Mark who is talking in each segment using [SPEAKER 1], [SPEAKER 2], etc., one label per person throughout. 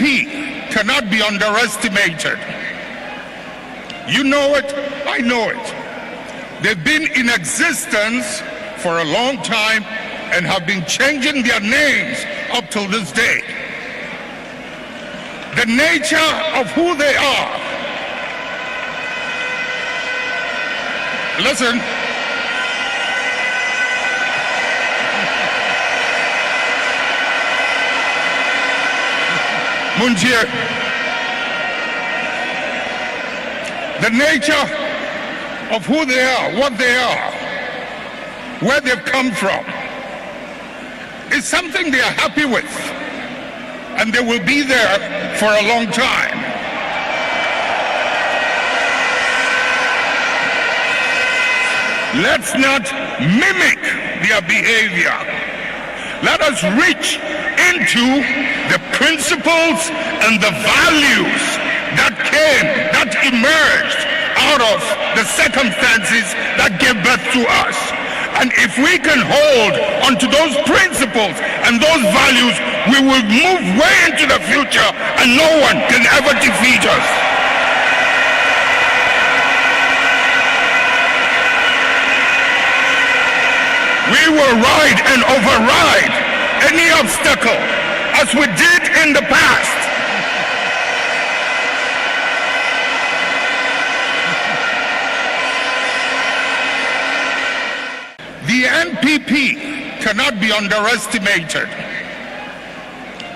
[SPEAKER 1] NPP cannot be underestimated. You know it, I know it. They've been in existence for a long time and have been changing their names up till this day. The nature of who they are. Listen. Munjir. The nature of who they are, what they are, where they've come from, is something they are happy with, and they will be there for a long time. Let's not mimic their behavior. Let us reach into the principles and the values that emerged out of the circumstances that gave birth to us. And if we can hold onto those principles and those values, we will move way into the future and no one can ever defeat us. We will ride and override any obstacle as we did in the past. The NPP cannot be underestimated.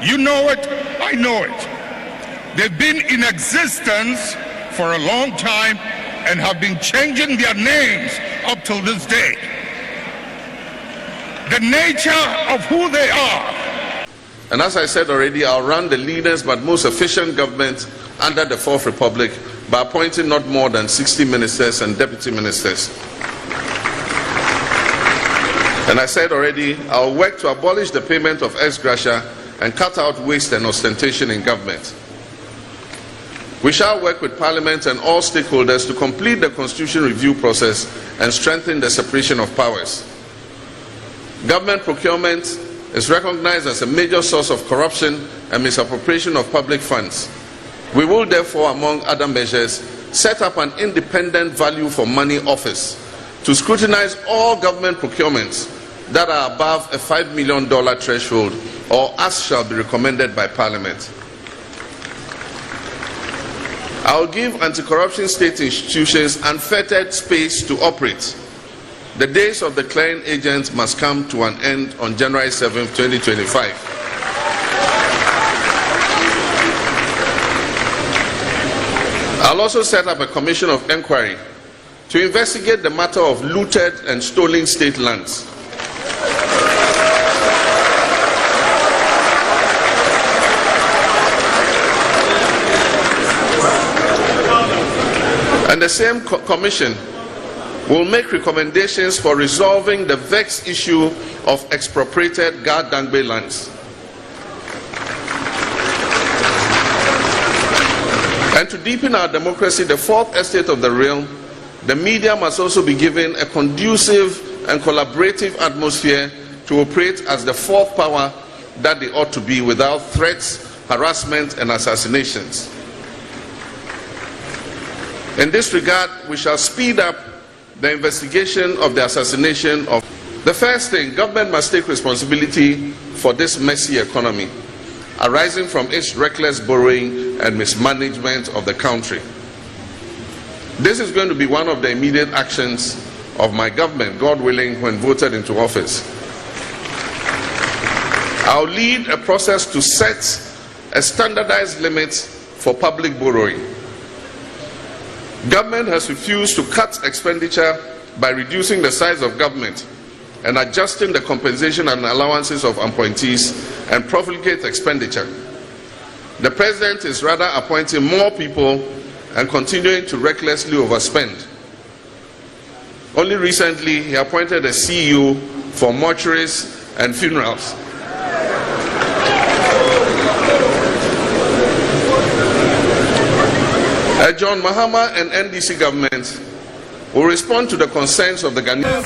[SPEAKER 1] You know it, I know it. They've been in existence for a long time and have been changing their names up till this day. The nature of who they are.
[SPEAKER 2] And as I said already, I'll run the leaders but most efficient government under the Fourth Republic by appointing not more than 60 ministers and deputy ministers. And I said already, I'll work to abolish the payment of ex gratia and cut out waste and ostentation in government. We shall work with Parliament and all stakeholders to complete the Constitution review process and strengthen the separation of powers. Government procurement is recognized as a major source of corruption and misappropriation of public funds. We will therefore, among other measures, set up an independent value for money office to scrutinize all government procurements that are above a $5 million threshold or as shall be recommended by Parliament. I will give anti-corruption state institutions unfettered space to operate. The days of the clearing agents must come to an end on January 7, 2025. I'll also set up a commission of inquiry to investigate the matter of looted and stolen state lands. And the same commission will make recommendations for resolving the vexed issue of expropriated Gardangbe lands. And to deepen our democracy, the fourth estate of the realm, the media must also be given a conducive and collaborative atmosphere to operate as the fourth power that they ought to be without threats, harassment, and assassinations. In this regard, we shall speed up the investigation of the assassination of. The first thing, government must take responsibility for this messy economy arising from its reckless borrowing and mismanagement of the country. This is going to be one of the immediate actions of my government, God willing, when voted into office. I'll lead a process to set a standardized limit for public borrowing. Government has refused to cut expenditure by reducing the size of government and adjusting the compensation and allowances of appointees and profligate expenditure. The President is rather appointing more people and continuing to recklessly overspend. Only recently, he appointed a CEO for mortuaries and funerals. John Mahama and NDC government will respond to the concerns of the Ghanaians.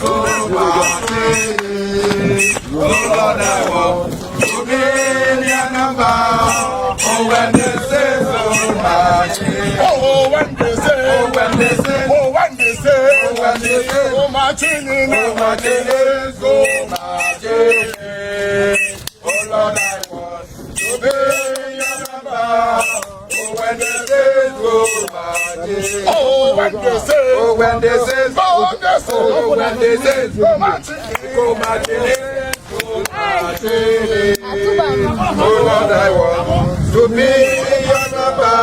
[SPEAKER 3] Oh, when they say so much.
[SPEAKER 1] Oh, when they say,
[SPEAKER 3] Oh, when they say,
[SPEAKER 1] oh, when they say,
[SPEAKER 3] oh, when they say,
[SPEAKER 1] oh, Martin,
[SPEAKER 3] oh, my days go much. Oh, Lord, I want to be your number. Oh, when the days go much.
[SPEAKER 1] oh, when they say,
[SPEAKER 3] Oh, when they say,
[SPEAKER 1] oh, they say,
[SPEAKER 3] oh, when they say,
[SPEAKER 1] oh, Martin,
[SPEAKER 3] go much. Oh, Lord, I want to be your number.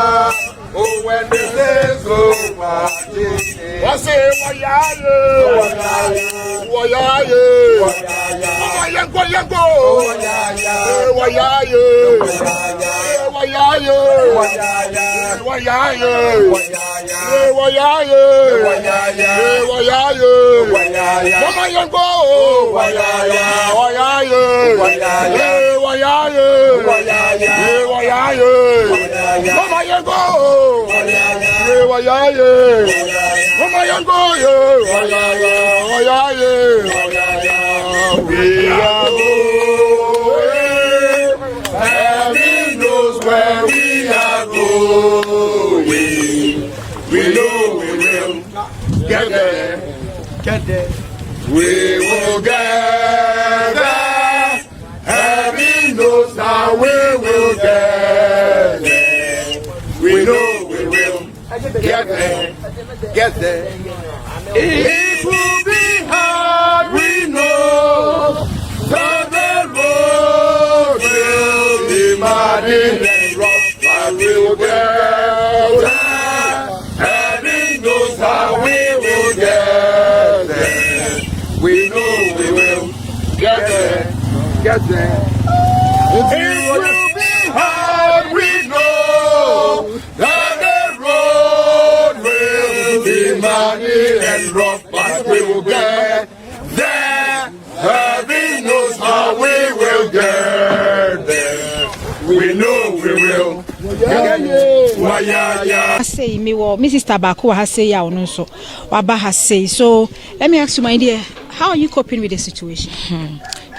[SPEAKER 3] Oh, when the days go much.
[SPEAKER 1] what's it, Wayaye, Wayaye, Wayango, Yango, Wayaye, Wayaye, Wayaye, Wayaye, Wayaye, Mama Yango, Wayaye, Wayaye, Wayaye, Mama Yango, Wayaye, Mama Yango, Wayaye, we are going,
[SPEAKER 3] Heaven knows where we are going. We know we will get there. We will get there. Heaven knows how we will get there. We know we will get there. It will be hard, we know. But the road will be muddy and rough, but we will get there. Heaven knows how we will get there. We know we will get there. It will be hard, we know. That the road will be muddy and rough, but we will get there. Heaven knows how we will get there. We know we will get there.
[SPEAKER 4] I say me well, Mrs. Tabako has say ya no so Waba has say. So let me ask you, my dear, how are you coping with the situation?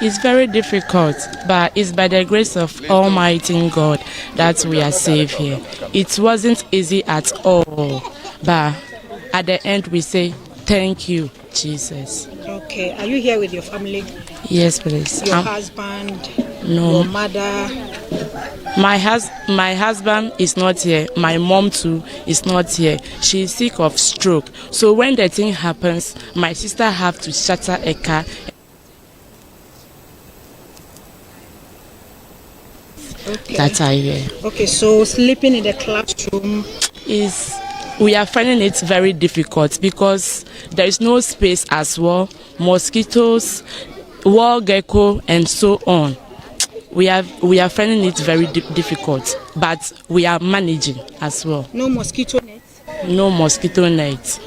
[SPEAKER 5] It's very difficult, but it's by the grace of Almighty God that we are safe here. It wasn't easy at all, but at the end we say thank you, Jesus.
[SPEAKER 4] Okay, are you here with your family?
[SPEAKER 5] Yes, please.
[SPEAKER 4] Your husband?
[SPEAKER 5] No.
[SPEAKER 4] Your mother?
[SPEAKER 5] My husband is not here. My mom too is not here. She is sick of stroke. So when the thing happens, my sister have to shatter a car.
[SPEAKER 4] Okay.
[SPEAKER 5] That I hear.
[SPEAKER 4] Okay, so sleeping in the classroom
[SPEAKER 5] we are finding it very difficult because there is no space as well. Mosquitoes, wall gecko, and so on. We are finding it very difficult, but we are managing as well.
[SPEAKER 4] no mosquito nets.
[SPEAKER 5] No mosquito net.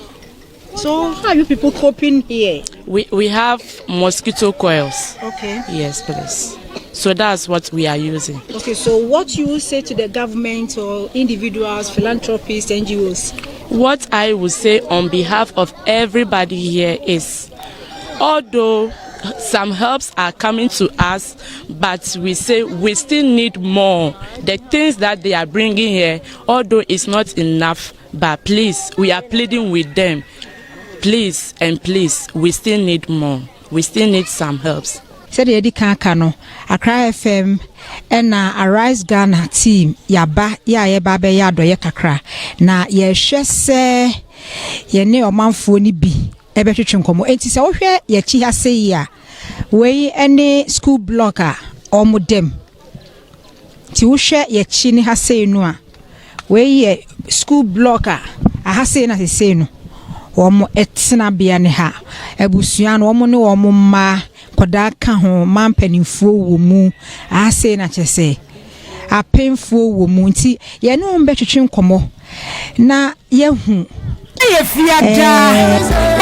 [SPEAKER 4] So how are you people coping here?
[SPEAKER 5] We have mosquito coils.
[SPEAKER 4] Okay.
[SPEAKER 5] Yes, please. So that's what we are using.
[SPEAKER 4] Okay, so what you will say to the government or individuals, philanthropists, NGOs?
[SPEAKER 5] What I would say on behalf of everybody here is, although some helps are coming to us, but we say we still need more. The things that they are bringing here, although it's not enough, but please, we are pleading with them. Please and please, we still need more. We still need some helps.
[SPEAKER 4] Said Eddie Kankano, Accra FM, and Arise Ghana team, Yaba, Yaba, Yado, Yakakra. Na ye shese ye ne omanfo ni bi ebetwetwe nkomo enti se wo hwe ye chi ha se ya we any school blocker omodem ti wo hwe ye chi ni ha se no a we ye school blocker aha se na se no omo etena bia ne ha ebusua no omo ne omo ma koda ka ho mampanimfuo wo mu aha se na chese apemfuo wo mu nti ye no mbetwetwe nkomo na yehu
[SPEAKER 6] ye fiada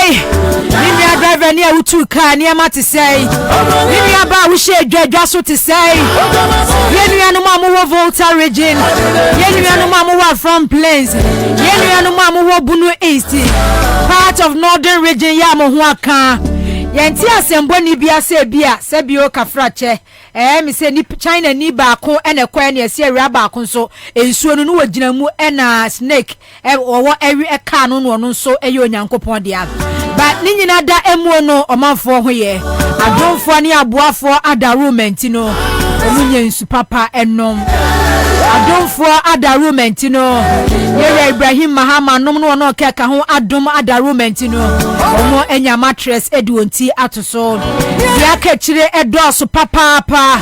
[SPEAKER 6] ni ya driver ni utu car ni ama te say ni ya ba wo she dwadwa so te say ye nu anu ma mo wo Volta region ye nu anu ma mo wo from plains ye nu anu ma mo wo Bunu East part of northern region ya mo ho aka yenti asembo ni bia se bia se bio kafrache me se ni China ni baako ene kwa na ese awia baako nso ensuo no no wagina mu ena snake owo awi eka no no nso eye onyankopon dia ba ni nyina da emu no omanfo ho ye adonfo ni aboafo adarement no omunye nsu papa enom adonfo adarement no yere Ibrahim Mahama nom no no keka ho adom adarement no omo enya mattress eduonti atoso ya kechire edoso papa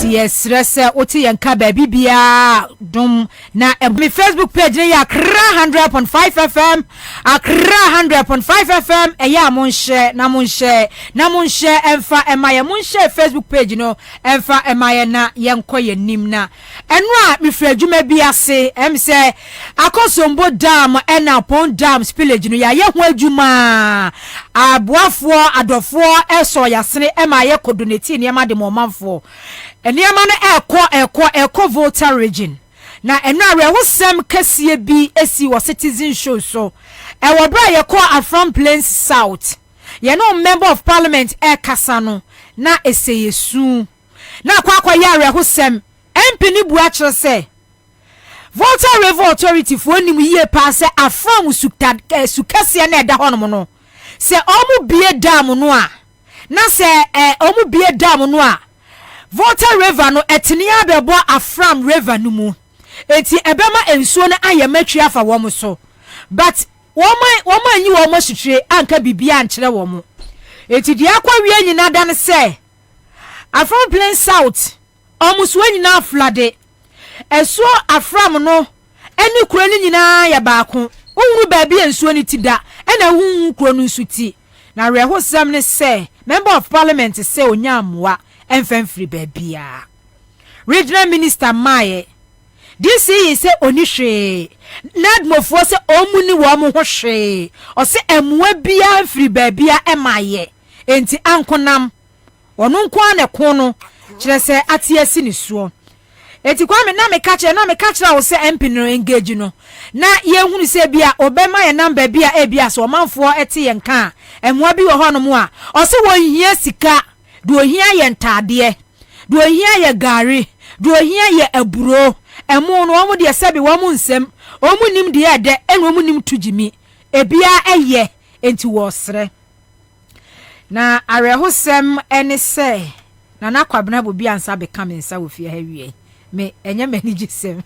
[SPEAKER 6] si yesrese oti yanka ba bibia dom na mi Facebook page ya Accra 100.5 FM Accra 100.5 FM eya monhye emfa emaye monhye Facebook page no emfa emaye na yenkoye nimna enu a mi frajuma biase em se akosombo dam ena pon dam spillage no ya ye ho adwuma aboafo adofo eso yasene ema ye kodonate niam ade momanfo eniam no eko voter region na enu awe ho sem kasie bi esi wo citizen show so e wo bra ye ko Afram Plains South ye no member of parliament kasa no na eseyesu na kwa ye awe ho sem MP ni bua kire se voter revo authority fo nim yie pa se Afram sukase na eda hono no se omu bie dam no a na se omu bie dam no a voter river no etini abebo Afram river no mu eti ebema ensuo na ayamatwi afa wo so but woman anyi wo mo hwehwe anka bibia ankere wo mo eti dia kwa wie nyina dan se Afram Plains South omu so nyina flade eso Afram no eni kuro ni nyina ya baako unru ba bia ensuo ni ti da ena hu kuro no nsuti na reho sam ne se member of parliament se onyamoa enfamfiri ba bia regional minister Maye this is say onihwe nadmofo se omuni wo mo ho hwe o se emwa bia mfiri ba bia emaye enti ankonam ono nko ane ko no kire se atiasi ni suo eti kwa me na me kache wo se MP no engage no na ye hunu se bia obema ye number bia e bia so manfo ete ye nka emwa bi wo hono mu a o se wo hia sika do hia ye ntade do hia ye gari do hia ye aburo emu no omu de se bi wo mu nsem omu nim de ye de enu omu nim tujimi e bia eye enti wo sre na arehosem ene se na Kwabena Bobie Ansah become Ansah wo fie ha wie me enye mani gisem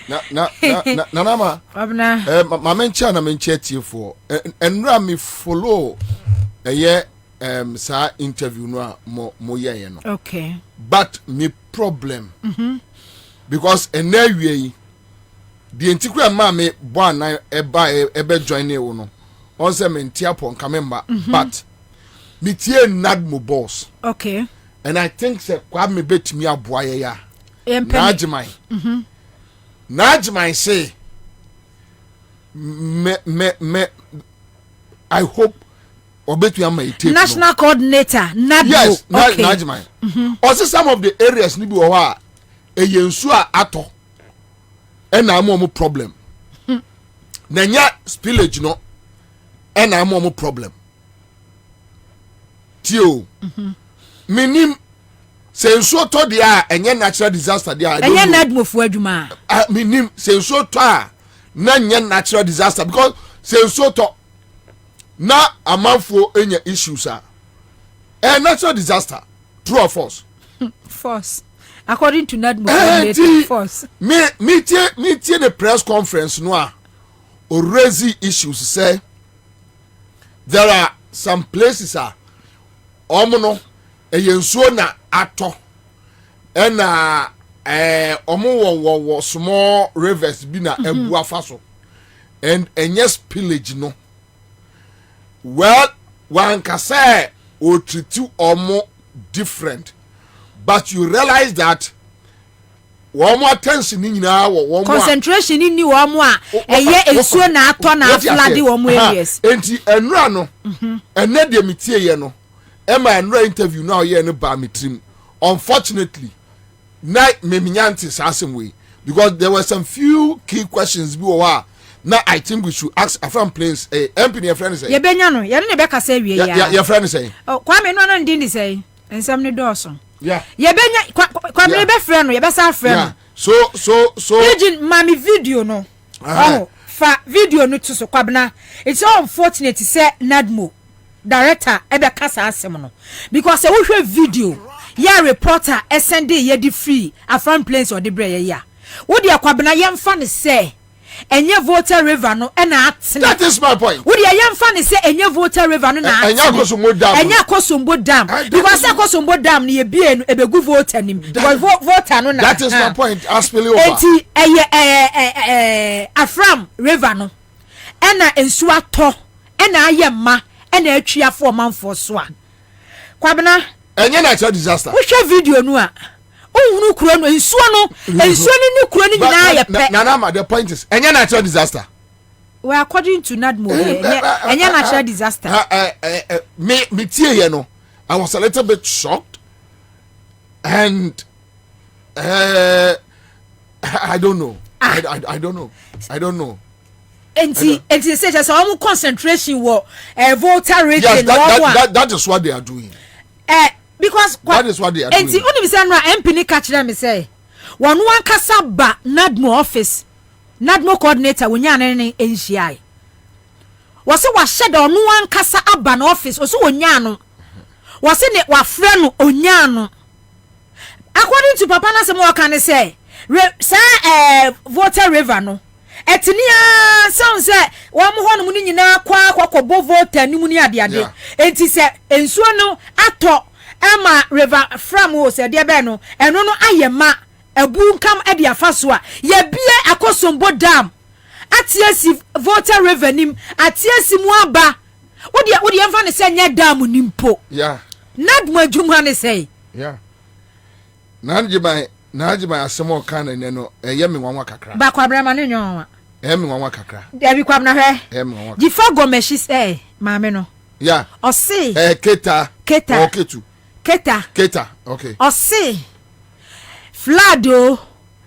[SPEAKER 3] na nama ma mencha na mencha tiefo enra me follow sa interview no a mo ye no
[SPEAKER 6] okay
[SPEAKER 3] but me problem because enawie the antikura ma me bo na ebe join e wo no on se me ntiapon kamemba but me tie nad mo boss
[SPEAKER 6] okay
[SPEAKER 3] and I think say kwa me betimi aboaye ya Najmai say me I hope obetu am take
[SPEAKER 6] national coordinator Nadu
[SPEAKER 3] yes
[SPEAKER 6] okay
[SPEAKER 3] Najmai also some of the areas ni bi wo ha eyensu a ato and na am problem na nya spillage no and na am problem tio minim senso to dia enye natural disaster dia
[SPEAKER 6] enye nadmofu adwuma
[SPEAKER 3] minim senso to a na enye natural disaster because senso to na amanfo enye issues a natural disaster true or false
[SPEAKER 6] false according to nadmofu false
[SPEAKER 3] me tie the press conference no a or raise issues say there are some places omono eyensuo na ato ena omo wo small rivers bi na ebu afaso and enye spillage no well one can say o treat omo different but you realize that womo attention ni nyina wo
[SPEAKER 6] concentration ni womo a eye ensuo na ato na flood womo areas
[SPEAKER 3] enti enura no ene de metie ye no Emma and interview now here no ba me trim. Unfortunately, night me minyanti same way because there were some few key questions Now I think we should ask a friend place a MP your friend say.
[SPEAKER 6] Ye benya no, ye ne beka say wie ya.
[SPEAKER 3] Your friend say.
[SPEAKER 6] Oh, Kwame no no ndi say. Ensam ne dɔɔso.
[SPEAKER 3] Yeah.
[SPEAKER 6] Ye benya Kwame be friend no, ye be sa friend no.
[SPEAKER 3] So
[SPEAKER 6] Agent mami video no. Oh, fa video no to so Kwabena. It's so unfortunate say Nadmo director ebe kasa asem no. Because se wo hwɛ video, ya reporter send ye di free afran planes or the bre ya. Wo de Kwabena yemfa ne say enye voter river no na atene.
[SPEAKER 3] That is my point.
[SPEAKER 6] Wo de yemfa ne say enye voter river no na atene. Enye akosombo dam. Because akosombo dam ne ye bie no ebegu voter nim. Because voter no na.
[SPEAKER 3] That is my point. Aspili over.
[SPEAKER 6] Enti afram river no na ensu atɔ na ayema na atwiafo manfo so a. Kwabena
[SPEAKER 3] enye natural disaster.
[SPEAKER 6] Wo hwɛ video no a ohunu kuro no ensuo no ni kuro ni nyina ye pe.
[SPEAKER 3] Nana, the point is enye natural disaster.
[SPEAKER 6] Well, according to Nadmo, enye natural disaster.
[SPEAKER 3] Me tie here no, I was a little bit shocked, and I don't know. I don't know.
[SPEAKER 6] Enti say just some concentration wo voter rate.
[SPEAKER 3] Yes, that is what they are doing.
[SPEAKER 6] Because
[SPEAKER 3] that is what they are doing.
[SPEAKER 6] Enti uni say no MP ni catch them say wonu ankasa ba Nadmo office Nadmo coordinator wonya ne NCI wose wa shede onu ankasa aba na office wose wonya no wose ne wa frɛ no onya no according to papa na se mo kan say voter river no etinia sound say wa mo hono mu ni nyina kwa bo voter ni mu ni ade enti se ensuo no atɔ Emma river from wo se de be no eno no ayema abu nkam e de afa so a ye bie akosombo dam atiasi voter river nim atiasi mu aba wo de emfa ne se nya dam nimpo
[SPEAKER 3] yeah
[SPEAKER 6] Nadmo adwuma ne say
[SPEAKER 3] yeah naji my asemo kan ne no eye me nwanwa kakra
[SPEAKER 6] ba Kwabena ma ne nwanwa
[SPEAKER 3] me nwanwa kakra
[SPEAKER 6] de bi Kwabena hwe
[SPEAKER 3] me nwanwa
[SPEAKER 6] gifa gomeshi maame no
[SPEAKER 3] yeah
[SPEAKER 6] o say
[SPEAKER 3] keta
[SPEAKER 6] okay
[SPEAKER 3] Keta, okay.
[SPEAKER 6] O say flood o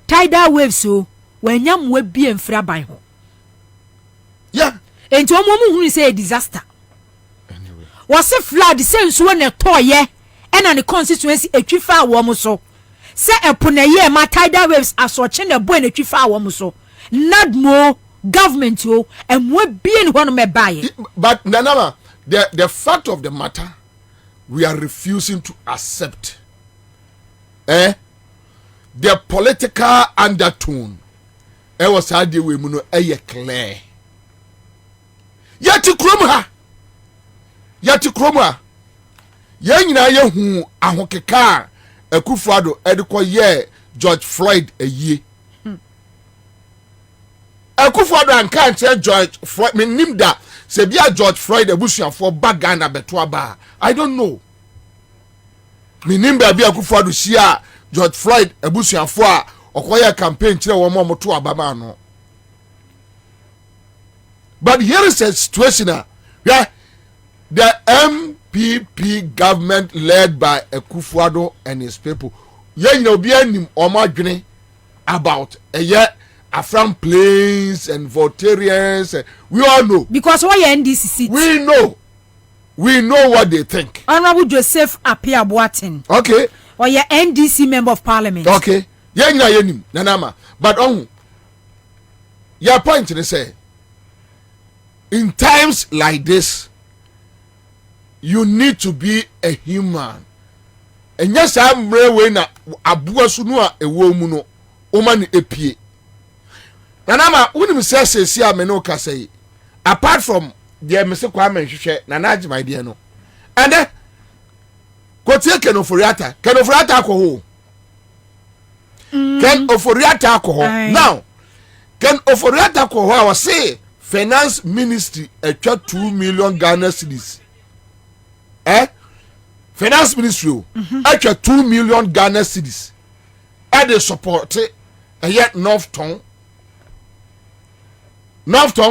[SPEAKER 6] tidal waves o wanyam we bi emfra ban ho.
[SPEAKER 3] Yeah.
[SPEAKER 6] Enti omo mu hunu say disaster.
[SPEAKER 3] Anyway.
[SPEAKER 6] Was say flood say nsuo ne toye na ne constituency etwifa awo mo so. Say epo na ye ma tidal waves asoche na boy na etwifa awo mo so. Nadmo government o emwe bi en ho no me baye.
[SPEAKER 3] But Nanama, the fact of the matter, we are refusing to accept the political undertone. Was how we muno clear. Yati kromha. Yanyina ye hu ahokeka Akufo-Addo ediko ye George Floyd ye. Akufo-Addo anka nche George Floyd menim da se bia George Floyd abusuafo baga na beto aba. I don't know. Menim ba bia Akufo-Addo shia George Floyd abusuafo a okoye campaign kire wo moto aba ma no. But here is a situation where the MPP government led by Akufo-Addo and his people, you know, be any omadwene about a year Afram planes and votarians. We all know.
[SPEAKER 6] Because why NDC?
[SPEAKER 3] We know what they think.
[SPEAKER 6] Honorable Joseph Apia Boatin.
[SPEAKER 3] Okay.
[SPEAKER 6] Or your NDC member of parliament.
[SPEAKER 3] Okay. Nanama. But your point is say, in times like this, you need to be a human. And yes, I'm real na abuwa sunua ewo mu no omani epie. Nanama, unim say ameno ka say, apart from the Mr. Kwame hwehwe nanaji my dear no. And then kotie Ken Oforiatta ko ho. Ken Oforiatta ko ho. Now, Ken Oforiatta ko ho I was say finance ministry etwa 2 million Ghana cedis. Finance ministry etwa 2 million Ghana cedis. And they support yet North Tongue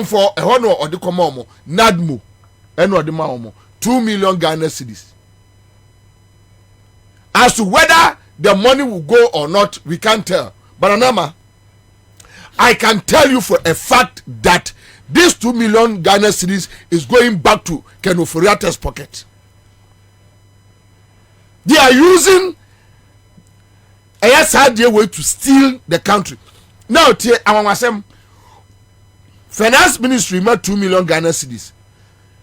[SPEAKER 3] for a honor or the common Nadmo and or the Maomo 2 million Ghana cedis. As to whether the money will go or not, we can't tell. But Anama, I can tell you for a fact that this 2 million Ghana cedis is going back to Ken Ofori-Attah's pocket. They are using a sad way to steal the country. Now, finance ministry made 2 million Ghana cedis.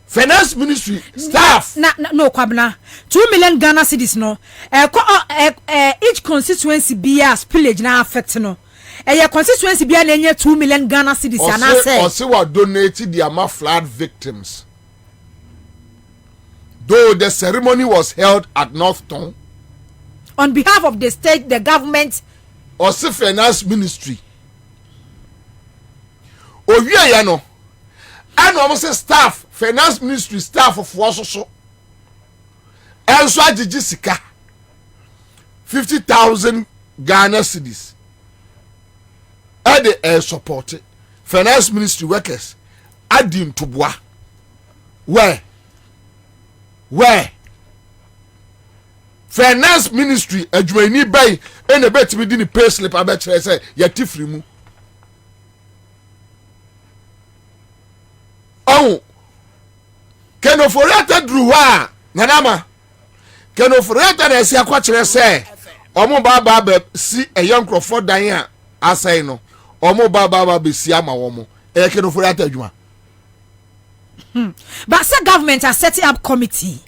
[SPEAKER 3] Finance ministry staff.
[SPEAKER 6] No, Kwabena. 2 million Ghana cedis no. Each constituency be a spillage na affect no. Your constituency be a 2 million Ghana cedis.
[SPEAKER 3] Also, were donated the flood victims. Though the ceremony was held at Northton.
[SPEAKER 6] On behalf of the state, the government.
[SPEAKER 3] Also, finance ministry. Owie ya no. And almost staff, finance ministry staff of Wasoso. Also, Jessica 50,000 Ghana cedis. And they support finance ministry workers. Adding to bois. Where? Finance ministry adwani bay and a bet me didn't pay slip. I bet say yatifri mu. Oh, Ken Ofori-Attah drew wa nanama. Ken Ofori-Attah na si akwachire say omo baba si a young Crawford dan asay no omo baba be si ama womo e Ken Ofori-Attah adwuma.
[SPEAKER 6] But say government are setting up committee.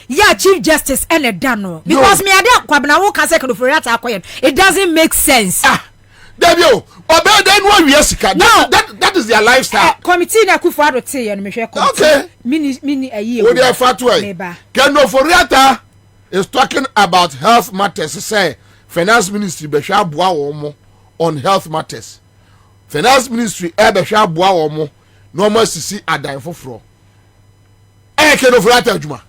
[SPEAKER 6] Yeah, Chief Justice and a dano because me ada Kwabena wo kan say Ken Ofori-Attah akoyen. It doesn't make sense.
[SPEAKER 3] Debio, obey then one yesika. That is their lifestyle.
[SPEAKER 6] Committee na Akufo-Addo say and me hwe committee.
[SPEAKER 3] Okay.
[SPEAKER 6] Mini a year.
[SPEAKER 3] What they are fatwa. Ken Ofori-Attah is talking about health matters. Say finance ministry be hwa boa wo on health matters. Finance ministry be hwa boa wo no more sisi adan foforo. Ken Ofori-Attah adwuma.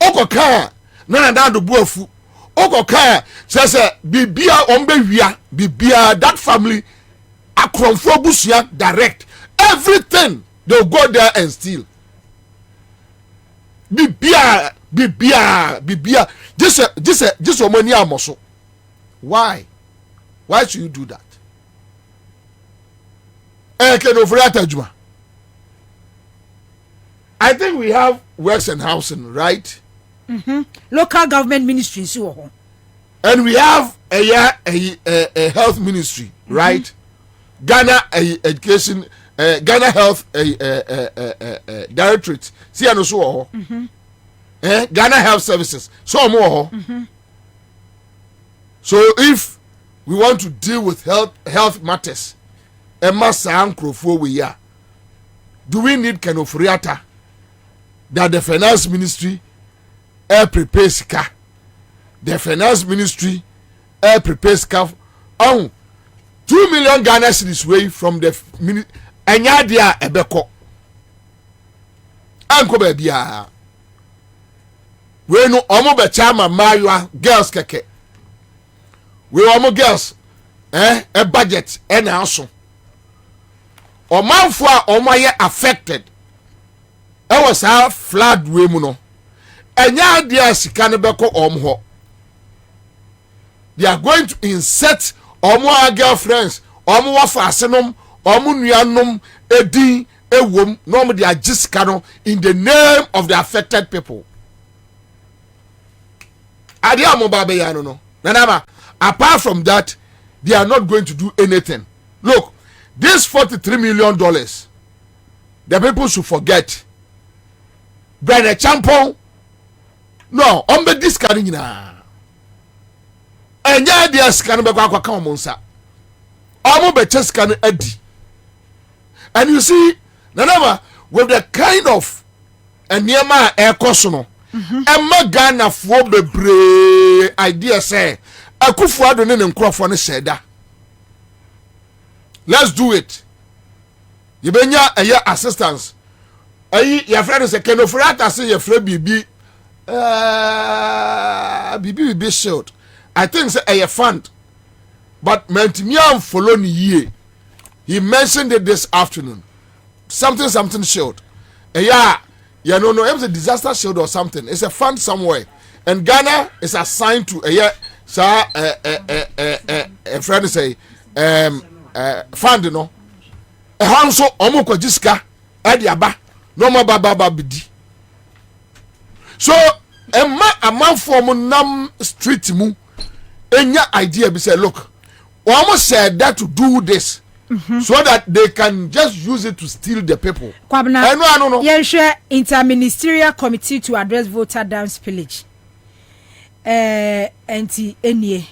[SPEAKER 3] Okoka na do buafu. Okoka says bibia ombe wia bibia that family akromfo busia direct everything they'll go there and steal. Bibia this money amoso. Why should you do that? Ken Ofori-Attah adwuma. I think we have works and housing, right?
[SPEAKER 6] Local government ministries,
[SPEAKER 3] and we have a health ministry, right? Ghana education, Ghana health directorate. See, I know so. Ghana health services, so more. So if we want to deal with health matters, do we need Ken Ofori-Attah that the finance ministry prepare sika? The finance ministry prepare sika on 2 million Ghana cedis way from the enya dia ebeko anko ba bia we no omo be chama maywa girls keke we omo girls a budget na aso omanfo a omo ye affected e was a flood we mu no enya dia sika ne beko omho. They are going to insert omo girlfriends omo wafasenom omo nuanom edi ewom no they are jisika no in the name of the affected people. Ade amoba ya no nanama. Apart from that, they are not going to do anything. Look, this $43 million, the people should forget. Brother Champon, no, ombe this carrying na. And yeah, they are scanning back kwa monsa. Omo be scan edi. And you see, nanama with the kind of niema air kosono. Emma Ghana for bebre idea say Akufo-Addo ne nkrofo ne sheda. Let's do it. Yebenya aya assistance. Ayi your friend say Ken Ofori-Attah say your friend bibi bibi shield. I think say a fund. But mentimiam follow ni ye. He mentioned it this afternoon. Something shield. Yeah, you know, it was a disaster shield or something. It's a fund somewhere. And Ghana is assigned to a year. So a friend say fund, you know. hanso omo ko jiska ade aba no mo baba bidi so emma amanfo mo nam street mu enya idea be say look almost said that to do this so that they can just use it to steal the people.
[SPEAKER 6] Kwabena, no. Yenhwe interministerial committee to address voter down spillage. Enti enie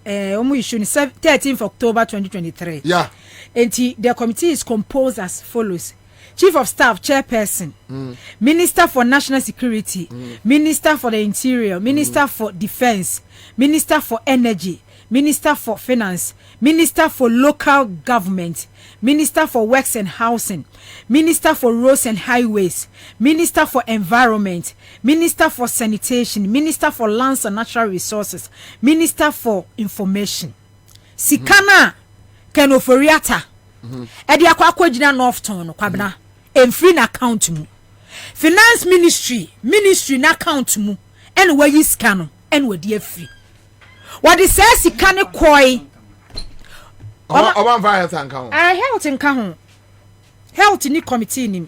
[SPEAKER 6] omu issue 13th October 2023.
[SPEAKER 3] Yeah.
[SPEAKER 6] Enti the committee is composed as follows: Chief of Staff Chairperson, Minister for National Security, Minister for the Interior, Minister for Defense, Minister for Energy, Minister for Finance, Minister for Local Government, Minister for Works and Housing, Minister for Roads and Highways, Minister for Environment, Minister for Sanitation, Minister for Lands and Natural Resources, Minister for Information. Sikana kenoforiata. Edi akwa jina North Town Kwabena. Free na account mu. Finance ministry na account mu. En we yi scan en we die free. What is say sika ne koi?
[SPEAKER 3] Oban fa health and count.
[SPEAKER 6] Health and count. Health ni committee ni.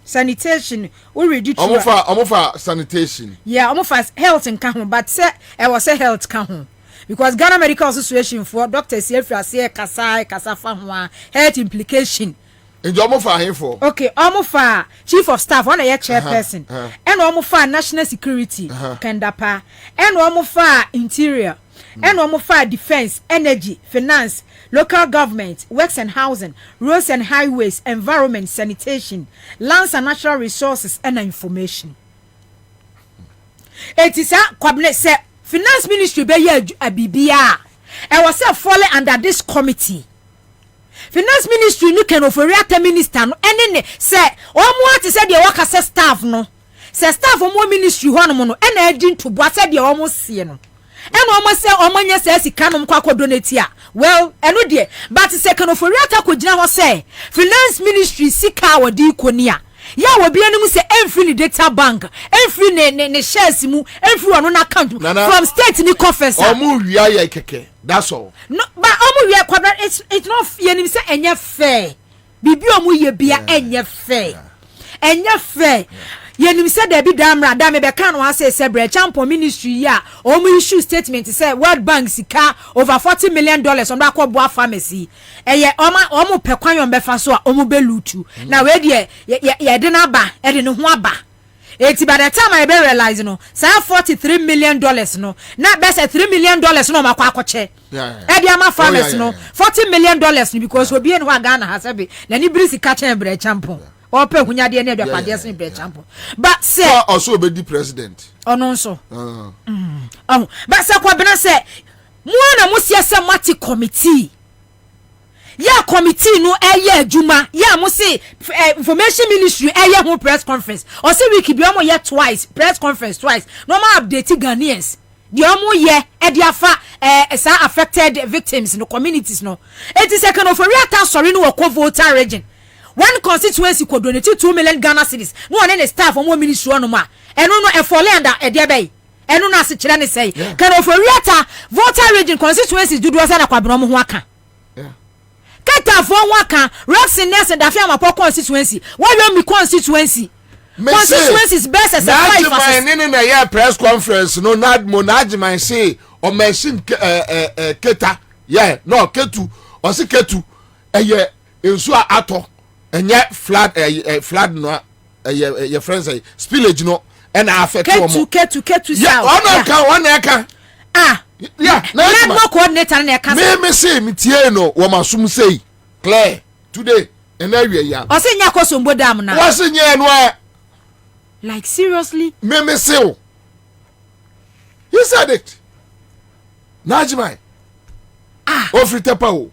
[SPEAKER 6] Sanitation we reduce.
[SPEAKER 3] Omofa sanitation.
[SPEAKER 6] Yeah, omofa health and count, but say I was say health count. Because Ghana Medical Association for doctors here say kasa fa ho health implication.
[SPEAKER 3] Enjo omofa here for.
[SPEAKER 6] Okay, omofa chief of staff one a chairperson. And omofa national security Kendapa. And omofa interior. And omofa defense, energy, finance, local government, works and housing, roads and highways, environment, sanitation, lands and natural resources and information. It is a Kwabena say finance ministry be a bibia. I was falling under this committee. Finance ministry no can offer minister no ene say omo ati say de waka say staff no. Say staff omo ministry ho no no ena agin to bo say de omo sie no. Ena omo say omo nya say sika no kwa donate a. Well, eno de but say can offer ko gina ho say finance ministry sika wodi ikonia. Ya wo bia nemu say every ni data bank, every ne shares mu, every one na account from state ni coffers.
[SPEAKER 3] Omo wia ya keke. That's all.
[SPEAKER 6] No, but omo wia Kwabena it's not yenim say enye fair. Bibi omo ye bia enye fair. Enye fair. Yenim say there be damra da me be kan wa say champion ministry ya omo issue statement say World Bank sika over $40 million on da kwabo pharmacy. Eye omo pekwan yon be fa so a omo be lutu. Na we de ye de na ba e de ne ho aba. Eti by the time I be realize no say $43 million no na be say $3 million no makwa akoche. E de ama pharmacy no $40 million no because obi en ho Ghana ha say be na ni bri sika chen bre champion. Ope hunyade na edwapade sen bre champion. But say
[SPEAKER 3] also be the president.
[SPEAKER 6] Ono nso. But say Kwabena say mo na mo sia say mati committee. Ya committee no eye adwuma ya mo say information ministry eye ho press conference or say week bi omo ye twice press conference twice no ma update Ghanaians the omo ye e dia fa sa affected victims no communities no it is second of real sorry no wo voter region one constituency could donate 2 million Ghana cedis no one any staff omo ministry no ma eno no e fall under e dia bay eno na se kire ne say kind of real voter region constituencies do say na Kwabena omo ho aka Keta for waka Roxy Ness and Dafia Mapo constituency. Why you me constituency? Constituency is best as a five.
[SPEAKER 3] Na ya press conference no nad monagement say or machine keta yeah no ketu or say ketu eye ensu ato enye flood no your friends say spillage no and affect
[SPEAKER 6] ketu
[SPEAKER 3] yeah one eka yeah,
[SPEAKER 6] no coordinator na eka
[SPEAKER 3] me say me tie no wo masum say clear today and area ya
[SPEAKER 6] o say nya kosombo dam na
[SPEAKER 3] wo say nya no
[SPEAKER 6] like seriously
[SPEAKER 3] me say you said it Najimai o free tepa o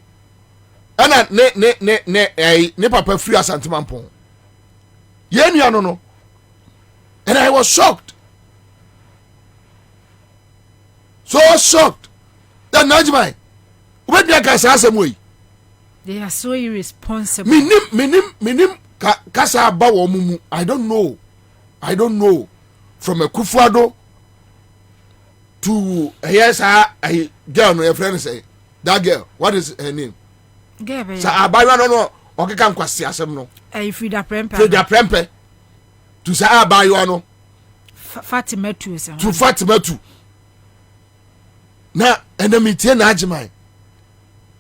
[SPEAKER 3] ana ne papa free Asante Mampong ye nua no and I was shocked. So shocked that Najimai where they can say asem
[SPEAKER 6] they are so irresponsible.
[SPEAKER 3] Minim kasa ba wo mumu I don't know from a Kufuado to yes I girl no your friend say that girl what is her name
[SPEAKER 6] Gebe
[SPEAKER 3] sa abayo no okeka nkwasi asem no
[SPEAKER 6] Frida
[SPEAKER 3] Prempe to say abayo no
[SPEAKER 6] Fatima tu se
[SPEAKER 3] to Fatima tu na enemy tie na agimai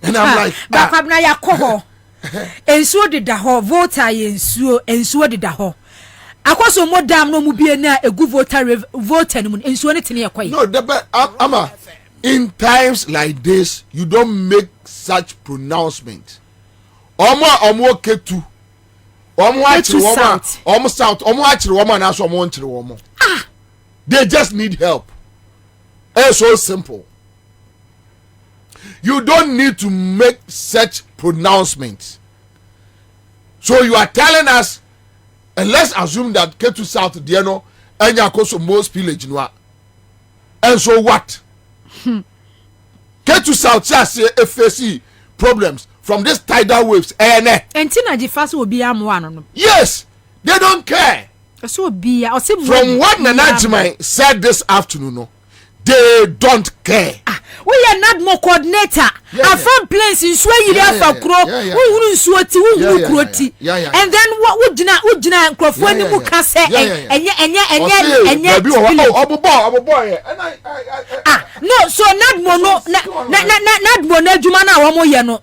[SPEAKER 3] and I'm like
[SPEAKER 6] Kwabena yakoho ensuo de da ho voter ye ensuo de da ho akwaso modam no mu bie na egu voter no mu ensuo ne tene yakwai
[SPEAKER 3] no ama in times like this you don't make such pronouncement omo ketu omo achire omo south omo achire omo na so omo nchire omo they just need help. It's so simple. You don't need to make such pronouncements. So you are telling us, and let's assume that Ketu South, Diano, and Yakoso most village, and so what? Ketu South just FAC problems from these tidal waves.
[SPEAKER 6] And Tina Jifas will be one.
[SPEAKER 3] Yes, they don't care.
[SPEAKER 6] So be
[SPEAKER 3] from what Nanajimai said this afternoon, they don't care.
[SPEAKER 6] We are not more coordinator. I found place in Sway for Crow. We wouldn't sweat to and then what would you not crop when you can say and yet no, so not mono Jumana Wamoyano.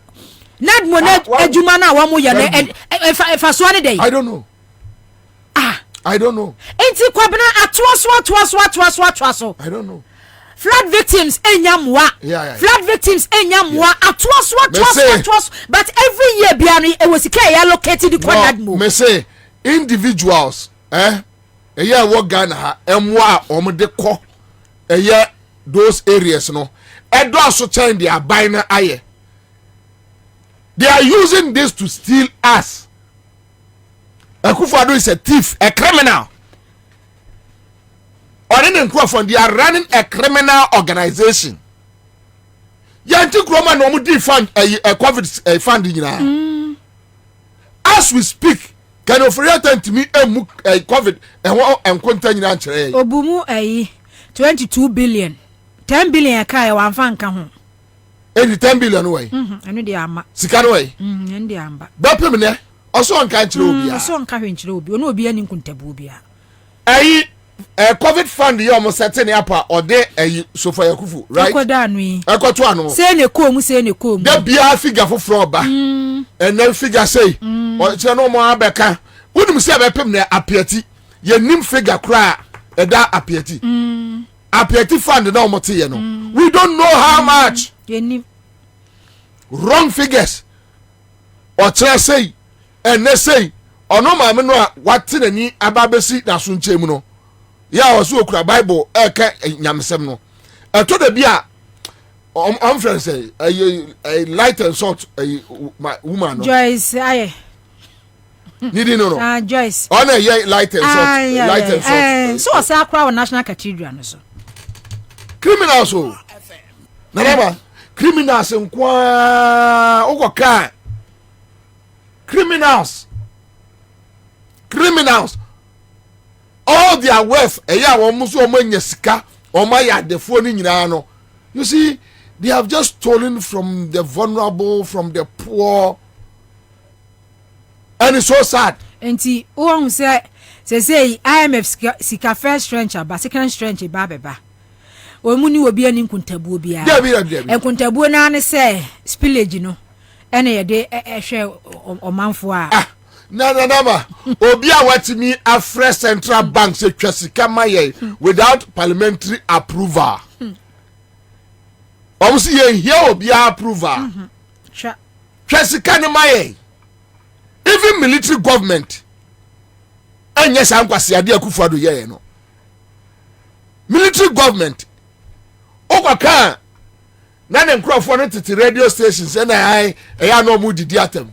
[SPEAKER 6] Not mono Jumana Wamoyano and if I swan a day.
[SPEAKER 3] I don't know. I don't know.
[SPEAKER 6] Ain't it Kwabena at
[SPEAKER 3] I don't know.
[SPEAKER 6] Flood victims enyamwa. Flood victims enyamwa atwas. But every year biani it was allocated the Kwadadmo.
[SPEAKER 3] Me say individuals eya wo Ghana ha emwa omde ko eya those areas no. Edo aso chen they are buying aye. They are using this to steal us. Akufo-Addo is a thief, a criminal. They are running a criminal organization. Yanti Kroma no mu fund a COVID funding. As we speak, can you refer to me a COVID and continue answer?
[SPEAKER 6] Obumu 22 billion. 10 billion kaya wa mfanka ho.
[SPEAKER 3] 10 billion way.
[SPEAKER 6] Eno de ama.
[SPEAKER 3] Sika way.
[SPEAKER 6] Eno de amba.
[SPEAKER 3] Bapem ne. Also on kan chire obi a.
[SPEAKER 6] Also on ka hwenchire obi. Ono obi ani nkuntabu obi a.
[SPEAKER 3] COVID fund you almost setting up or de so for Yakufu, right?
[SPEAKER 6] Ekoda anu yi.
[SPEAKER 3] Ekoto anu.
[SPEAKER 6] Say ne kom.
[SPEAKER 3] The bia figure for froba. And then figure say or che no mo abeka. Wonum say abepem na apiati. Ye nim figure kra eda apiati. Apiati fund na omote ye no. We don't know how much.
[SPEAKER 6] Ye nim
[SPEAKER 3] wrong figures. Or che say and they say ono ma me no what ni ababesi na so nchemu no. Ya wasu okura Bible eka nyamsem no. To the bia I'm friend say a light and salt my woman no.
[SPEAKER 6] Joyce aye.
[SPEAKER 3] Ni di no.
[SPEAKER 6] Joyce.
[SPEAKER 3] On a light and salt. Light and salt.
[SPEAKER 6] So say akra National Cathedral no so.
[SPEAKER 3] Criminals so. Na criminals nkwa okoka. Criminals. All their wealth you see they have just stolen from the vulnerable, from the poor, and it's so sad.
[SPEAKER 6] Enti o say IMF sika first strength ba second strength ba beba o mu ni obi ani nkuntabu obi a nkuntabu na ne say spillage no ene ye de ehwe omanfo a
[SPEAKER 3] na obi a watimi afre central bank se twasika maye without parliamentary approval. Obviously ye here obi approval. Twasika ne maye. Even military government anya sankwase ade Akufo-Addo ye no. Military government okaka na ne nkrofo no tete radio stations na ya no mu didi atem.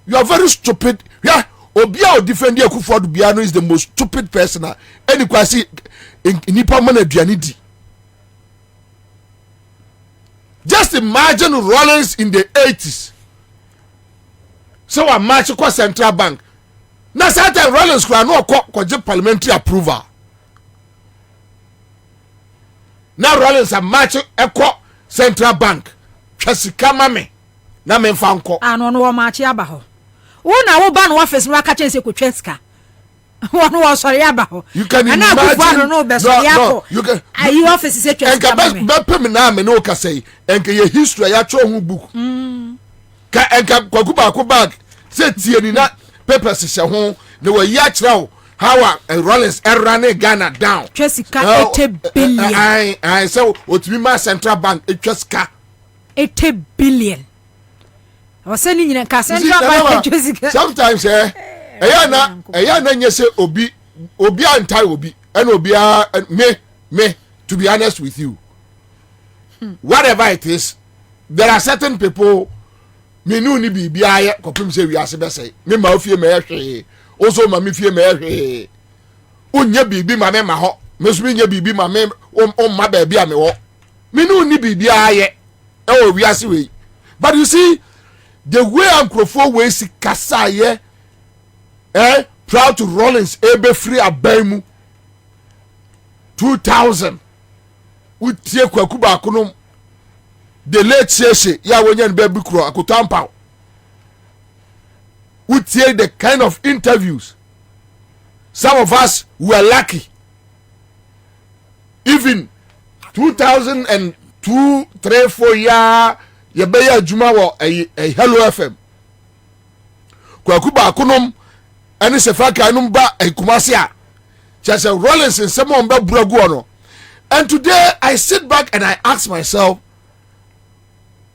[SPEAKER 3] You are very stupid. Yeah, Obia or defend Akufo-Addo Biano is the most stupid person. Any kwasi nipa man aduanidi. Just imagine Rollins in the 80s. So a match kwa Central Bank. Na certain Rollins kwa no kwa parliamentary approval. Na Rollins a match kwa Central Bank. Chasika mame. na me mfa nko
[SPEAKER 6] ano no wo maachi aba ho wo na wo ba no office no aka chense ko tweska one was sorry about
[SPEAKER 3] you can imagine
[SPEAKER 6] no you can ayi office say
[SPEAKER 3] tweska ba pem na me no ka say enka ye history ya cho hu book ka enka kwakuba ko bag say tie ni na papers se ho na wa ya kira how Rollins run Ghana down
[SPEAKER 6] Jessica 8 billion
[SPEAKER 3] I so otumi ma central bank Jessica
[SPEAKER 6] 8 billion I say ni nyina ka central bank Jessica
[SPEAKER 3] sometimes eya na nyese obi antai obi and obi me to be honest with you whatever it is there are certain people me no ni bibia ye kopim se wi ase be say me ma ofie me hwe also ma me fie me hwe onye bibi ma me ma ho me so nya bibi ma me ma ba bia me wo me no ni bibia ye e o wi ase we but you see the way Ankrofo we si kasa ye proud to Rollins ebe free abaimu 2000 utie kwakuba akonom the late sheshe ya wonya nbe bikro akotampa utie the kind of interviews some of us were lucky even 2002 3 4 ya ye be ya juma wo Hello FM kwakuba akonom ani sefaka anum ba Kumasi a just Rollins in some on buragu no. And today I sit back and I ask myself,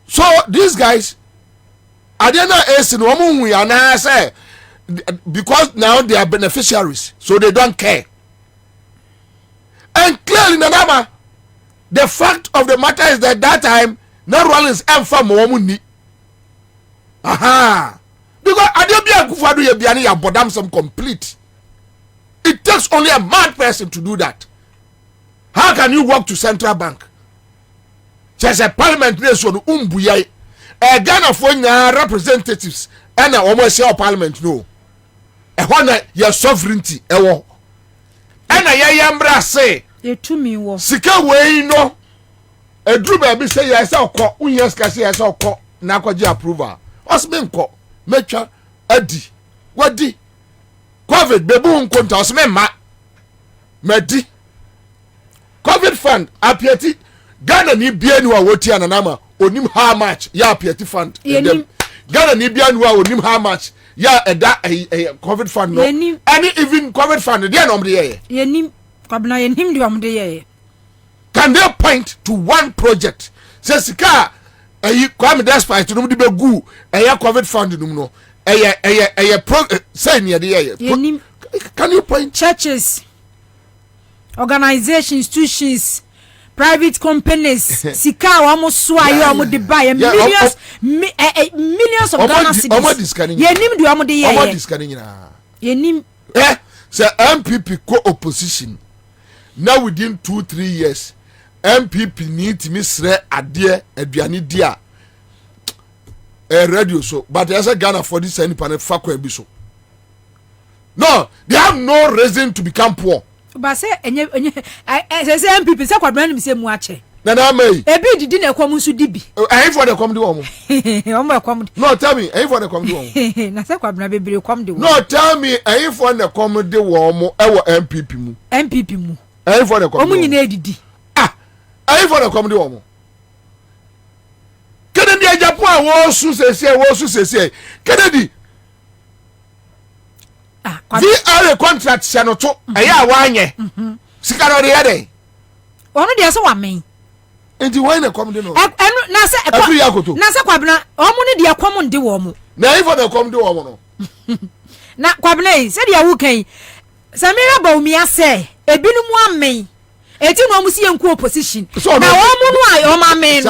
[SPEAKER 3] so these guys are they not asking say because now they are beneficiaries so they don't care. And clearly Nanama, the fact of the matter is that time no Rollins and from Momuni. Aha. Because Adebia Kufadu Yebiani ya bodam some complete. It takes only a mad person to do that. How can you walk to central bank? Just a parliament nation umbuya. A Ghana for representatives and a almost share parliament no. A one your sovereignty ewo. And a yambra say
[SPEAKER 6] ye to me wo.
[SPEAKER 3] Sika we no. A drew baby say yes or call unyas kasi yes or call na kwaji approval. Osmenko mecha adi wadi COVID bebu nkonta osmema medi COVID fund apieti Ghana ni bia ni wa woti ananama onim how much ya apieti fund Ghana ni bia ni wa onim how much ya eda COVID fund no any even COVID fund dey no mde ye
[SPEAKER 6] yenim Kwabena yenim di amde ye
[SPEAKER 3] can they point to one project say sika Kwame despite no mde begu COVID fund num no say near the can you point
[SPEAKER 6] churches, organizations, institutions, private companies, sika almost sway almost the buy millions millions of Ghana cedis. Yenim do amode ye.
[SPEAKER 3] Omo discanning na.
[SPEAKER 6] Yenim
[SPEAKER 3] say MPP co-opposition. Now within 2-3 years, MPP need to misre ade aduani dia. Radio so but there's a Ghana for this any panel fakwa bi so no they have no reason to become poor
[SPEAKER 6] but say say MPP say Kwabena mi say mu ache
[SPEAKER 3] na na mai
[SPEAKER 6] ebi didi na ekwam nso dibi
[SPEAKER 3] eh for the come the omo
[SPEAKER 6] omo ekwam
[SPEAKER 3] no tell me eh for the come the omo
[SPEAKER 6] na say Kwabena bebere ekwam de
[SPEAKER 3] no tell me eh for the come the omo e wo MPP mu eh for the come
[SPEAKER 6] omo nyina edidi
[SPEAKER 3] eh for the come the omo Kennedy Japan wo su sese Kennedy VR contract sanoto eya wanye sikaro de yede
[SPEAKER 6] onu de so wa men
[SPEAKER 3] enti why na come de no
[SPEAKER 6] enu na se Kwabena omu ne de akom nde wo mu
[SPEAKER 3] na ifo de come de wo mu no
[SPEAKER 6] na Kwabena se de awu kan Samira ba umi ase ebinu mu amen eti no amusi yenku opposition na wo mu no ayo ma men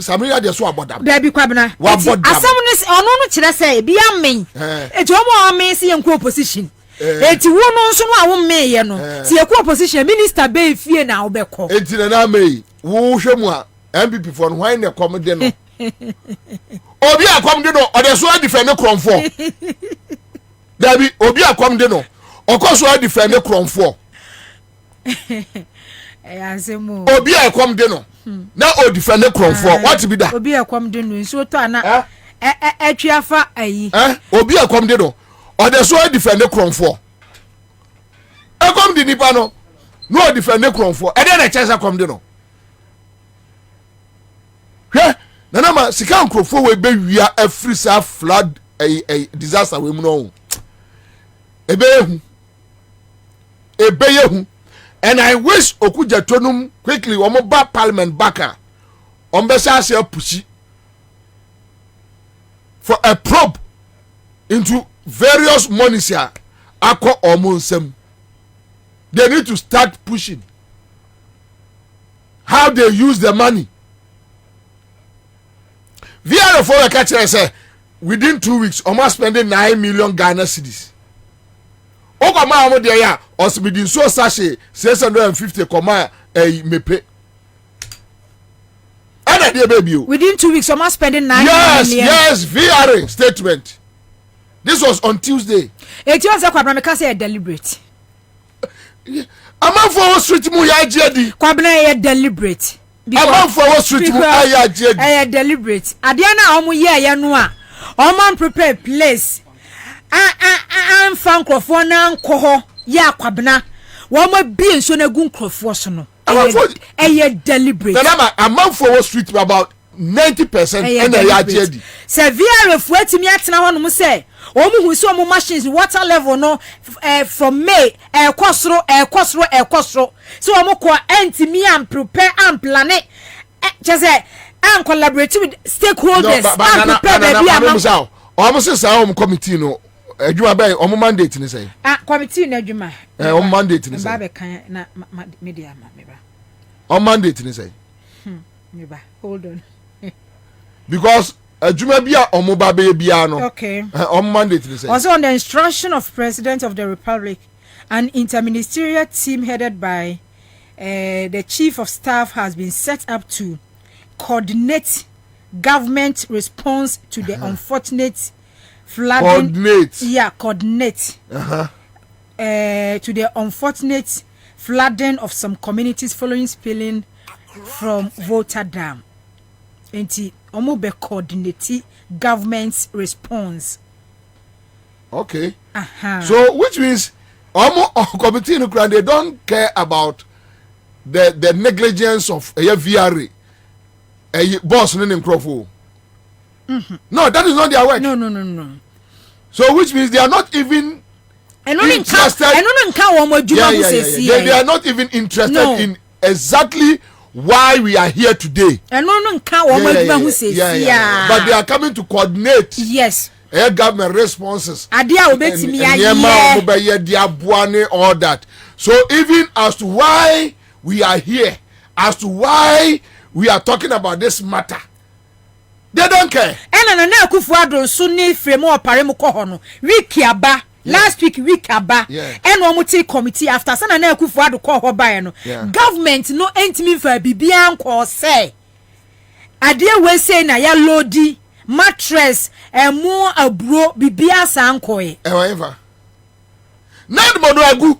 [SPEAKER 3] Samira de so abodam
[SPEAKER 6] da bi Kwabena asem ne ono no kire se bi amen eti wo mu amen si yenku opposition eti wo no nso no awo men ye no si yenku opposition minister be fie na obekọ
[SPEAKER 3] eti na mai wo hwemu a MPP for no why na come de no obi akom de no o de so defend kromfo da bi obi akom de no okoso defend kromfo Obi a come de no. Na o defend the crown for. What be that?
[SPEAKER 6] Obi a come de no so to ana atwiafa ayi.
[SPEAKER 3] Obi a come de no. Or the so defend the crown for. E come de nipa no. No defend the crown for. E dey na chance come de no. Hwe na na ma sika nkrofo we be wia every sa flood a disaster we mu no. Ebe yehu. And I wish Okuja Tonum quickly omo ba parliament baka ombesa se pushi for a probe into various monies here akọ omo nsem. They need to start pushing how they use the money. VR for a catcher say within 2 weeks almost spending 9 million Ghana cedis. Oko ma mo de ya osibidin so sachet 650 koma mepe. Ana de baby.
[SPEAKER 6] Within 2 weeks almost spending 9 million.
[SPEAKER 3] Yes, VR statement. This was on Tuesday.
[SPEAKER 6] It was a Kwabena because say deliberate.
[SPEAKER 3] Among for street mu ya jedi.
[SPEAKER 6] Kwabena deliberate.
[SPEAKER 3] Among for street mu ya jedi.
[SPEAKER 6] Deliberate. Adiana omo ye no a. Omo prepare place. I'm Francophone and Coho, ya Kwabena. One more being so na gun crofo no. Deliberate.
[SPEAKER 3] A month for street about 90% and a yard.
[SPEAKER 6] Severe reflect me at now on say. Omu who saw machines water level no from May cosro. So omoko anti me and prepare and plan it. Just say and collaborate with stakeholders and prepare baby amount.
[SPEAKER 3] Almost say committee no. Adwuma bay omo mandate ni say
[SPEAKER 6] committee na adwuma
[SPEAKER 3] omo mandate ni say
[SPEAKER 6] ba be kan na media ma me ba
[SPEAKER 3] omo mandate ni say
[SPEAKER 6] me ba hold on
[SPEAKER 3] because adwuma bia omo ba be bia no
[SPEAKER 6] okay
[SPEAKER 3] omo mandate ni say
[SPEAKER 6] also on the instruction of President of the Republic, an interministerial team headed by the Chief of Staff has been set up to coordinate government response to the unfortunate flooding. Coordinate. To the unfortunate flooding of some communities following spilling from Volta Dam. Enti omo be coordinate government's response.
[SPEAKER 3] Okay. So which means omo committee no they don't care about the negligence of a VRA. A boss no nkrofo. No, that is not their work.
[SPEAKER 6] No.
[SPEAKER 3] So which means they are not even interested. They are not even interested in exactly why we are here today. But they are coming to coordinate.
[SPEAKER 6] Yes.
[SPEAKER 3] Government responses.
[SPEAKER 6] All
[SPEAKER 3] that. So even as to why we are here, as to why we are talking about this matter, they don't care.
[SPEAKER 6] And na Akufo-Addo so ni frame o pare mu ko ho no week aba last week aba and omuti committee after sana na Akufo-Addo ko ho bae no government no entimi fa bibia nko say ade we say na ya lodi mattress emu aburo bibia san ko e
[SPEAKER 3] whatever nad mono agu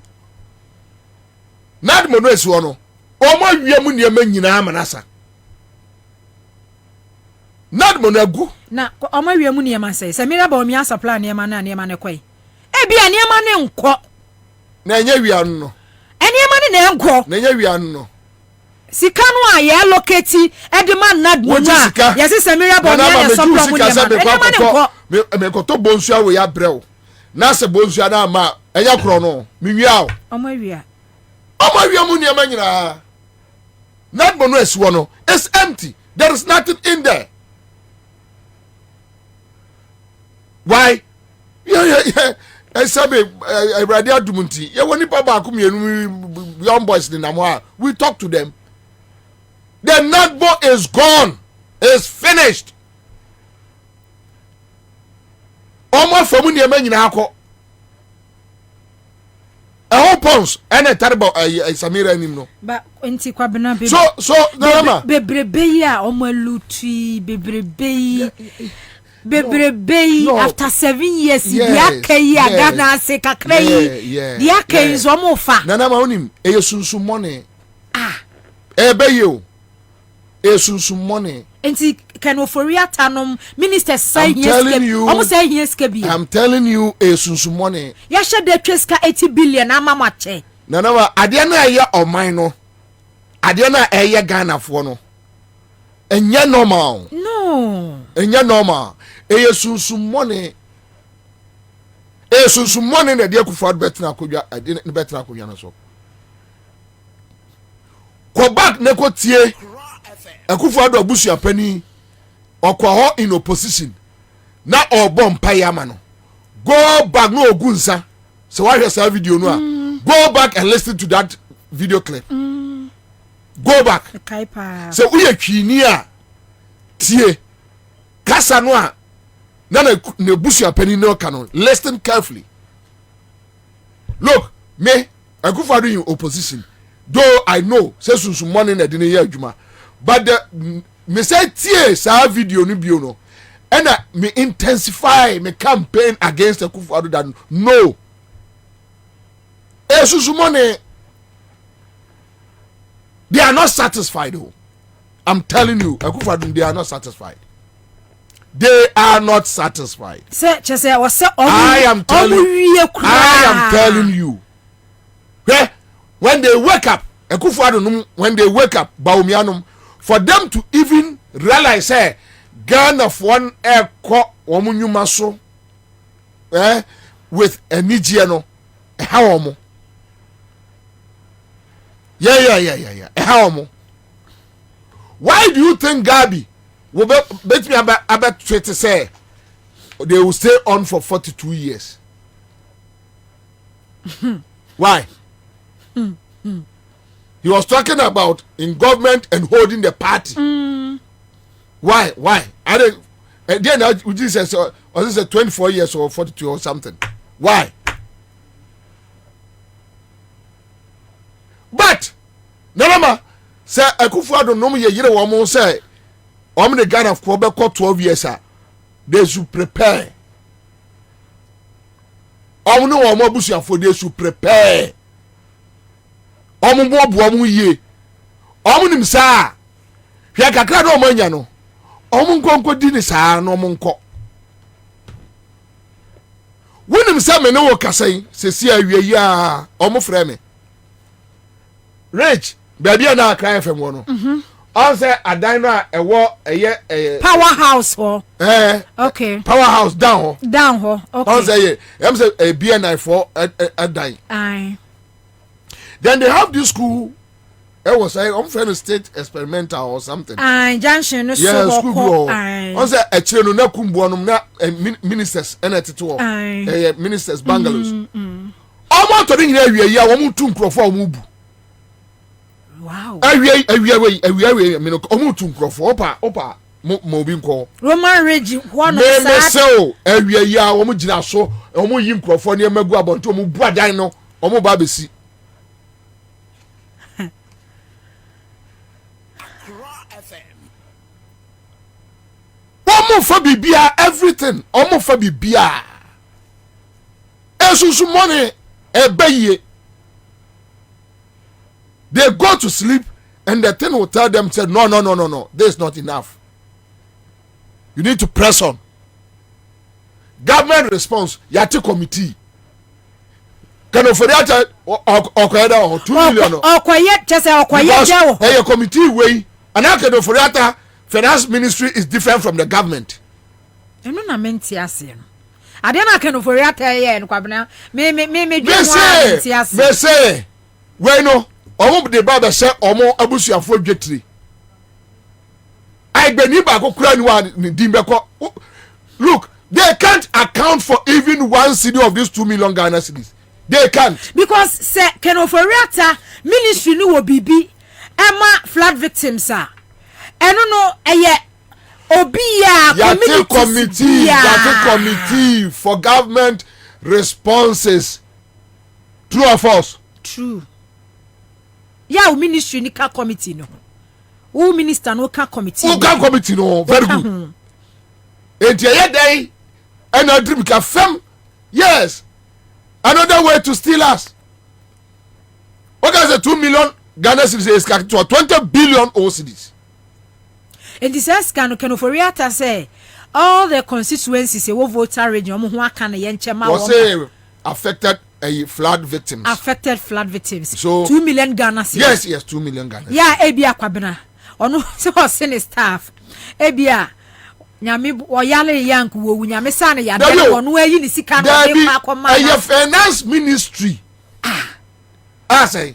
[SPEAKER 3] nad mono esi ono omo wiemu niam nyina amanasa nad monagu
[SPEAKER 6] na omo wiemu ne ma say Samira ba omi asapla ne ma na ne ma ne koi e bia ne ma ne nko
[SPEAKER 3] na nya wianu no
[SPEAKER 6] ene ma ne nko
[SPEAKER 3] na nya wianu no
[SPEAKER 6] sika no a ya locate edema nad moja yesi Samira ba omi asapla mu ne ma ne nko
[SPEAKER 3] me koto bonsu awo ya brew na se bonsu na ma enya kro no me wia o
[SPEAKER 6] omo wia
[SPEAKER 3] mu ne ma nyina nad mono esiwo no is empty. There is nothing in there. Why? Sabe radio dumunti. Ye woni pa ba akum young boys ni namwa. We talk to them. The nutball is gone. It's finished. Omo fomu ni ema nyina akọ. Whole pons and a terrible Samira anim no.
[SPEAKER 6] But enti Kwabena baby.
[SPEAKER 3] So no
[SPEAKER 6] bebrebe ya omo luti bebrebe after 7 years dia kai aga na se kakra yi dia kai zo mo fa
[SPEAKER 3] nana ma onim e sunsun money ebe you esunsun money.
[SPEAKER 6] Enti Kenoforia tanom ministers say
[SPEAKER 3] almost
[SPEAKER 6] say here skebi.
[SPEAKER 3] I'm telling you esunsun money.
[SPEAKER 6] Ya she de tweska 80 billion amama che.
[SPEAKER 3] Na ade na eye oman no. Ade na eye Ghana fo no. Enye normal.
[SPEAKER 6] No.
[SPEAKER 3] Enye normal. Esunsun money. Esunsun money na de akufo betina akodwa ade ne betina akodwa no so. Go back ne ko tie. Akufo-Addo abusu apani okwa ho in opposition na obo mpai ama no. Go back no ogunsa. So why hear that video no? Go back and listen to that video clip. Go back. So we twini a tie kasa no a na busu apani no canon. Listen carefully. Look, me Akufo-Addo in opposition. Though I know say sunsun money na de ne ya adwuma. But the me say tie sa video ni bio no. And me intensify me campaign against Akufo-Addo that no. Sunsun money they are not satisfied though. I'm telling you, Akufo-Addo they are not satisfied. They are not satisfied. I am telling you. Yeah? When they wake up, Akufo-Addo when they wake up, Baumianum, for them to even realize, hey, Ghana for one air co womunyumaso, with a Nigiano, a homo. Yeah. A homo. Why do you think Gabi will bet me about 20 say they will stay on for 42 years? Why? He was talking about in government and holding the party. Why? I don't. Then would you say was this 24 years or 42 or something? Why? But Nalama say Akufo-Addo no ye yire wo mo say the Ghana for be 12 years they should prepare. No wo mo busuafo they should prepare. Bobu ye nim saa hwe kakra do manya no nkonko di ni saa no nko wonim sa me ne wo kasai sesi awie ya frɛ me rich baby na akran fam wo no on say adan no a ewo eye
[SPEAKER 6] powerhouse ho okay
[SPEAKER 3] powerhouse down
[SPEAKER 6] ho okay
[SPEAKER 3] on say em say a BNI for adan
[SPEAKER 6] aye.
[SPEAKER 3] Then they have this school. It was like friend state experimental or something.
[SPEAKER 6] Junction no
[SPEAKER 3] so school. On say a chile no na kumbuanum na ministers enetito. Ministers bungalows. Omo to din here ya wo mutu nkrofo omo bu.
[SPEAKER 6] Wow.
[SPEAKER 3] Awia me no omo tu nkrofo opa mo bi nko.
[SPEAKER 6] Roman Regi one
[SPEAKER 3] of me say awia ya wo mo gina so omo yi nkrofo ne magu abonto omo bu adan no omo ba besi. Omo fa bibia everything omo fa bibia esusu money ebeye they go to sleep and the thing will tell them say no this is not enough, you need to press on. Government response yati committee can offer that okoyeda 2 million
[SPEAKER 6] okoye chese okoye jawo
[SPEAKER 3] a committee way and I can offer that. Finance ministry is different from the government.
[SPEAKER 6] Eno na menti ase no. Ade na Kenoforia taye no Kwabena. Me
[SPEAKER 3] say we no omo de baba say omo abusuafo dwetiri. I gbeni ba kokura ni wa ni dimbeko. Look, they can't account for even one cedi of these 2 million Ghana cedis. They can't.
[SPEAKER 6] Because say Kenoforia ministry ni wo bibi Emma flood victims are. No
[SPEAKER 3] committee for government responses. True or false?
[SPEAKER 6] True. Yeah, ministry ni ka committee no. Who minister no ka committee.
[SPEAKER 3] Who ka committee no? Very good. And day and a dream ka fem. Yes. Another way to steal us. What is the 2 million Ghana cedis is to 20 billion cedis.
[SPEAKER 6] And this is can for Riata say all the constituencies will voter region who can yenchema
[SPEAKER 3] affected flood victims.
[SPEAKER 6] Affected flood victims.
[SPEAKER 3] So
[SPEAKER 6] 2 million Ghana cedis.
[SPEAKER 3] Yes, 2 million Ghana.
[SPEAKER 6] Yeah, Ebia Kwabena. Ono so senior staff. Ebia nyame oyale yank wo nyame sane ya de ono ayi ni sika no de ma akoma.
[SPEAKER 3] A finance ministry. I say.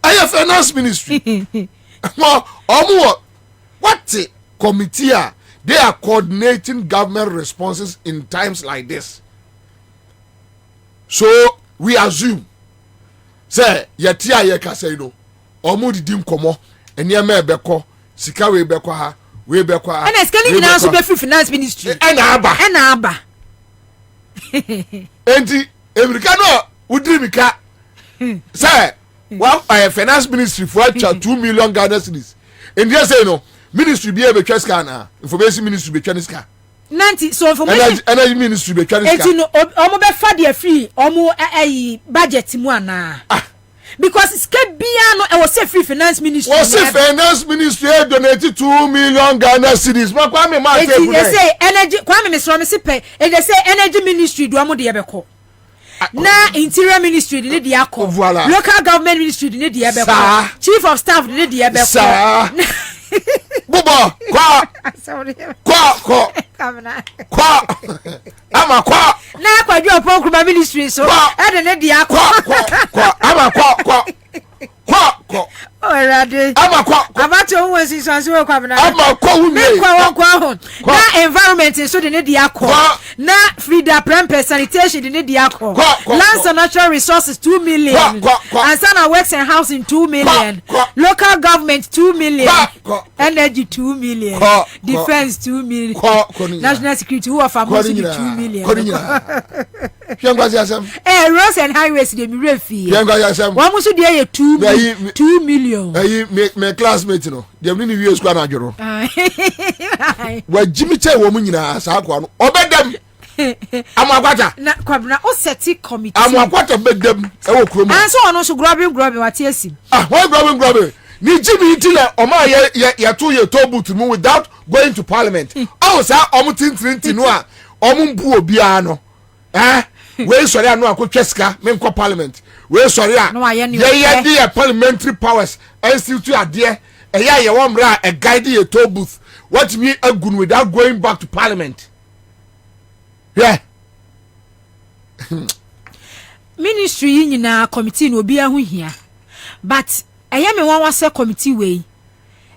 [SPEAKER 3] I finance ministry. What committee are they are coordinating government responses in times like this. So we assume say yetia ye ka say no omo didi nkomo eniema ebeko sika we beko ha we beko ha
[SPEAKER 6] and scaling now so be finance ministry
[SPEAKER 3] and aba enti America no udrimika say well finance ministry for 2 million Ghana cedis and they say no ministry be ebe twa na information ministry be twa ska
[SPEAKER 6] nanti so information
[SPEAKER 3] energy ministry be twa ska
[SPEAKER 6] enti no omo be fa de free omo budget mu ana because skebia no e was free finance ministry
[SPEAKER 3] was finance ministry donate 2 million Ghana cedis ma kwa me ma table
[SPEAKER 6] they say energy kwa me so me sipe and they say energy ministry do omo de ebeko na interior ministry de de akọ local government ministry de de ebeko chief of staff de de ebeko Bobo kwa ama kwa na kwa jo pon ministry so e de ne de akọ
[SPEAKER 3] ama kwa
[SPEAKER 6] Orade.
[SPEAKER 3] Ama kwa.
[SPEAKER 6] Abato won si so we kwa na.
[SPEAKER 3] Ama kwa wunye.
[SPEAKER 6] Kwa ho. Na environment so de ne di akọ. Na Frida Prempe sanitation de ne di akọ. Lands and natural resources 2 million. Ansah na works and housing 2 million. Local government 2 million. Energy 2 million. Defense 2 million. National security who of almost 2 million. Roads and highways de mi refi. Wa musu de 2 million.
[SPEAKER 3] My classmate no dem ni wie school na adworo wa jimi che wo mu nyina sa akwa no obedem amakwata
[SPEAKER 6] na Kwabena o seti committee
[SPEAKER 3] amakwata bedem e wo kuro mu
[SPEAKER 6] anso ono so grubbing wati asim
[SPEAKER 3] why grubbing ni jimi ti na o ma ye to ye to boot mu without going to parliament o sa o mu tintinti no a o mu bu obi a no we sorry anu akotwa sika me nko parliament we sorry a ye the parliamentary powers institute ade eya ye wo mra a guide ye to booth what me agun without going back to parliament yeah
[SPEAKER 6] ministry nyina committee no obi ahu hia but eya me wan wase committee we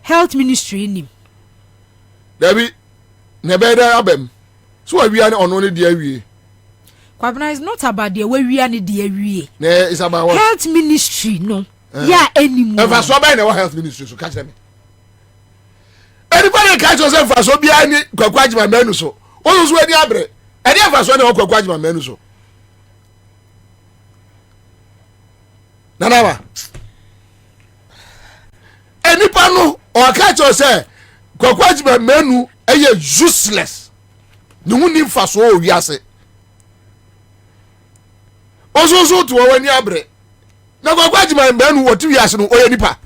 [SPEAKER 6] health ministry nim
[SPEAKER 3] Debbie nebeda abem so we are on only the awie
[SPEAKER 6] Kwabena is not about the way we are the awie.
[SPEAKER 3] It's about what?
[SPEAKER 6] Health ministry, no. Yeah, anymore.
[SPEAKER 3] If I saw by the health ministry, so catch them. Anybody catch yourself for so be any Kwabena menu so. Always when you are bre. Any of us when you Kwabena menu so. Nanawa. Anybody no or catch yourself Kwabena menu useless. No one need for so we are say. Oso to wani abre na Kwabena menu what we ask no oye nipa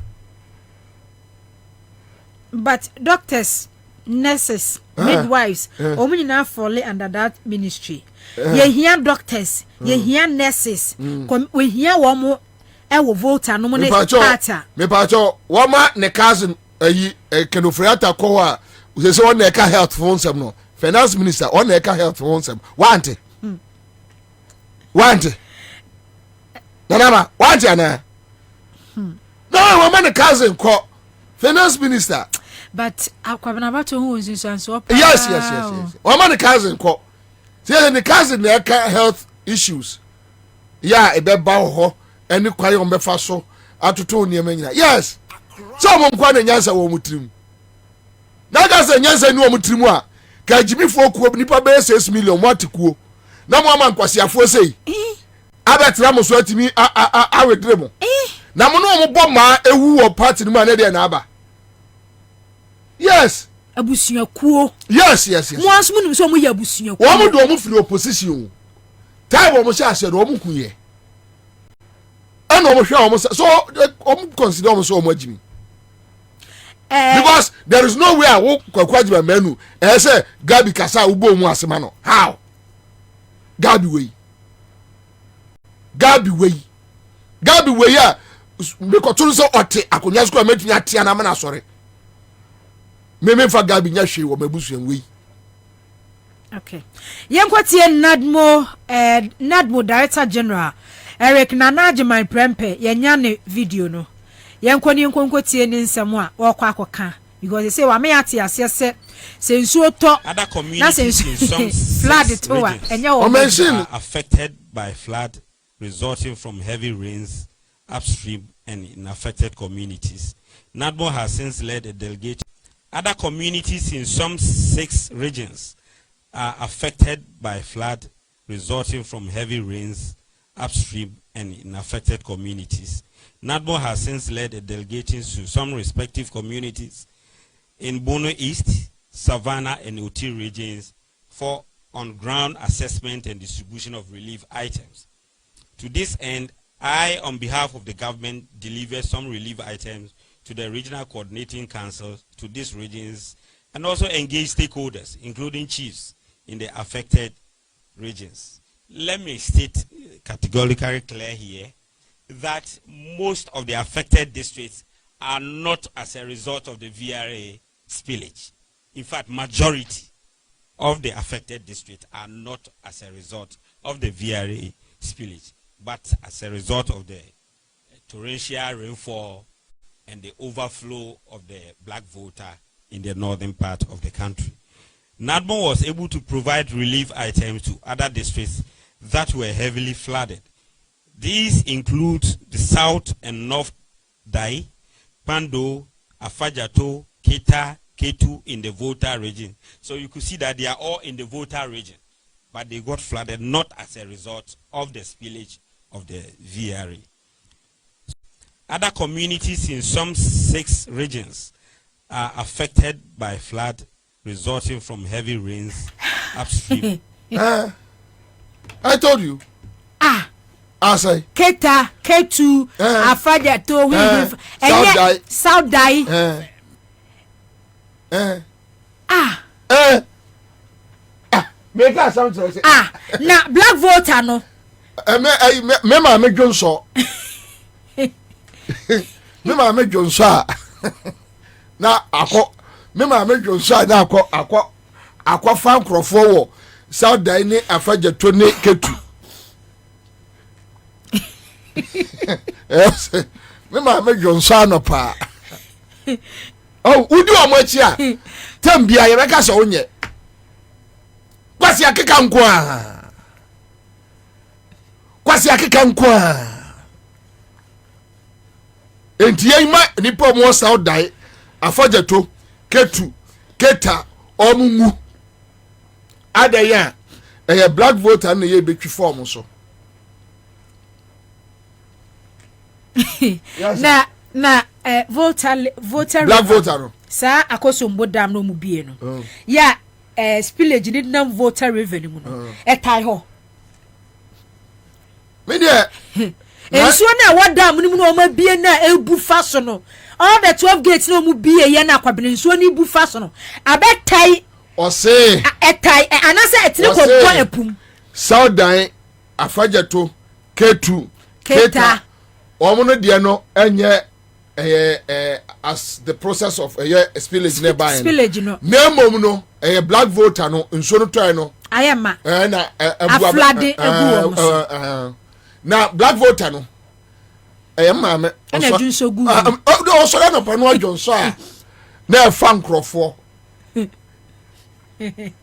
[SPEAKER 6] but doctors nurses midwives omu nyina fall under that ministry ye hear doctors ye hear nurses we hear wo mo e wo voter no mo ne starter
[SPEAKER 3] me pa cho wo ma ne cousin ayi kenofriata ko a we say one eka health for onsem no finance minister one eka health for onsem wante Nanama, what yana? No, woman, a cousin called finance minister.
[SPEAKER 6] But Kwabena bato who is so
[SPEAKER 3] yes. Woman, a cousin called. See, the cousin there can health issues. Yeah, a bed bow and the quiet on the faso. Atuto near me. Yes, someone quite a yasa womutrim. Nagas and yasa no mutrimwa. Kajimi for Nipa Bay 6 million. What to cool? No man was ya for say. Abetra mo so atimi awedre mo na mo no mo bọ ma ewu wo party ni ma na de na aba yes
[SPEAKER 6] abusuakuo
[SPEAKER 3] yes
[SPEAKER 6] mo asum ni so mo ya abusuakuo
[SPEAKER 3] wo mo do mo firi opposition time wo mo sha ase do mo kuye ana no mo hwe o so consider o so o magimi because there is no way I wo kwakwajiba menu say Gabi kasa ubo mu asema no how Gabi way a because tun so ote akonya sko metumi atia na mana sore me fa Gabi nya hwe wo mabusuan wey.
[SPEAKER 6] Okay. Yenkwatie Nadmo Director General Eric Nanaje my prempe yenya ne video no. Yenkwatie ni nsemo a wokwa akoka because they say wa me ate ase se nsuo to
[SPEAKER 7] other communities in some
[SPEAKER 6] flood to
[SPEAKER 7] are affected by flood resulting from heavy rains upstream and in affected communities. Nadmo has since led a delegation. Other communities in some 6 regions are affected by flood resulting from heavy rains upstream and in affected communities. Nadmo has since led a delegation to some respective communities in Bono East, Savannah, and Oti regions for on-ground assessment and distribution of relief items. To this end, I, on behalf of the government, delivered some relief items to the regional coordinating councils to these regions and also engage stakeholders, including chiefs, in the affected regions. Let me state categorically clear here that most of the affected districts are not as a result of the VRA spillage. In fact, majority of the affected districts are not as a result of the VRA spillage, but as a result of the torrential rainfall and the overflow of the black voter in the northern part of the country. Nadmo was able to provide relief items to other districts that were heavily flooded. These include the South and North Dai, Pando, Afajato, Keta, Ketu in the Volta region. So you could see that they are all in the Volta region, but they got flooded not as a result of the spillage of the VRA. Other communities in some 6 regions are affected by flood resulting from heavy rains upstream.
[SPEAKER 3] I told you. Ansah.
[SPEAKER 6] Keta, Ketu, Afajato, South Dai.
[SPEAKER 3] Make us something.
[SPEAKER 6] Na black voter no.
[SPEAKER 3] Me Johnson. Me Johnson. Na akọ me Johnson na akọ fan crofo wo South Dai ni Afajato ni Ketu. Yes. Me Johnson no pa. Oh, udi omo echi a. Tambia ye beka so onye. Kwasi akeka nko a. Enti yema nipa mo South Dai Afajato Ketu Keta omungu adaya black voter na ye betwi form so.
[SPEAKER 6] na voter
[SPEAKER 3] black voter no
[SPEAKER 6] sa akosombo dam no mu bie no ya spillage ni nam voter revenue mu no etai ho
[SPEAKER 3] me de
[SPEAKER 6] ensuo na wadam ni mu no ma bie na ebu fa so no all the 12 gates no mu bie ye na Kwabena ensuo ni bu fa so no abetai
[SPEAKER 3] o se
[SPEAKER 6] etai anase etire ko bo epum
[SPEAKER 3] South Dai Afajato Ketu
[SPEAKER 6] Keta
[SPEAKER 3] omono de no enye as the process of spillage nearby
[SPEAKER 6] spillage no
[SPEAKER 3] nemom no black voter no nso no toy no
[SPEAKER 6] ayema
[SPEAKER 3] na
[SPEAKER 6] aflade egu wo
[SPEAKER 3] na black voter no maame
[SPEAKER 6] na junso gu
[SPEAKER 3] o so na pa no ajonso a na fa nkrofo
[SPEAKER 6] you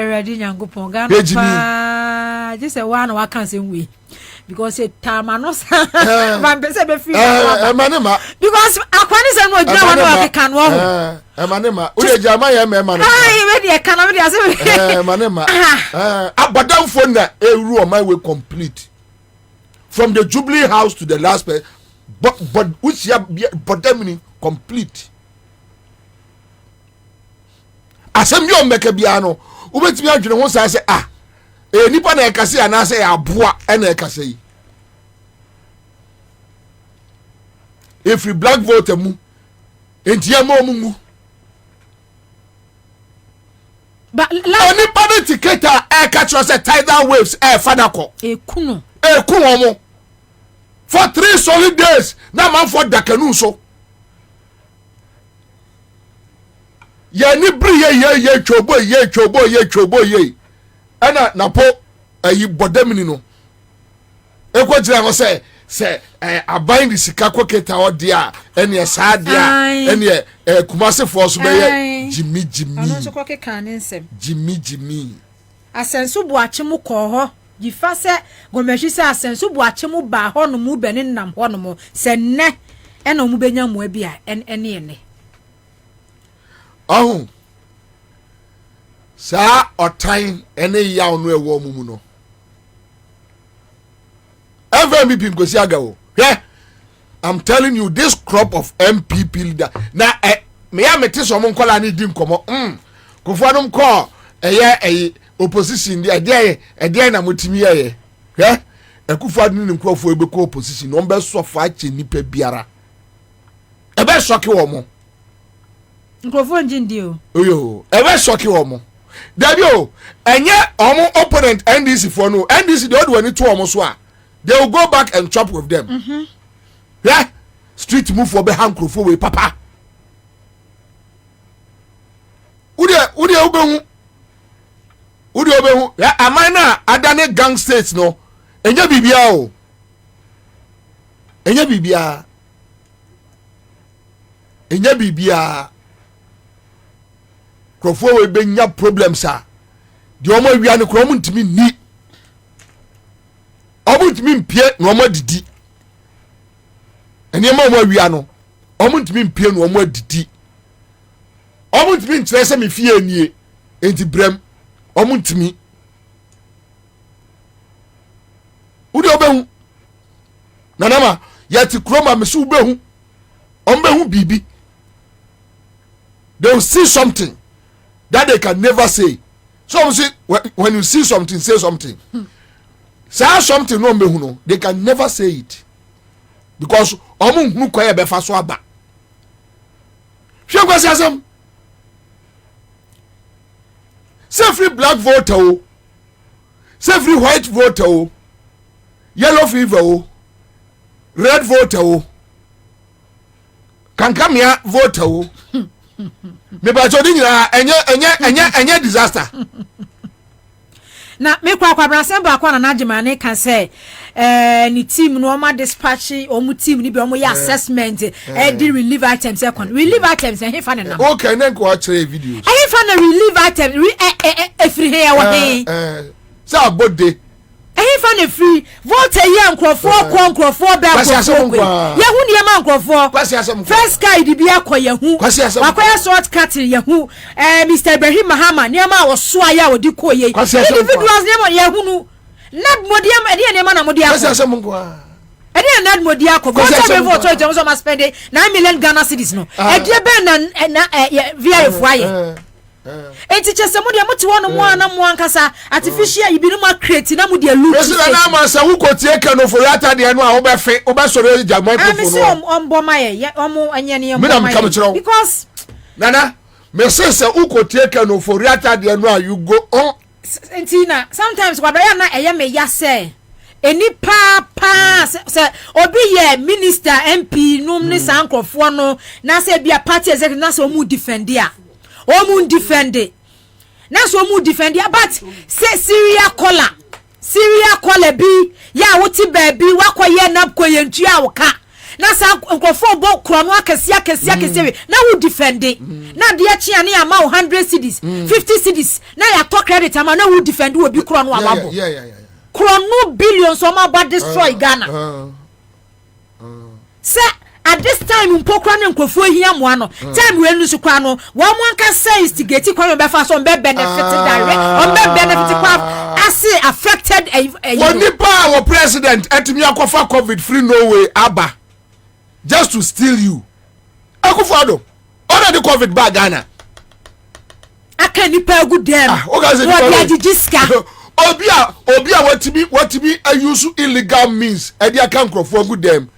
[SPEAKER 6] ready nyankopon ga no pa just one wa kan say we because it time no man be say be free
[SPEAKER 3] manema
[SPEAKER 6] because akwani say no jina one wa kan wo ho
[SPEAKER 3] manema o de jama ya manema
[SPEAKER 6] we dey kan we dey say
[SPEAKER 3] manema abadam phone na eru on my way complete from the Jubilee House to the last place but which ya bodamini complete asem yo meka bia no ubetimi adwene ho say nipa na ekase ana say aboa na ekase yi if we black vote mu enti ema omumu
[SPEAKER 6] but
[SPEAKER 3] any party ticket catch us a tidal waves fadako
[SPEAKER 6] ekunu
[SPEAKER 3] omo for 3 solid days na man for dakanu so ye ni bri ye chobo ye ana napo ayi bodamini no ekwo gira ho say abind the sika koketa odi a ene sa dia ene kumase force be ye jimmy
[SPEAKER 6] ono so kokeka ne nsem
[SPEAKER 3] jimmy
[SPEAKER 6] asenso bu achemu ko ho gifa se gomehwi se asenso bu achemu ba ho no mu be ne nam ho no mo se ne ene mu benya mu abi a ene
[SPEAKER 3] oh sa otan ene yaw no ewo mu no FMP ngosi agawo yeah I'm telling you this crop of MPP leader na me ya mete so mo nkola ni di nkomo kofuanum ko opposition dia na motimi ye yeah ekufuadu ni nkrofo ebeko opposition no be so fa che nipa biara ebe shoki wo mo
[SPEAKER 6] nkrofo njindi o
[SPEAKER 3] oyo ebe shoki wo mo dabi o enye omo opponent NDC for no NDC they do any to omo so a they will go back and chop with them yeah street move for be hankrofo we papa udi obehu ya amana adane gang states no enye bibia o enye bibia krofo we benya problems a de omo wia ne kro omo ntimi ni omo ntimi mpie no omo didi ene omo wia no omo ntimi mpie no omo didi omo ntimi ntrese me fie nie enti brem omo ntimi udi obehu nanama yati kroma mesu obehu ombehu bibi they will see something that they can never say so say when you see something say something say something no ombehu no they can never say it because omo hunu koye be fa so aba hwe kwasi asem say free black voter o say free white voter o yellow fever o red voter o kankamia voter o me ba chodi nyina enye disaster
[SPEAKER 6] na me kwa brasem ba kwa na najimane kan say ni team no ma dispatch omu team ni be omu ya assessment di relief items relief items he fa na
[SPEAKER 3] okay nen ko actually videos
[SPEAKER 6] he fa na relief items free here wa he
[SPEAKER 3] say body
[SPEAKER 6] he fa na free vote here nkrofo be akofo ye hu ne ma nkrofo first guy di bia koye hu wakoya short cut ye hu Mr Ibrahim Mahama ne ma wo so aya wo di koye individuals ne mo ye hu nu nad modiam ede ne ma na modiam ede nad modia ko vote be vote to so ma spend 9 million Ghana cedis no ede be na via fuaye enti chese mo de moti wono mo ana mo ankasa artificial ibinu ma create na mo de loot
[SPEAKER 3] president na ma sa wo kotie ka no for yata de no a wo be fe wo be soro ja microphone no
[SPEAKER 6] am ombo maye omo anye ne
[SPEAKER 3] ombo maye
[SPEAKER 6] because
[SPEAKER 3] nana me say wo kotie ka no for yata de no a you go on
[SPEAKER 6] enti na sometimes kwado ya na eye me ya say eni pa se obi ye minister MP num ni sankrofo no na say bia party executive na say o mu defend ya omu defend na so omu defend ya but say Syria collar bi ya woti ba bi wakoye na koye ntua woka na sa nkofo bo krono akasia na wo defend na de achia na ama 100 cedis 50 cedis na ya to credit ama na wo defend wo bi krono amabo krono billions o ma ba destroy Ghana say at this time mpokra ne nkofo hia mo ano time we nu su kwa no wo mo anka say instigate kwa be fa so be benefit direct on be benefit kwa as affected
[SPEAKER 3] woni pa our president atumi akofa covid free no way aba just to steal you akufado already covid bag Ghana
[SPEAKER 6] aka ni pa good dem what dia jijiska
[SPEAKER 3] obi a watimi use illegal means e dia kan krofo good dem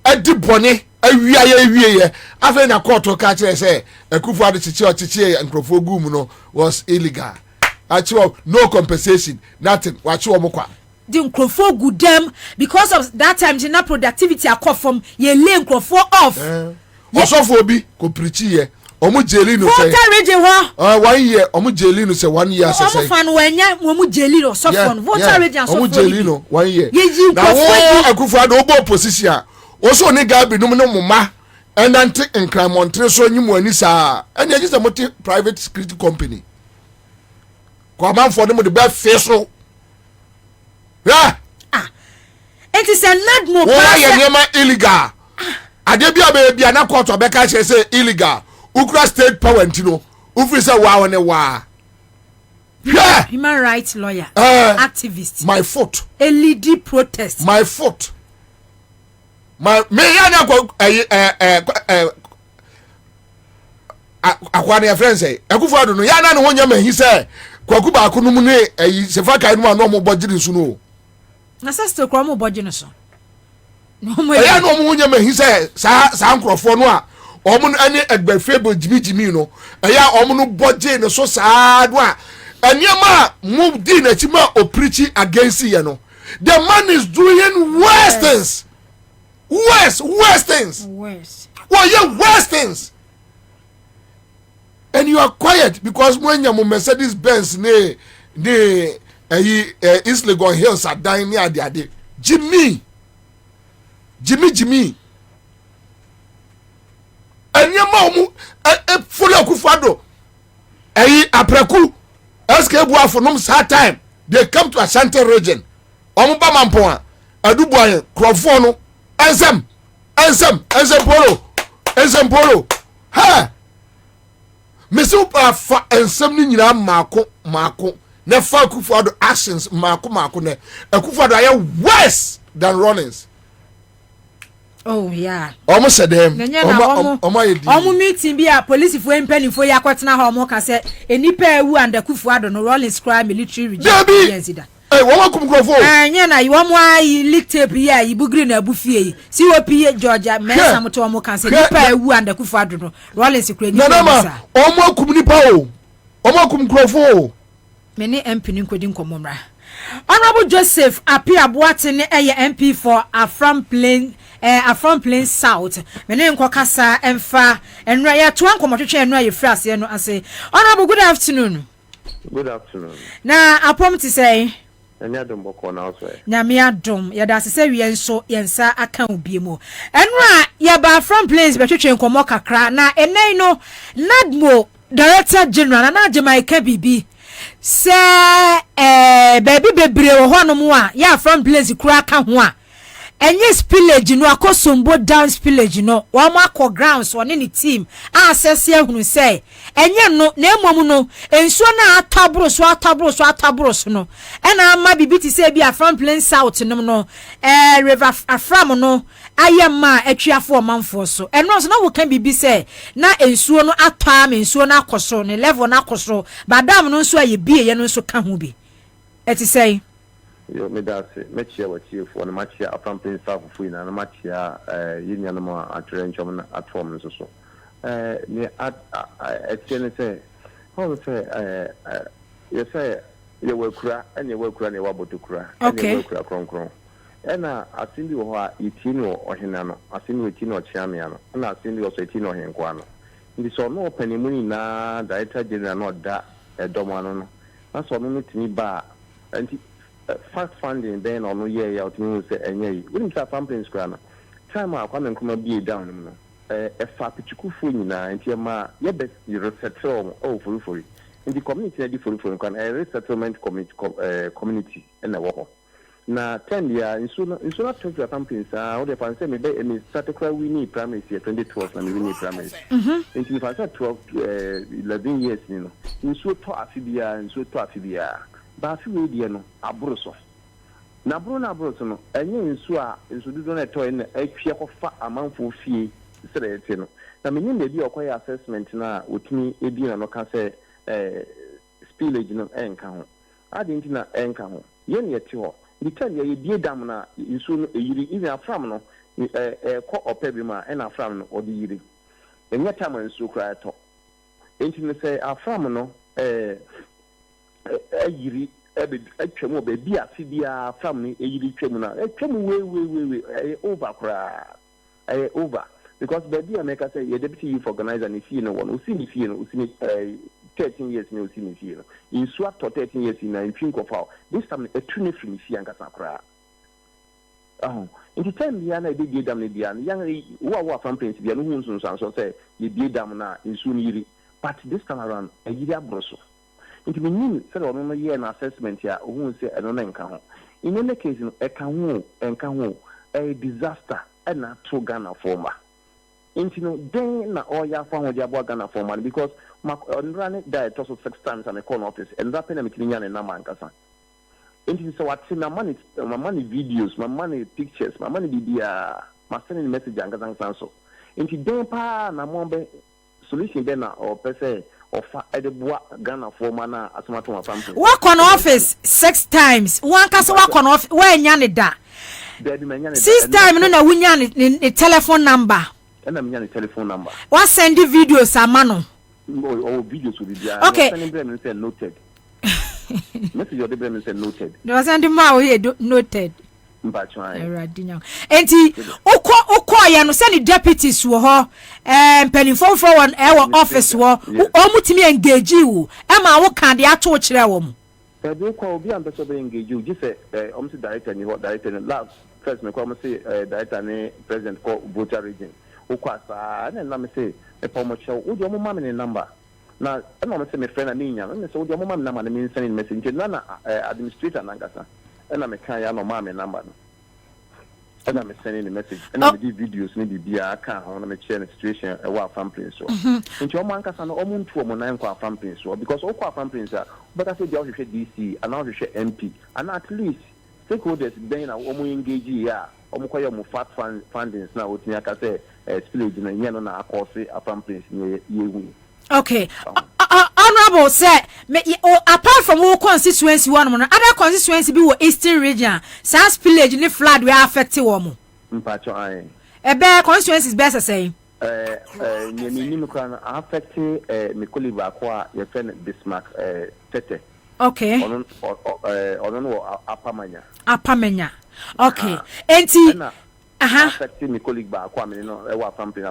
[SPEAKER 3] edi bone awie afa na court ka kire say Akufo-Addo chichi nkrofo gum no was illegal. Actually no compensation, nothing. Wachi omokwa.
[SPEAKER 6] The nkrofo good them because of that time the productivity akọ from ye lay nkrofo off.
[SPEAKER 3] Osofo obi ko preachi ye. Omu jeli no say.
[SPEAKER 6] Voter region ho.
[SPEAKER 3] 1 year omu jeli no say 1 year say.
[SPEAKER 6] Omu fan wenya omu jeli no sofon. Voter region sofon.
[SPEAKER 3] Omu jeli no 1 year.
[SPEAKER 6] Na
[SPEAKER 3] wo Akufo-Addo obo opposition. Oso ni gabi no muma. Enante Nkramontre so nyimu ani sa. Ene agi say multi private security company. Kwa man for them the best face so. Yeah.
[SPEAKER 6] It is a not more.
[SPEAKER 3] Why you illegal? Ade bia na court obeka say illegal. Ukra state power ntino. Ufi say wa one wa. Yeah.
[SPEAKER 6] Human rights lawyer, activist.
[SPEAKER 3] My foot.
[SPEAKER 6] LED protest.
[SPEAKER 3] My foot. My me ya na ko akwane friend say Akufo-Addo no ya na no honya mahi say kwaku ba ko no mu ne sefa kai no no mo bojiri su no.
[SPEAKER 6] Na sister kwa mo boje no so. No mo
[SPEAKER 3] ya no mo honya mahi say sa nkrofo no a omo ani agbafebo jimi no ya omo no boje no so saa do a eniema mo di na chima o preaching against ye no. The man is doing worse things. Worse things.
[SPEAKER 6] Worse.
[SPEAKER 3] Well, yeah, worse things. And you are quiet because when your Mercedes Benz East Legon Hills are dying near the day. Jimmy. And your mom full of Akufo-Addo. Apreku. Eskebua for no sad time. They come to Ashanti region. Omuba Mampoa. Aduboy Krofono. Ansem polo. Ha. Mesu pa fa ensem ni nyina mako na fa Akufo-Addo actions mako ne Akufo-Addo are worse than Rawlings.
[SPEAKER 6] Oh yeah.
[SPEAKER 3] Omo said them. Omo
[SPEAKER 6] meeting be a police for penny for ya kwetena ha omo ka say enipa ewu and Akufo-Addo no Rawlings crime military regime.
[SPEAKER 3] Hey, what come Krofo?
[SPEAKER 6] Anya na you want lick tape here, you bugri na bufie. See what PA Georgia, Mesa Moto Omo can say, Nipa Ewu and the Akufo-Addo no. Rawlings crane.
[SPEAKER 3] No, Omo kum nipa o. Omo kum Krofo.
[SPEAKER 6] Many MP ninkodin komomra. Honorable Joseph appear boating MP for Afram Plain South. Many nkokasa emfa enra ya tuan komotwe enra ye frase no ase. Honorable, good afternoon.
[SPEAKER 8] Good afternoon.
[SPEAKER 6] Na apom to say
[SPEAKER 8] Enya dom boko na so e.
[SPEAKER 6] Nyame adom ya da se wi enso yensa aka obi mu. Enra ya ba from plains betwetwe nkomo kakra na enai no Nadmo Director General na Jamaica bibi se baby bebre wo hono mu a ya from plains kura aka ho a enye spillage no akosombo down spillage no wa ma akọ grounds one ni team assess ehunu say enye no na emom no ensuo na atabro so no ena ama bibiti say bia from plain south no river afram no ayema atwiafo manfo so eno so na wo kan bibi say na ensuo no atwa ensuo na akoso ne level na akoso badam no nso aye bie ye no nso ka ho bi eti say
[SPEAKER 8] yo me da se me chia wa chief na ma chia afam pin staff fu ina na ma chia yinya no ma atrenchom na atform nso so ni etiene se how say you say you work kura and you work kura ne waboto kura and you work kura kronkron ena asindi wo ha itini wo ohena no asindi wo itini wo chiamia no na asindi wo so itini wo henkwa no ndi so no panimu ni na director general no da edomano no na so no tini ba anti fast funding then on no year ya otimi say enye yi we nta campaign square na time akwa me nkoma bi down no fa pichikufu nyina nti ma ye be resettle o furufuri in community na di furufuri kan resettlement community na wo na 10 year inso na talk to campaign sa o de fan say me be me start cry we need primary year 2012 na we need primary nti fa say 12 11 years ni no inso to afibia ba fi we die no abroso na abroso no enye nsu a nsu dudu na to na atwie kofa amanfo fie sere no na menye na bi okoya assessment na otimi ebi na no ka say spillage no enka ho adinti na enka ho ye ne yeti ho di time ye die dam na nsu no eyiri even afram no ko opebi ma e na afram no odi yiri enya time nsu kra to enti ne say afram no yiri atwam obabi afi bia afram no yiri twam na atwam we over kra over because baby America say your deputy youth organizer and if you know one usi ni 13 years ni usi ni no in swap to 13 years in a think of how this time a tune from fi ankasa kra in the time ya na dey dam na bia yang wa from prince bia no hu nso so say ye die dam na nsu ni yiri but this time around a yiri abroso into me nim say ono no ye na assessment ya hu say eno na nka ho in any case no e kan ho a disaster and na to Ghana former into no then na oya fa ho dia bo Ghana former because my run died also 6 times and a corner office and that pen me kinya na mankasa into so what my money videos my money pictures my money bibia my sending message angasa so into then pa na mombe solution then na or person offer edeboa Ghana former na asmato ma family
[SPEAKER 6] work on office 6 times one kasa work on office where nya ne da 6 times no na wunya ne telephone number
[SPEAKER 8] and I'm your telephone number.
[SPEAKER 6] What send the videos amano?
[SPEAKER 8] Oh, videos will be there.
[SPEAKER 6] Okay.
[SPEAKER 8] Noted. Message your debris said noted.
[SPEAKER 6] There was any more here noted.
[SPEAKER 8] But
[SPEAKER 6] Radinho. Enti Oko ya no send deputies wo ho penny phone for one our office wo omutimi engage you. Ema wo kan de ato kire wo mu.
[SPEAKER 8] They call be ambassador be engage you. Just say omsi director ni what director last first me come say director ni president ko Bocha region. Ukwasa na me say e promotion wo do mo mama ne number na na me say me friend na ninya me say wo do mo mama number na me send message na administrator na ngasa na me kan ya no mama number no na me send the message na me di videos ni bibia ka ho na me share the situation e wa family so nti o man kasa no o mu ntu o mo nan kwa family so because o kwa family so but I say dey hwe DC and now hwe MP and at least stakeholders then na o mo engage ya o mo koyo mo fat fundings na o tinya ka say spillage na yeno na akose afam place ye wu. Okay.
[SPEAKER 6] Honorable sir, apart from all constituency one other constituency be wo Eastern region, some spillage ni flood we affect wo mo.
[SPEAKER 8] Mpacho ai.
[SPEAKER 6] Ebe constituencies best say.
[SPEAKER 8] Ni kran affect me koliba kwa ye friend Bismarck tete.
[SPEAKER 6] Okay.
[SPEAKER 8] Ono
[SPEAKER 6] Apamanya. Okay. Enti
[SPEAKER 8] affecting my colleague back kwame no e wa family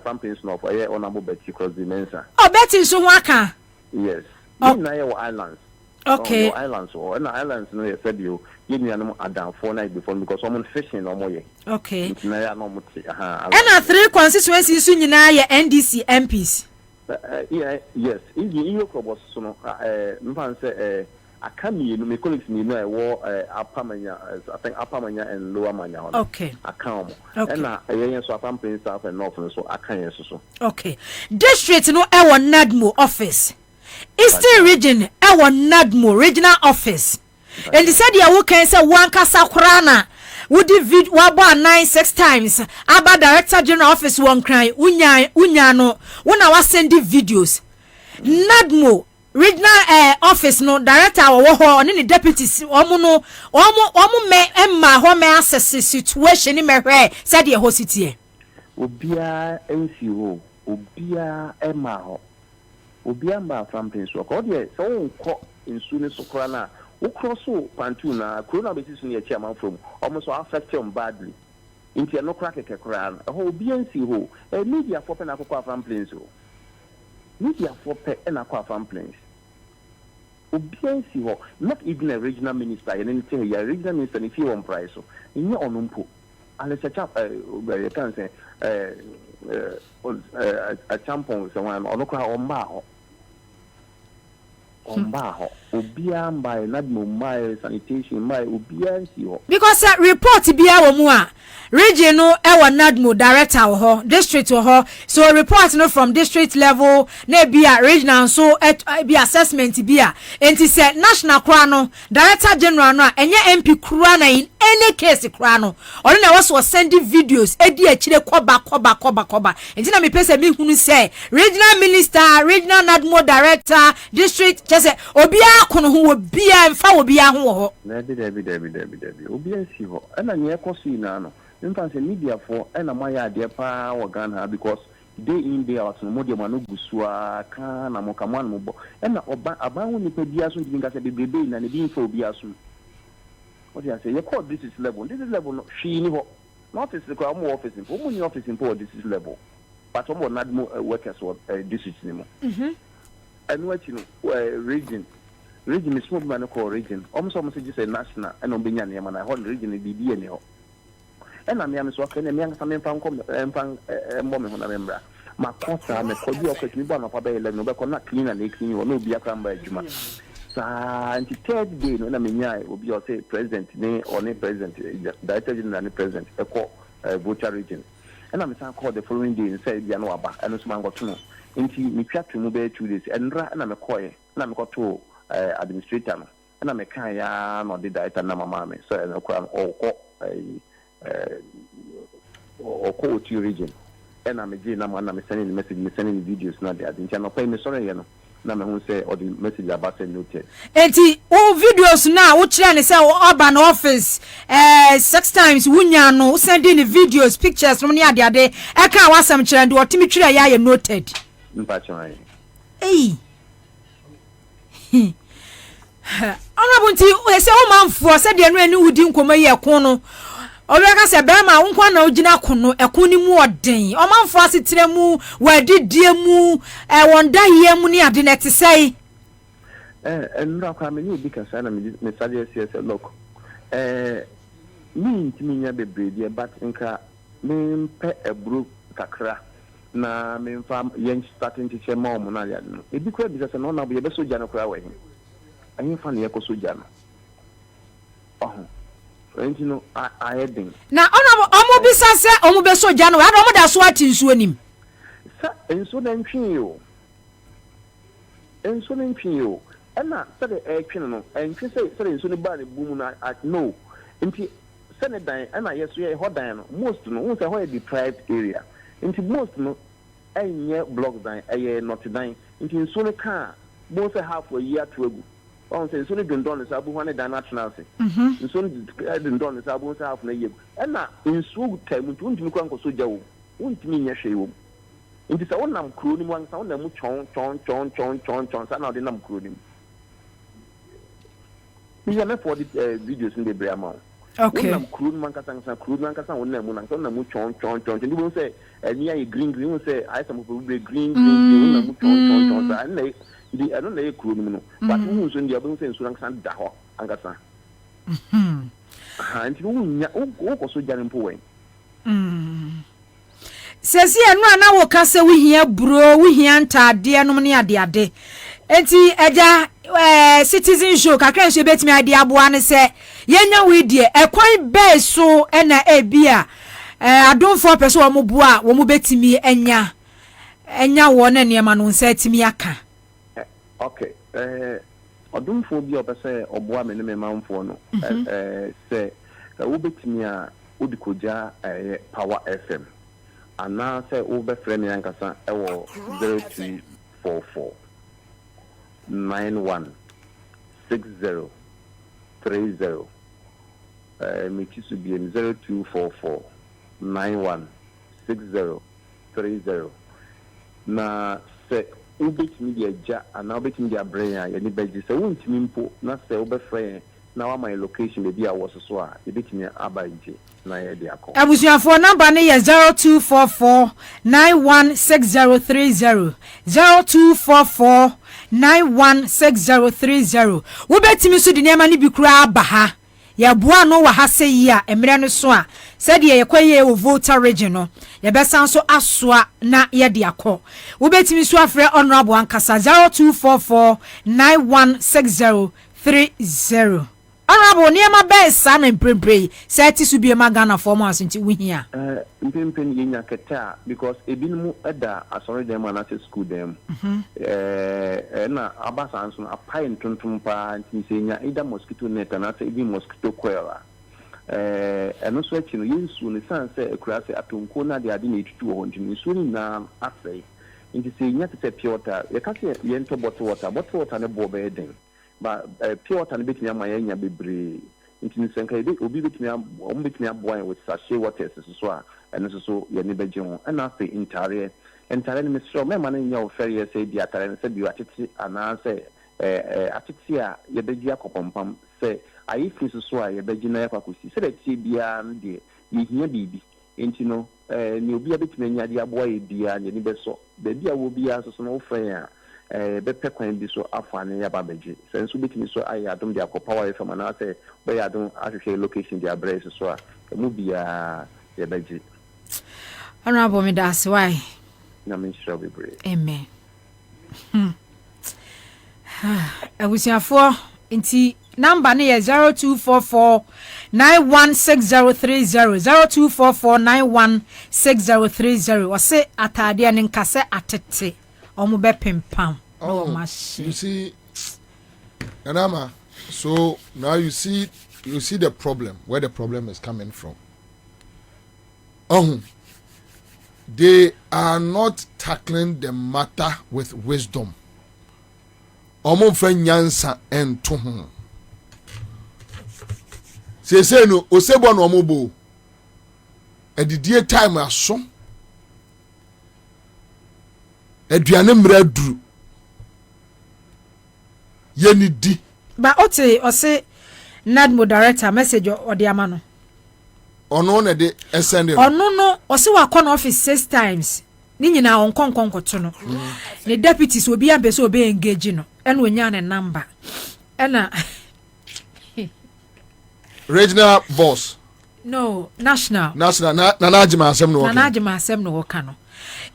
[SPEAKER 8] no for here honorable Betty cross the mensa.
[SPEAKER 6] Oh, Betty so waka.
[SPEAKER 8] Yes. Na ye islands.
[SPEAKER 6] Okay.
[SPEAKER 8] Islands or na islands no ye said you give me an adam for night before because someone fishing no more ye.
[SPEAKER 6] Okay.
[SPEAKER 8] Na ya no muti
[SPEAKER 6] and 3 constituencies so nyina ye NDC MPs.
[SPEAKER 8] Yes. You was so no mpan say Akami, my colleagues, me know Apamanya, I think Apamanya and Lower Manya.
[SPEAKER 6] Okay.
[SPEAKER 8] Akam. And I so I'm paying staff and often so I can't so.
[SPEAKER 6] Okay. District no our NADMO office. Eastern region our NADMO regional office. And they said ya wo can say one kasa kurana. Would the waba 9-6 times. Aba director general office one cry. Unya no. When I was sending videos. NADMO regional office no director wo ho ne deputies omo no omo me emma ho me assess situation ni mehwe said the ho sitie
[SPEAKER 8] obia ensi ho obia emma ho obia mba from prince wo ko de so nko ensu ni sokora na wo cross pantu na corona basis ni echi amanfom omo so affect him badly inti no crack kekora na ho obia ensi ho media for pen akoko from prince ho media for pen akoko from prince obiansi ho not even a regional minister and anything a regional minister if you want price so in your onumpo and let's chap you can say a champion someone onokwa omba ho obia mbai nadmo mbai sanitation mbai obiansi ho
[SPEAKER 6] because report bia wo mu a region no e wa nadmo director ho district ho so report no from district level na bia regional so be assessment bia enti say national kra no director general no enye MP kra na in any case kra no ono na was sending videos edi akire koba enti na me pese me hunu say regional minister regional nadmo director district just obia kono ho obia mfa obia ho ho
[SPEAKER 8] na debi obia si ho na nye kosi na no In fact, media for and a Maya dear pa or Ghana because day in day out no more manu busua can amokaman mobo and about when you pay biasun to think as a baby and a being for biasun. What do I say? You call this is level. This is level she not is the more office in woman office in poor this is level. But some not more workers or this is anymore. And what you know region is small man call region. Almost just a national and on Binyan and I hold region in the anyhow. And I'm young, so I can young some found moment on a member. My costa, my cordial question, one of a bay, no back on not clean and clean or no be a crumb by Juma. And the third day, when I mean, I will be say president, or nay president, director general president, a call voter region. And I'm called the following day and said, Yanoaba, and this man got to know. Into me chat to move 2 days, and I'm a coy, and I'm got to administrator, and I'm a kaya, or the director, Namama, so I know crown or call to region. And I'm a Jane, I'm sending the message, sending videos, not the other channel. Pay me sorry, you know. Now, say or the message about the noted.
[SPEAKER 6] And all videos now, which then is our urban office 6 times. Wunyano sending the videos, pictures from the other day. I can't want some children do what Timmy I noted. Hey. Honorable T, I say, oh, man, for said the enemy who didn't come here, Kono. Obeka se bema unkwa na ojina kono ekuni mu odin omanfo asetire mu wadidie mu wonda hie mu ni ade net sei
[SPEAKER 8] nra kwa me ni bika sana me sade cs look mi ntimi nya bebrede but nka me mpe ebru kakra na me mfa yen starting to share more na ya no ebi kwa bi se no na bo ye be soja no kra wa hin ayin fa na ye ko soja no no I heading. Now,
[SPEAKER 6] omo bisa se omo be soja no, omo da so ati nsuo nim.
[SPEAKER 8] Sa enso na ntwen yo. Enso na ntwen yo. Na se de etwen no, entwen se enso ne ba ne bum na no. Nti se ne dan na yeso ye ho dan no, most no, won se ho e deprived area. Nti most no enye block dan, eye not dan. Nti enso ne ka bo se half a year to agu. On say so the don is abu one da national say so the don is abu half na yeb na insu time ntumi kwa nko soja wo ntumi nya hwe wo nti sa wonam kro ni mu ansa wonam mu chon sa na de nam kro ni mi ya me for the videos in the brama
[SPEAKER 6] okay
[SPEAKER 8] wonam kro ni man kasa wonam mu na so wonam mu chon ndi bo say eni ya green won say I some people green wonam mu chon sa na the I don't know kuro no but who so ndia bo sensu nkan da ho angasa nti wunya wo ko so jare mpo wen
[SPEAKER 6] sesi enu ana wo kase wo hia bro wo hia ntade no ne ade enti eja citizen show kakran so betimi ade aboa ne se yenya we die ekwan be so na ebia adonfo pese wo mo boa wo mo betimi enya wo na ne ma no nsa timi aka.
[SPEAKER 8] Okay. Odumfo bi opese oboa me ne me manfo no. Say wo betimi a odikoja Power FM. Ana say wo be frame me ankasa e wo 0244 91 60 30 me kisu bi 0244 91 60 30 na say ubet media ja and now bet media brain ya ni beji se wontimi mpo na se obefre na wa my location be bia wo so a e betimi abaje na ye de akọ
[SPEAKER 6] abusuafo number ne ye 0244 916030 0244 916030 wo betimi so de nema ne bi kura aba ha ya boa no wa ha se yi a emre no so a said ye kwaye wo voter region no ye besan so asoa na ye de akọ wo betimi so afre honorable ankasa 0244 916030 honorable niema be sa na mprempre say ti su bi ma Ghana form asunti wo hia
[SPEAKER 8] mpempen yenya keta because ebinmu eda asori dem na school dem na abasa nso apai ntontom pa ntinsenya ida mosquito net na say even mosquito coil eno so achi no yensu ne sanse ekurase atonko na de ade na etutu ho ntimi so ni na afei nti say nya te pure water ye ka say ye nto bottle water ne bo be den ba pure water ne betimi ama yenya bebre nti ne senka obi betumi aboa with sachet waters so a ɛno so yɛ ne bɛgye ho ɛna afei ntare no mesrɛ mɛma no nyɛ wo fɛre sɛ di atare no sɛ bi atete anaasɛ atete a yɛbɛgye akɔpɔmpam sɛ ayefiri so a yɛbɛgye na yɛkwakosi sɛ tie biara no deɛ yɛhia biribi nti no ne obi a betumi anya de aboa yɛ biara ne bɛsɔ baabi a wɔ biara so no wo fɛn a bɛpɛ kwan bi so afa ne yaba bɛgye sɛ nso betumi so ayɛ adom de akɔ power fm anaasɛ bɛyɛ adom ahwehwɛ location de abrɛ so a ɛmu biara yɛbɛgye.
[SPEAKER 6] Honorable Midas, why?
[SPEAKER 8] Na me sure be brave.
[SPEAKER 6] Amen. Abusiafo inti number ne 0244916030 0244916030 wase atade ne nkase atete omo be pimpam no machine.
[SPEAKER 3] You see Nanama, so now you see the problem, where the problem is coming from. They are not tackling the matter with wisdom. Omo fe nyansa ento ho. Se no osebo no omo bo. Edidie time aso. Aduane mra duru. Yeni di.
[SPEAKER 6] Ba ote ose NADMO director message odi amano.
[SPEAKER 3] Ono na de send it.
[SPEAKER 6] Ono no ose wa kọ office 6 times. Ni nyina on konkonkoto no. The deputies obi ambe obi engage no. Ena onya ne number. Ena
[SPEAKER 3] regional boss.
[SPEAKER 6] No, national.
[SPEAKER 3] National na ajima asem no.
[SPEAKER 6] Na ajima asem no woka no.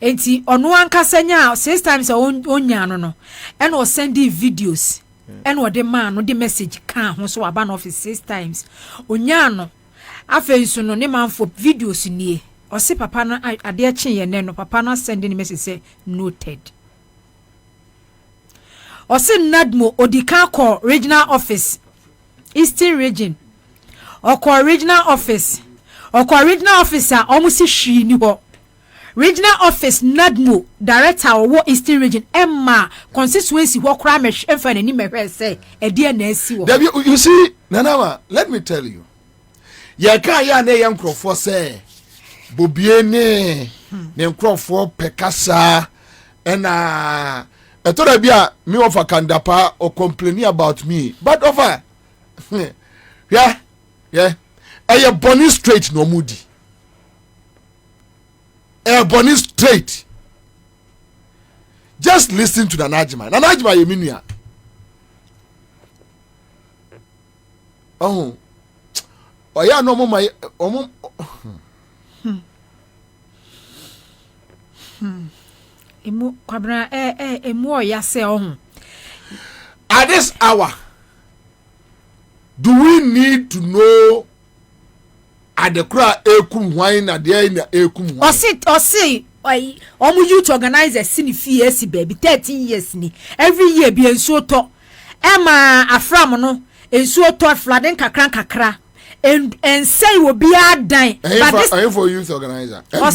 [SPEAKER 6] Enti ono ankasa nya 6 times onya no no. Ena o send videos. Ena o de man no de message kan ho so aba no office 6 times. Onya no afenso no ne manfo videos nie. O se papa no ade a chen ye ne no papa no send ni message say noted. O se NADMO odika call regional office Eastern region. O call regional office. O call regional officer almost shi ni ho. Regional office NADMO director wo Eastern region Emma constituency wo kra mesh emfa na ni mehwe say e de na asi wo.
[SPEAKER 3] You see Nanawa, let me tell you. Ya ka ya na yan krofo say Bobie ne nkrofo pekasa ena etora bia me offer kandapa or complaining about me but offer yeah eye boni straight no mudi boni straight. Just listen to Nanajima yeminia. Oh yeah, no more
[SPEAKER 6] Emu Kwabena emu oya se ohun.
[SPEAKER 3] At this hour, do we need to know at the cry ekum wine at the end ekum wine?
[SPEAKER 6] Osi omu youth organizer sini fie baby 13 years ni every year bi ensuo to ema afram no ensuo to fladen kakra and say will be a dime. But this
[SPEAKER 3] I for youth organizer.
[SPEAKER 6] Well,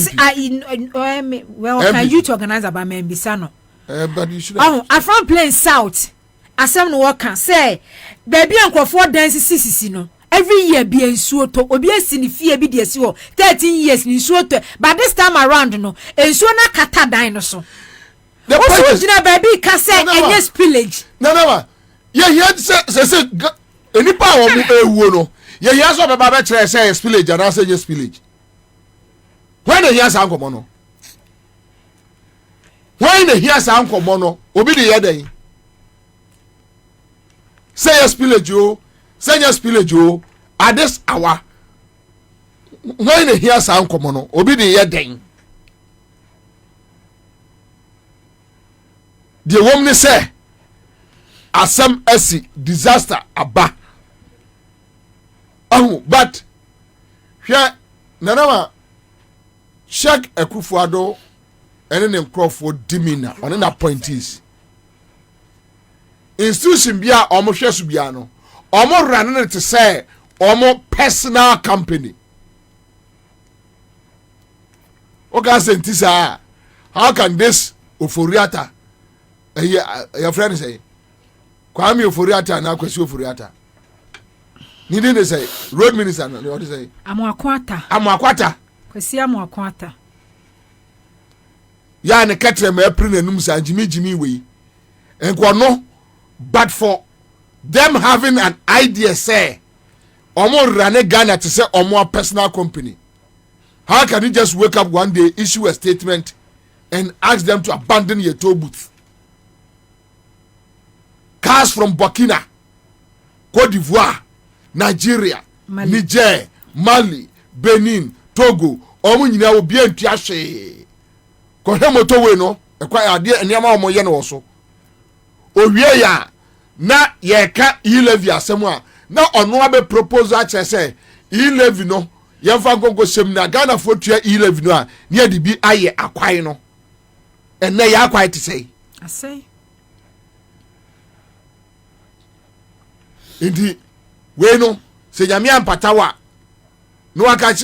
[SPEAKER 6] can youth organizer by Membisano?
[SPEAKER 3] But you should.
[SPEAKER 6] I from playing South. As some worker say, baby uncle 4 dances CCC no. Every year be in Suoto, or be a sinifia be the 13 years in Suoto, but this time around no, and so na kata dinosaur. The original baby cassette and yes pillage. No.
[SPEAKER 3] Yeah, say any power no. Yeah, yes, what about that say spillage and I say yes spillage. When the years uncle mono. When the years uncle mono, obi the other. Say yes spillage you, say yes spillage you, at this hour. When the years uncle mono, obi the other. The woman say, Asam esi disaster aba. But here Nanama check Ekufuado and then Crawford demeanor on an appointees. Institution bia almost subiano. Almost running to say almost personal company. Okay, Sentisa, how can this Ufuriata your friend say? Kwame Ufuriata na kwesi Ufuriata. Ni dey say road minister no what say? Amoakwata.
[SPEAKER 6] Kwesi Amoakwata.
[SPEAKER 3] Ya ne katre ma April enum sa jimi we. Enko no but for them having an idea say omo run Ghana to say omo personal company. How can you just wake up one day, issue a statement and ask them to abandon your toll booth? Cars from Burkina, Cote d'Ivoire, Nigeria, Niger, Mali, Benin, Togo, omo nyina obi antuahwe. Ko he moto we no, e kwa ade enema omo ye no so. Owie ya na ye ka e-levy asem a na ono abe proposal che say e-levy no yemfa gongo sem na Ghana for tua e-levy no a ne de bi aye akwai no enne ya akwai te say
[SPEAKER 6] asay
[SPEAKER 3] ndi we no se nyame ampatawa no aka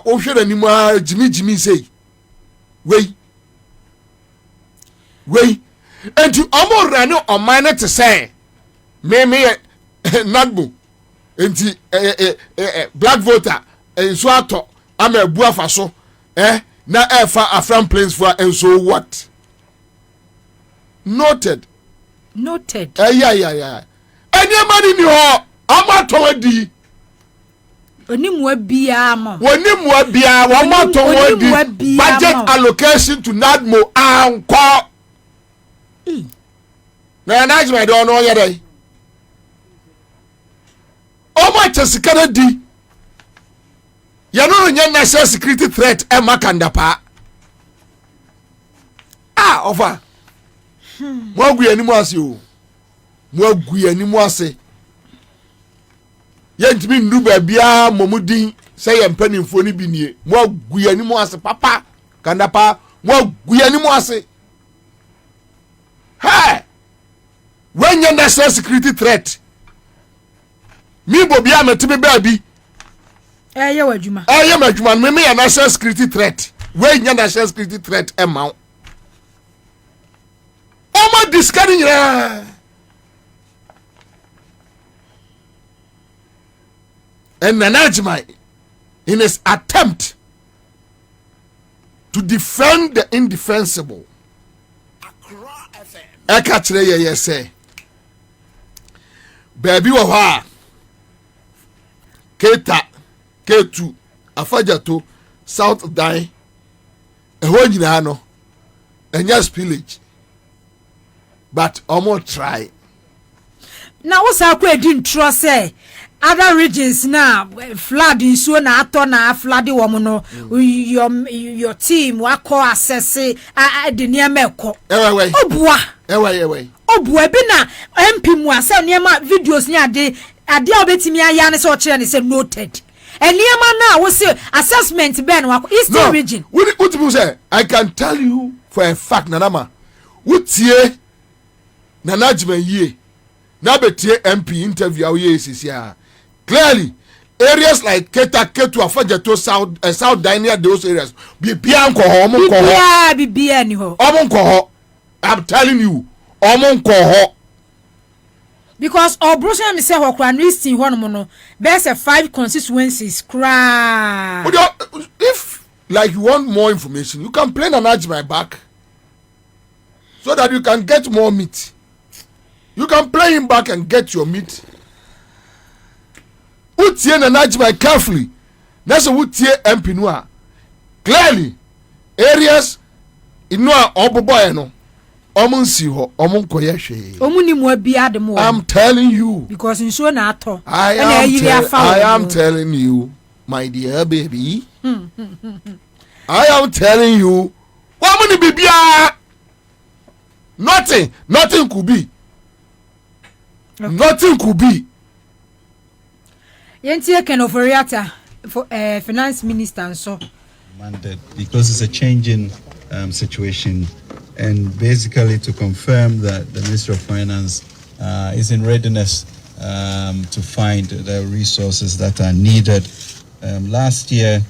[SPEAKER 3] wo hwere ni mu a jimi say we and you omo rano on mine to say me nadbu enti black voter enso ato am ebu afaso na efa Afran Plains for and so what noted yeah any money ni ho amato adi
[SPEAKER 6] onimwa bia mo
[SPEAKER 3] wonimwa bia wo amato adi budget allocation to nadmo anko na management don't know yet. Oh my chesikana di. Ya no nya national security threat e makandapa. Over. Mo gu ani mo ase o. Mo gu ani mo ase. Ye ntimi ndu ba bia momudin say ye mpanimfo ni bi nie. Mo gu ani mo ase papa kandapa. Mo gu ani mo ase. Hey! When you national security threat, me Bobie am to be baby.
[SPEAKER 6] Eh, you wajuma.
[SPEAKER 3] Me a national security threat. When you national security threat amount. Oh my discarding ya. And management in his attempt to defend the indefensible. Eka kire ye say baby wo ha Keta K2 Afajato South Dan ho nyina no enya spillage but almost try
[SPEAKER 6] now what's akwa edi ntro say other regions now flood in so na ato na flood wo no your team wako assess the near meko obua
[SPEAKER 3] ewe
[SPEAKER 6] obua bi na MP mu ase niema videos ni ade obetimi aya ne se o kire ne se noted niema na wo se assessment ben wako eastern region
[SPEAKER 3] what you say I can tell you for a fact nanama wutie na najima yie na betie MP interview awie sisia clearly areas like Keta Ketu Afajato South Dania those areas bibia nko ho
[SPEAKER 6] bibia ni ho
[SPEAKER 3] I'm telling you omo
[SPEAKER 6] because Obrosian me say ho kra no east ho no there's a 5 constituencies kra
[SPEAKER 3] if like you want more information you can play an edge my back so that you can get more meat. You can play him back and get your meat. Utie na najima carefully. Nasa utie MP noa. Clearly, areas inua oboboy no. Omunsi ho, omunkoye hwe.
[SPEAKER 6] Omuni mu bia de mo.
[SPEAKER 3] I'm telling you.
[SPEAKER 6] Because nso na ato.
[SPEAKER 3] I am telling you, my dear baby. I am telling you. Wamuni bibia. Nothing could be. Okay. Nothing could be.
[SPEAKER 6] Yentie Ken Oforiata for finance minister and so.
[SPEAKER 9] Mandate because it's a changing situation, and basically to confirm that the Ministry of Finance is in readiness to find the resources that are needed. Last year,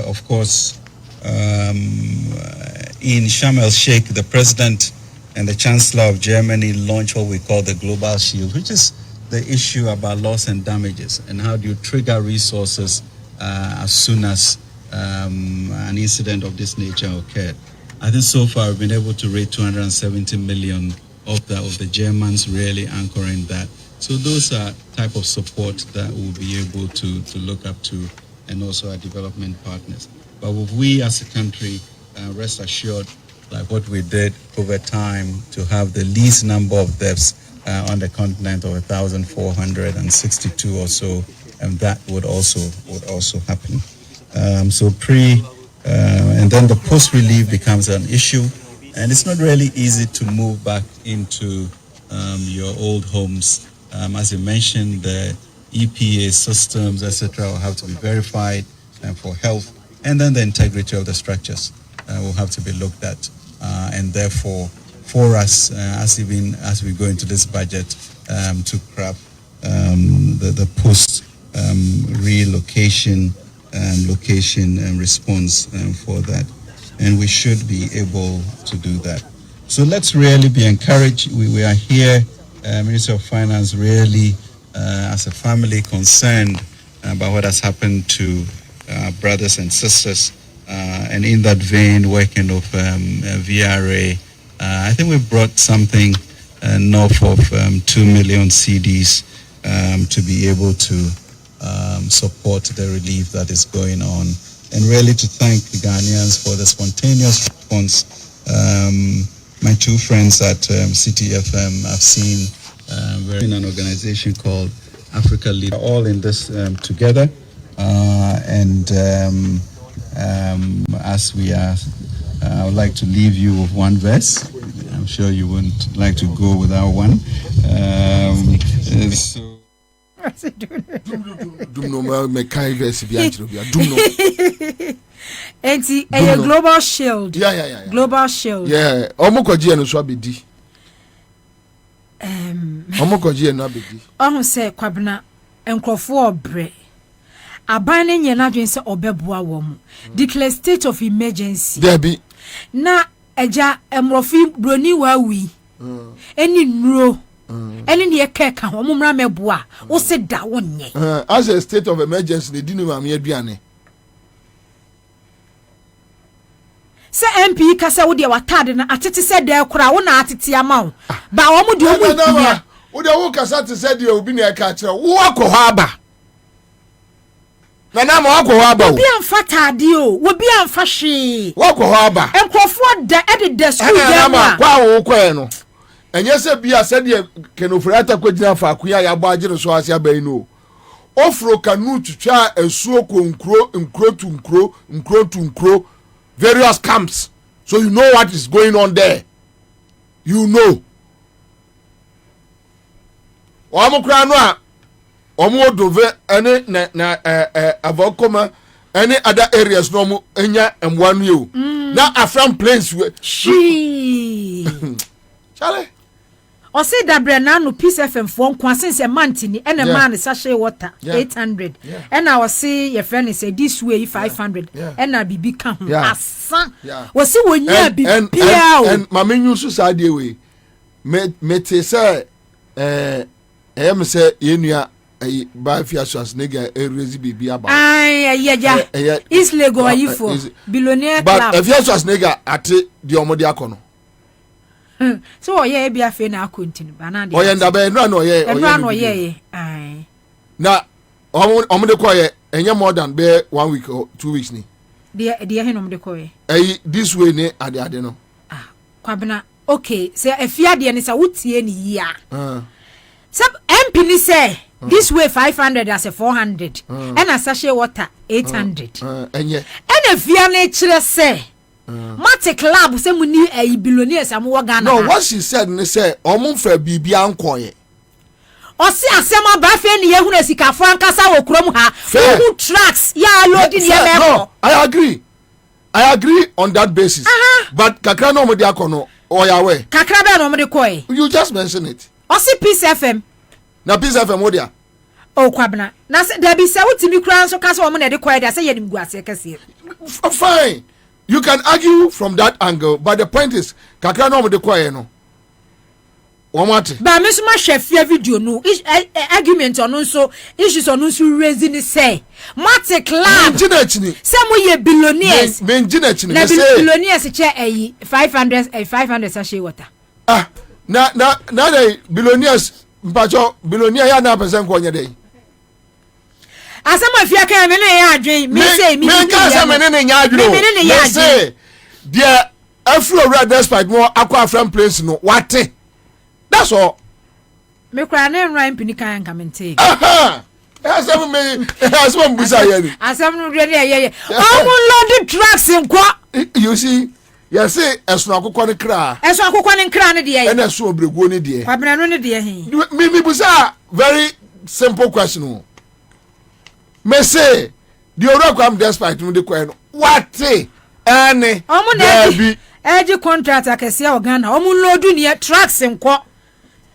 [SPEAKER 9] of course, in Sharm el Sheikh, the president and the Chancellor of Germany launched what we call the Global Shield, which is the issue about loss and damages and how do you trigger resources as soon as an incident of this nature occurred. I think so far we've been able to raise 270 million of the Germans really anchoring that. So those are type of support that we'll be able to look up to, and also our development partners. But if we as a country rest assured, like what we did over time, to have the least number of deaths on the continent of 1,462 or so, and that would also happen. So and then the post relief becomes an issue, and it's not really easy to move back into your old homes. As you mentioned, the EPA systems, etc., will have to be verified for health, and then the integrity of the structures will have to be looked at, and therefore, for us, as we go into this budget, to craft the post relocation location and response for that, and we should be able to do that. So let's really be encouraged. We are here, Minister of Finance, really as a family concerned about what has happened to brothers and sisters, and in that vein, working of VRA. I think we brought something north of 2 million CDs to be able to support the relief that is going on, and really to thank the Ghanaians for the spontaneous response. My two friends at CTFM, I've seen we're in an organization called Africa Lead, all in this together, and as we are, I would like to leave you with one verse. I'm sure you wouldn't like to go without one. So
[SPEAKER 6] a global shield.
[SPEAKER 3] Yeah.
[SPEAKER 6] Global shield.
[SPEAKER 3] Yeah. Omukoji eno so abedi. Omukoji eno abedi.
[SPEAKER 6] Ohun say Kwabena enkrofo obre. Aban ne nye na dwen se obeboa wo mu. Declare state of emergency.
[SPEAKER 3] There be.
[SPEAKER 6] Na eja emrofi broni wa wi. Eni nuro. Eni ne keka ho mumra meboa. Wo se da wonye.
[SPEAKER 3] As a state of emergency ne dinu ma me aduane.
[SPEAKER 6] Se MP kasa wo de watade na atete se de kura wo na atete ama wo. Ba wo mu de wo mu.
[SPEAKER 3] Wo de wo kasa te se de obi na eka kire wo akọ ho aba. Na na mo akọ ho aba wo.
[SPEAKER 6] Obi amfa tade o, wo bi amfa hwe.
[SPEAKER 3] Wo akọ ho aba.
[SPEAKER 6] Enkrofo da edede school dem a.
[SPEAKER 3] Kwa wo kọ no. Enye se bia se de kenofurata kwagina fa akuya ya gba agire so ase abai no. Ofro kanu twitwa asuo nkro to nkro various camps, so you know what is going on there. You know. Omukra no a omodove ene na avokoma any other areas no mu enya emwanu you. Na afram plains we. Chale.
[SPEAKER 6] O say dabre na no Peace FM for nkwa sense mantini ene man sachet water 800 and I was say your friend say this way 500 and I bibi kan ho asan wo say wonya bibi
[SPEAKER 3] and mamenyu so sa de we mete say em say yenua ba fiasas nega erezi bibi aba
[SPEAKER 6] ya is lego ayifo billionaire club
[SPEAKER 3] but fiasas nega ate de omode akono.
[SPEAKER 6] So oye e bia fe na continue banana.
[SPEAKER 3] Oye ndabe no oye.
[SPEAKER 6] Ai.
[SPEAKER 3] Na omde koye enye more than be 1 week or 2 weeks ni.
[SPEAKER 6] De he no omde koye.
[SPEAKER 3] This way ni ade no.
[SPEAKER 6] Kwabena okay, say efia de ni say wutie ni ya. Sub MP ni say this way 500 as a 400 and a sachet water 800.
[SPEAKER 3] Enye.
[SPEAKER 6] And efia na kire say Mate club say muni e billionaires am wo Ghana.
[SPEAKER 3] No, what she said ni say omunfa bibia nkoye.
[SPEAKER 6] O si asema ba fe ni yehu na sikafo ankasa wo krom ha. Who tracks ya loading ye me.
[SPEAKER 3] No, I agree on that basis. But kakra no mo de akono oyawe.
[SPEAKER 6] Kakra be no mo de koy.
[SPEAKER 3] You just mention it.
[SPEAKER 6] O si Peace FM.
[SPEAKER 3] Na Peace FM wo dia.
[SPEAKER 6] O Kwabena. Na se da bi se wutimi kura so kasa wo mo na de koy da se ye nim guase kase.
[SPEAKER 3] Fine. You can argue from that angle, but the point is, kakra no mo de koye no. Wamati.
[SPEAKER 6] Ba me so ma hwe video no argument on so issues on so raising say Mate club say mo ye billionaires
[SPEAKER 3] men ginachini
[SPEAKER 6] na billionaires che 500 sachet water
[SPEAKER 3] na the billionaires mpacho billionaire ya na person ko nye dey
[SPEAKER 6] asama fia kan me na ya adwen me say me
[SPEAKER 3] kan say me na nya adwen me say there afro red despite more aqua from place no wate. That's all.
[SPEAKER 6] Me cry na nran pini kan kamente.
[SPEAKER 3] Asem me asem busa ye.
[SPEAKER 6] Asem no really ye. Load trucks nko.
[SPEAKER 3] You see, you say esun akokọ ne kra.
[SPEAKER 6] Esun akokọ ne kra ne de ye.
[SPEAKER 3] And esun obrego ne de.
[SPEAKER 6] Kwabena no ne de he.
[SPEAKER 3] Me busa very simple question. Me say the Orakwam despite me de kwan. What? Ane.
[SPEAKER 6] Omo na eji contract akese ya Ghana. Omo load ne trucks nko.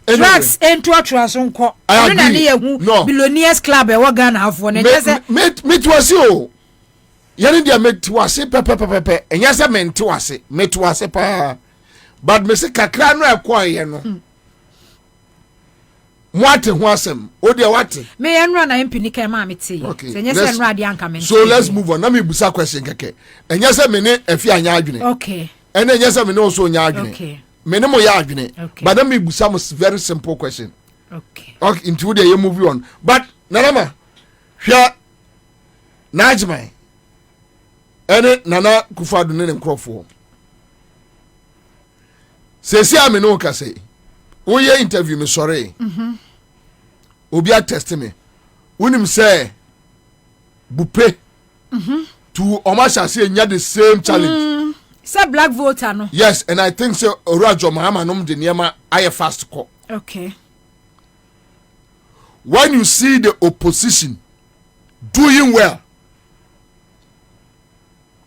[SPEAKER 6] Trucks into trucks nko.
[SPEAKER 3] I
[SPEAKER 6] agree. No. Billionaires club e Ghana afo ne say
[SPEAKER 3] me was you. Yene dia me tuase pepe. Enya se me tuase pa. But me se kakra no ekwa ye no. Mwate ho asem. O dia wate.
[SPEAKER 6] Me enra na MP ni kai ma me te. Se nya se enra dia anka me.
[SPEAKER 3] So let's move on. Na me busa question keke. Enya se me ne afi anya adwene.
[SPEAKER 6] Okay.
[SPEAKER 3] Enya enya se me ne so nya adwene.
[SPEAKER 6] Okay.
[SPEAKER 3] Me ne mo ya adwene. But na me busa mo very simple question. Okay, into the you move on. But nanama hwa najmai ene nana Kufadu ne nkrofo. Sesi ame no ka say. Wo ye interview me sorry. Obi a test me. Wonim say bupe. To omasha say nya the same challenge.
[SPEAKER 6] Say black voter no.
[SPEAKER 3] Yes, and I think so Orajo Mahama nom de niema aye fast call.
[SPEAKER 6] Okay.
[SPEAKER 3] When you see the opposition doing well,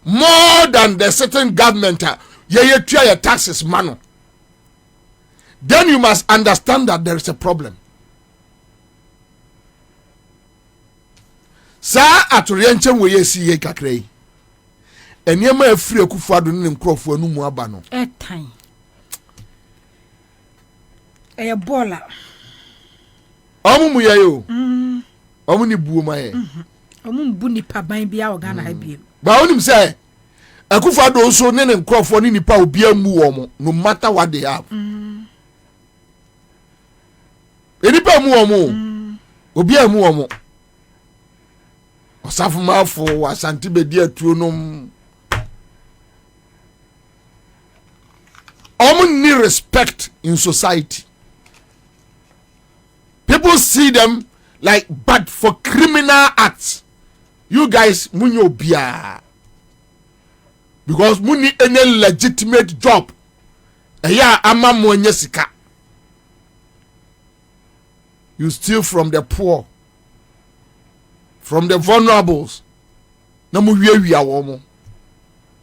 [SPEAKER 3] more than the certain government, ye try your taxes, mano, then you must understand that there is a problem. Sa atorienche we ye si ye kakrai. Enyema afiri Akufo-Addo ne nkrofo anu mu aba no.
[SPEAKER 6] Time. Bola.
[SPEAKER 3] Omu mu ye yo. Omu ni buo ma ye.
[SPEAKER 6] Omu bu nipa ban bia o Ghana ha biem.
[SPEAKER 3] Ba onim say Akufo-Addo so ne nkrofo ni nipa obi amu wo mo no matter what they have. Enipa amu wo mo. Obi amu wo mo. Osafu mafo wasante bedi atuo nom. Need respect in society. People see them like, but for criminal acts, you guys munyo bia because muni any legitimate job. Eya ama mwenye sika. You steal from the poor, from the vulnerables. Na mu wie awomo.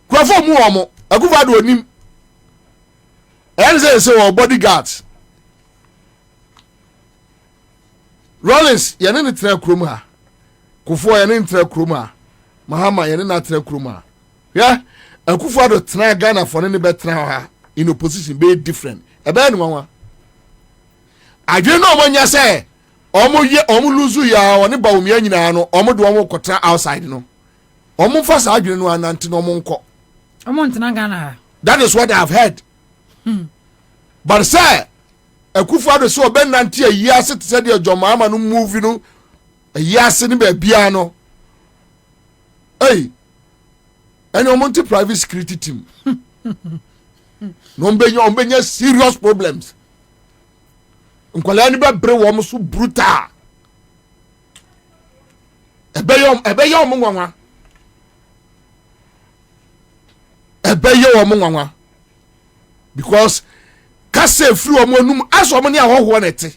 [SPEAKER 3] Kwa fo mu omo, Akufo-Addo onim. And say bodyguards. Rollins, you're in the trail kruma. Kufo, you're in the trail kruma. Mahama, you're in the trail kruma. Yeah? And Akufo-Addo try Ghana for any better in opposition, be different. A bad one. I don't know when you say, Omu luzu ya, or Niba Umiana, no, Omu do Omu Kotra outside, no. Omu first arguing one antino monko.
[SPEAKER 6] Ghana.
[SPEAKER 3] That is what I have heard. But say Akufo-Addo so ben nanti a year sit said your Jomama no movie no a year sitting be piano. Hey, and you want private security team. No be serious problems. Nkwala ni be bre wo so brutal. Ebe yo mo nwanwa. Because kase free omo num aso omo ni ahoho nete.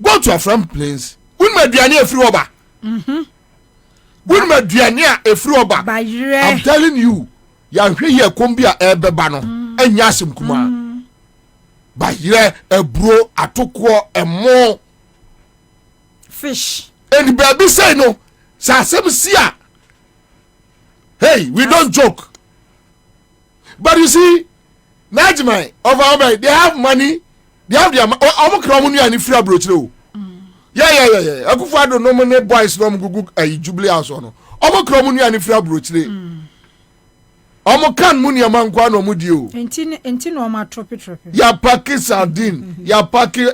[SPEAKER 3] Go to a friend place. Win maduane afiri oba. Win maduane a afiri oba. I'm telling you, ya hwe ye kombia ebeba no anya asem kuma. Ba yire ebro atoko emo
[SPEAKER 6] fish.
[SPEAKER 3] And baby say no, sa asem sia. Hey, we don't joke. But you see, Najmai over Obai, they have money, they have their Omokramuni and Ifra Brochlo. Yeah. Akufado no money boys from Google a Jubilee House on. Omokramuni and Ifra Brochle. Omokan Muni among Quano Mudio.
[SPEAKER 6] Entino ma tropi.
[SPEAKER 3] Ya paki sardine, ya paki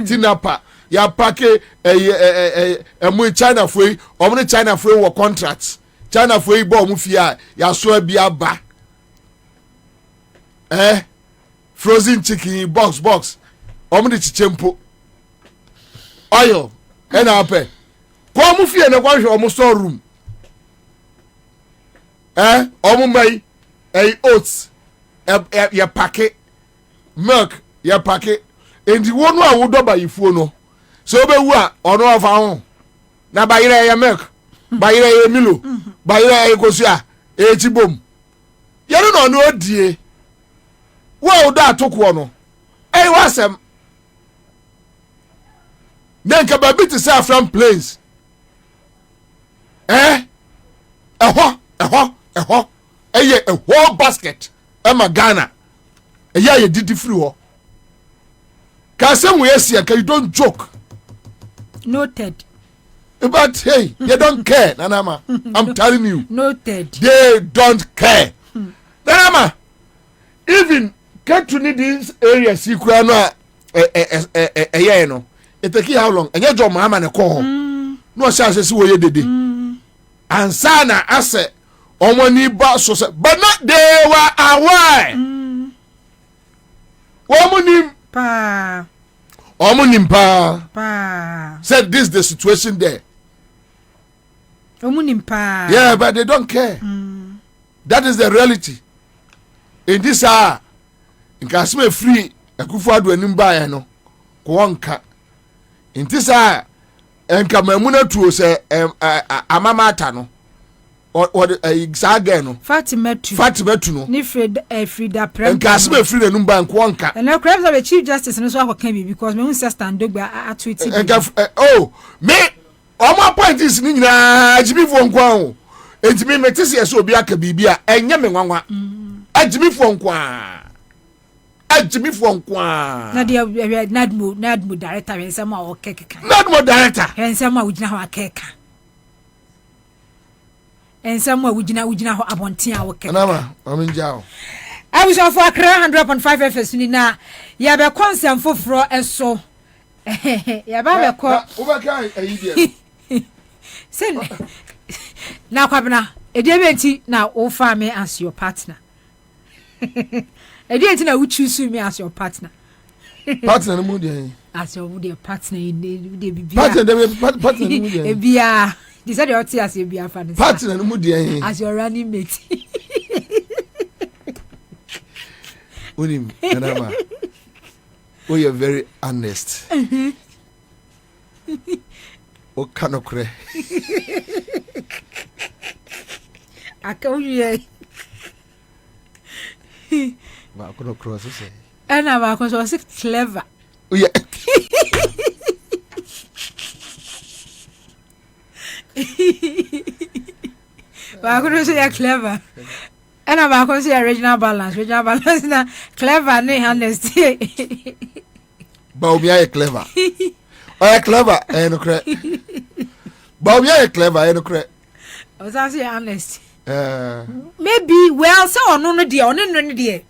[SPEAKER 3] tinapa, ya paki a China free, or China free war contracts. China free bomb fia, ya so be a ba. Frozen chicken box omni chichempo oil ena ape kwa mu fie na kwa hwe omo store room omo mai oats ya packet milk ya packet endi wonu a wodo ba yifuo no so be wu a ono ofa ho na ba yire ya milk ba yire ya milo ba yire ya kosua chibom yero no no odie wo da atoko no wasem then ka baby to say from planes a whole basket ma Ghana ye didi free ho ka sem we asia ka you don't joke
[SPEAKER 6] noted
[SPEAKER 3] but hey they don't care nanama I'm telling you
[SPEAKER 6] noted
[SPEAKER 3] they don't care nanama even get to need this area secret no no it take how long and your job mama na call no say say we dede Ansah na ase omoni ba so say but not they were aware omonim pa said this the situation there
[SPEAKER 6] omonim pa
[SPEAKER 3] yeah but they don't care that is the reality in this hour nkasme free Akufo-Addo anim ba no ko wonka intisa enka mamuna tuo se amama ata no o exage no
[SPEAKER 6] Fatima tu
[SPEAKER 3] no
[SPEAKER 6] ni Frida Prem
[SPEAKER 3] nkasme free anim ba ko wonka
[SPEAKER 6] and the crimes of the chief justice no so akoka bi because me say stand dogba atwiti
[SPEAKER 3] me omo point is ni nyina ajibifo nkwa ho entimi metisi eso obi aka bibia enye me nwanwa ajibifo nkwa
[SPEAKER 6] na dia nadmo director ensema o kekeka
[SPEAKER 3] nadmo director
[SPEAKER 6] ensema ugina ho akeka ensema ugina ho abonten a wo kekeka
[SPEAKER 3] nama aminjao
[SPEAKER 6] I was of Accra 100.5 FS ni na ya be konsem foforo eso ya ba be ko
[SPEAKER 3] ubaka ayidi
[SPEAKER 6] sen na Kwabena edebenti na o fa me as your partner edebenti na we choose me as your partner
[SPEAKER 3] no mudi
[SPEAKER 6] as your partner in the bibia
[SPEAKER 3] partner no mudi
[SPEAKER 6] ebia they said you as ebia fa
[SPEAKER 3] partner no mudi
[SPEAKER 6] as your running mate
[SPEAKER 3] unim nanama oh you're very honest o kanokre
[SPEAKER 6] akawuye
[SPEAKER 3] ba kono cross say
[SPEAKER 6] ana ba ko so clever
[SPEAKER 3] oh yeah
[SPEAKER 6] ba ko so ya clever ana ba ko so ya regional balance na clever ni honesty
[SPEAKER 3] Bobie are clever oh clever no cre Bobie are clever no cre
[SPEAKER 6] o sa say honest maybe well so ono no de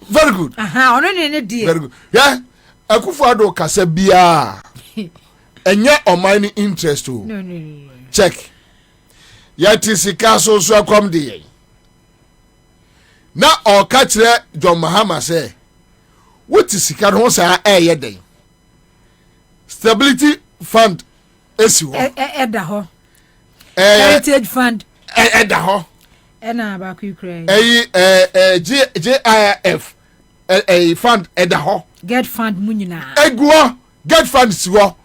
[SPEAKER 3] very good
[SPEAKER 6] ono no de
[SPEAKER 3] very good yeah Akufo-Addo kasa bia enye oman interest o
[SPEAKER 6] no
[SPEAKER 3] check yati sika so akom de na o ka kire John Mahama say what sika no sa eye den stability fund esi ho
[SPEAKER 6] eda ho heritage fund
[SPEAKER 3] eda ho
[SPEAKER 6] ena ba ku Ukraine
[SPEAKER 3] GIF fund eda ho
[SPEAKER 6] get fund munyina
[SPEAKER 3] eguo get fund si ho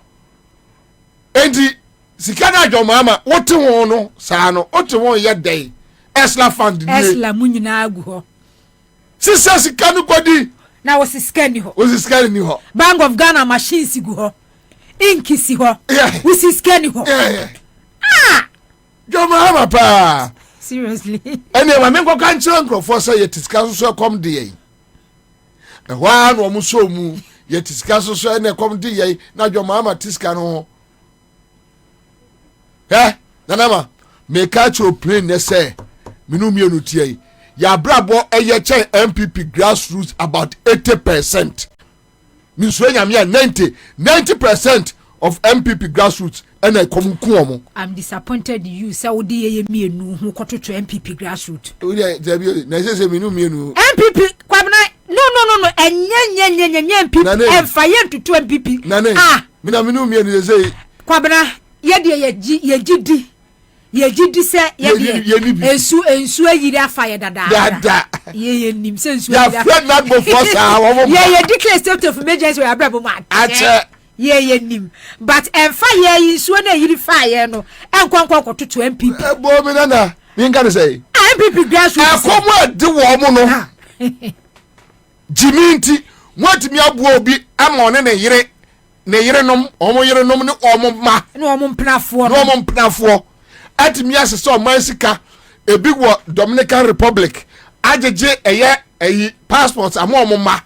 [SPEAKER 3] enti sika na John Mahama wote ho no sa no wote ho ye den esla fund ni
[SPEAKER 6] esla munyina agu ho
[SPEAKER 3] sisa sika no kodi
[SPEAKER 6] na wo sika ni ho Bank of Ghana machine si gu ho inki si ho wo sika ni ho
[SPEAKER 3] John Mahama pa
[SPEAKER 6] seriously
[SPEAKER 3] anyway me go kan chiro nkrofo say ye tisika so come dey Ehwa no mo so mu ye tisika so na kom di ye na dwoma ama tisika no ho. Nanama me catch your plane ne say minu mienu tie ya brabo eye chen MPP grassroots about 80%. Min so nyame ya 90% of MPP grassroots and I come ku.
[SPEAKER 6] I'm disappointed you say wo de ye mienu ho kototo MPP grassroots.
[SPEAKER 3] We dey na say minu mienu.
[SPEAKER 6] MPP Kwabena no enye MPP e fa ye tutu MPP.
[SPEAKER 3] Mina minu mienu say
[SPEAKER 6] Kwabena ye de ye gidi se ye ensu ayiri afa ye dada ye nim se ensu
[SPEAKER 3] ya friend not before sa
[SPEAKER 6] ye declare state of emergency we abrabo ma ye nim but enfa ye ensu na ayiri fa ye no enkonkon kototo MPP
[SPEAKER 3] bo mi na mi nka say
[SPEAKER 6] MPP grassroots
[SPEAKER 3] akomo de wo mo no jiminti nwatimi abu obi amone ne yere nom omo yere nom ne omo ma
[SPEAKER 6] ne omo mpnafo
[SPEAKER 3] atimi asese o mansika ebi wo Dominican Republic ajeje eye passports amom ma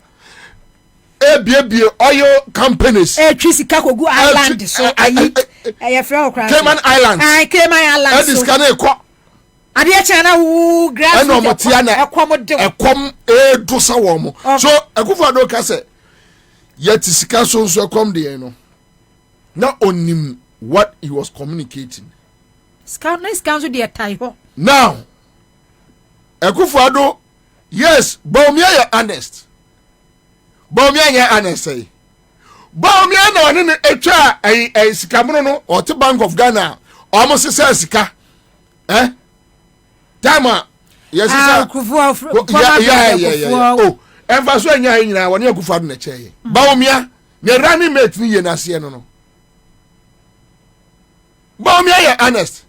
[SPEAKER 3] ebie oil companies
[SPEAKER 6] twisika kogu island so eye free okra
[SPEAKER 3] Cayman Islands
[SPEAKER 6] so
[SPEAKER 3] scan ekọ
[SPEAKER 6] ade e chana wu grass
[SPEAKER 3] no motia na ekom do sa wo mo so akufo do ka se yet sika so ekom de no na onim what he was communicating.
[SPEAKER 6] Scout so the tie
[SPEAKER 3] Now, Akufo-Addo, yes, Bawumia you honest. Bawumia you honest say. Bawumia no one etwa a sikamuno no or the Bank of Ghana almost say sika. Tama, yes sir. Yeah. Oh, emfaso anya nyina woni Akufo-Addo na cheye. Bawumia, ne running mate ni ye na se no. Bawumia you honest.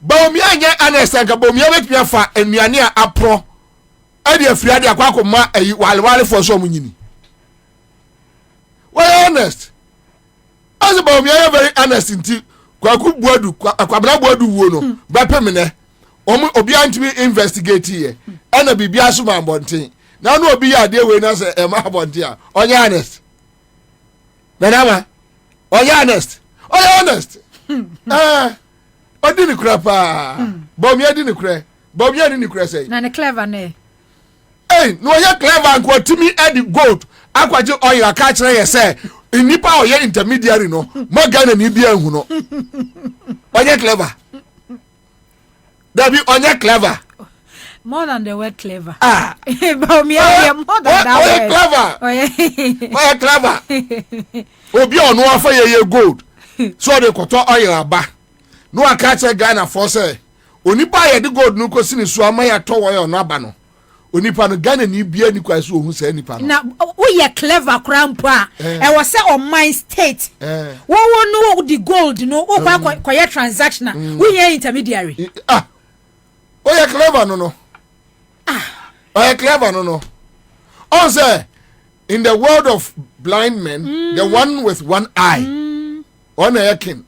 [SPEAKER 3] Bawumia nye honest anka Bawumia betumi afa anuane a apro ade afiri akwa akoma ayi walewale for so munyini. Why honest? As Bawumia very honest inti kwaku buadu Kwabena buadu wo no bapemene obi antimi investigate here ana bibia so ma bonten na no obi ya de we na say e ma bonten a onye honest. Nanama onye honest. Odini kura pa. Bawumia dini kura. Bawumia dini kura say.
[SPEAKER 6] Na ne clever ne.
[SPEAKER 3] No ye clever nko timi edi gold. Akwaje oil aka kire ye say nipa oye intermediary no. Mo Ghana ni bia hu no. Onye clever. Dabi onye clever.
[SPEAKER 6] More than the word clever. Bawumia more than that word.
[SPEAKER 3] Oye clever. Obi onu afa ye gold. So de koto oil aba. No akache Ghana for say onipa ye de gold no kosi ni so ama ya to wo no aba no onipa no Ghana ni bia ni kwaso ohun say nipa no
[SPEAKER 6] na wo ye clever cramp a e wo say on my state wo no the gold no wo kwa ye transaction wo ye intermediary
[SPEAKER 3] o ye clever no o ye clever no on say in the world of blind men the one with one eye on a king.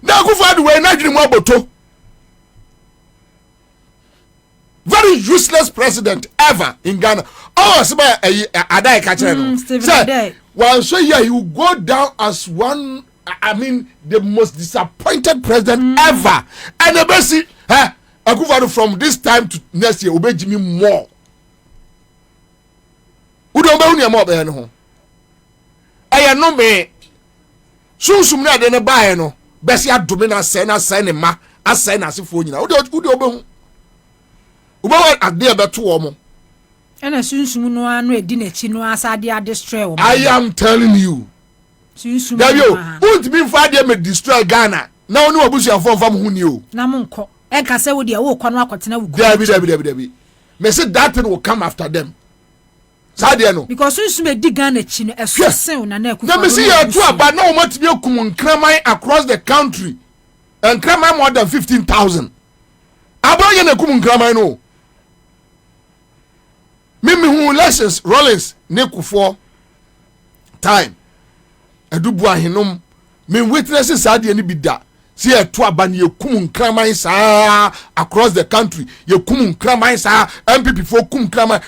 [SPEAKER 3] Now Akufo-Addo we na dwene mu aboto. Very useless president ever in Ghana. Oh, seba adai ka kire no. Say, well, so yeah, you go down as one, I mean, the most disappointed president ever. And the best, Akufo-Addo from this time to next year, obeji me more. Udo be unu mo be no. Aya no me. Sunsum na de ne bae no. Besi adome na say ne ma asay na asefo nyina wo de obehu ubawa ade beto wo mo
[SPEAKER 6] ena sunsum no anu edi na chi no asade destroy wo.
[SPEAKER 3] I am telling you sunsum won't be fa de me destroy Ghana na woni obusu afo fam hu ni o
[SPEAKER 6] na monko enka say wo de wo kɔ no akɔtena wo
[SPEAKER 3] Dabi me say that thing will come after them. Sadia
[SPEAKER 6] because sunsum edi Ghana chi no eso sen na na
[SPEAKER 3] Akufo-Addo. Me see you to aba na o matimi akum nkramai across the country. Nkramai more than 15,000. Aba ye na akum nkramai no. Me hu lessons Rollins ne Kufuor time. Edubu ahenom me witnesses sadia ni bida. See you to aba na akum nkramai sa across the country. Ye kum nkramai sa MPP for kum nkramai.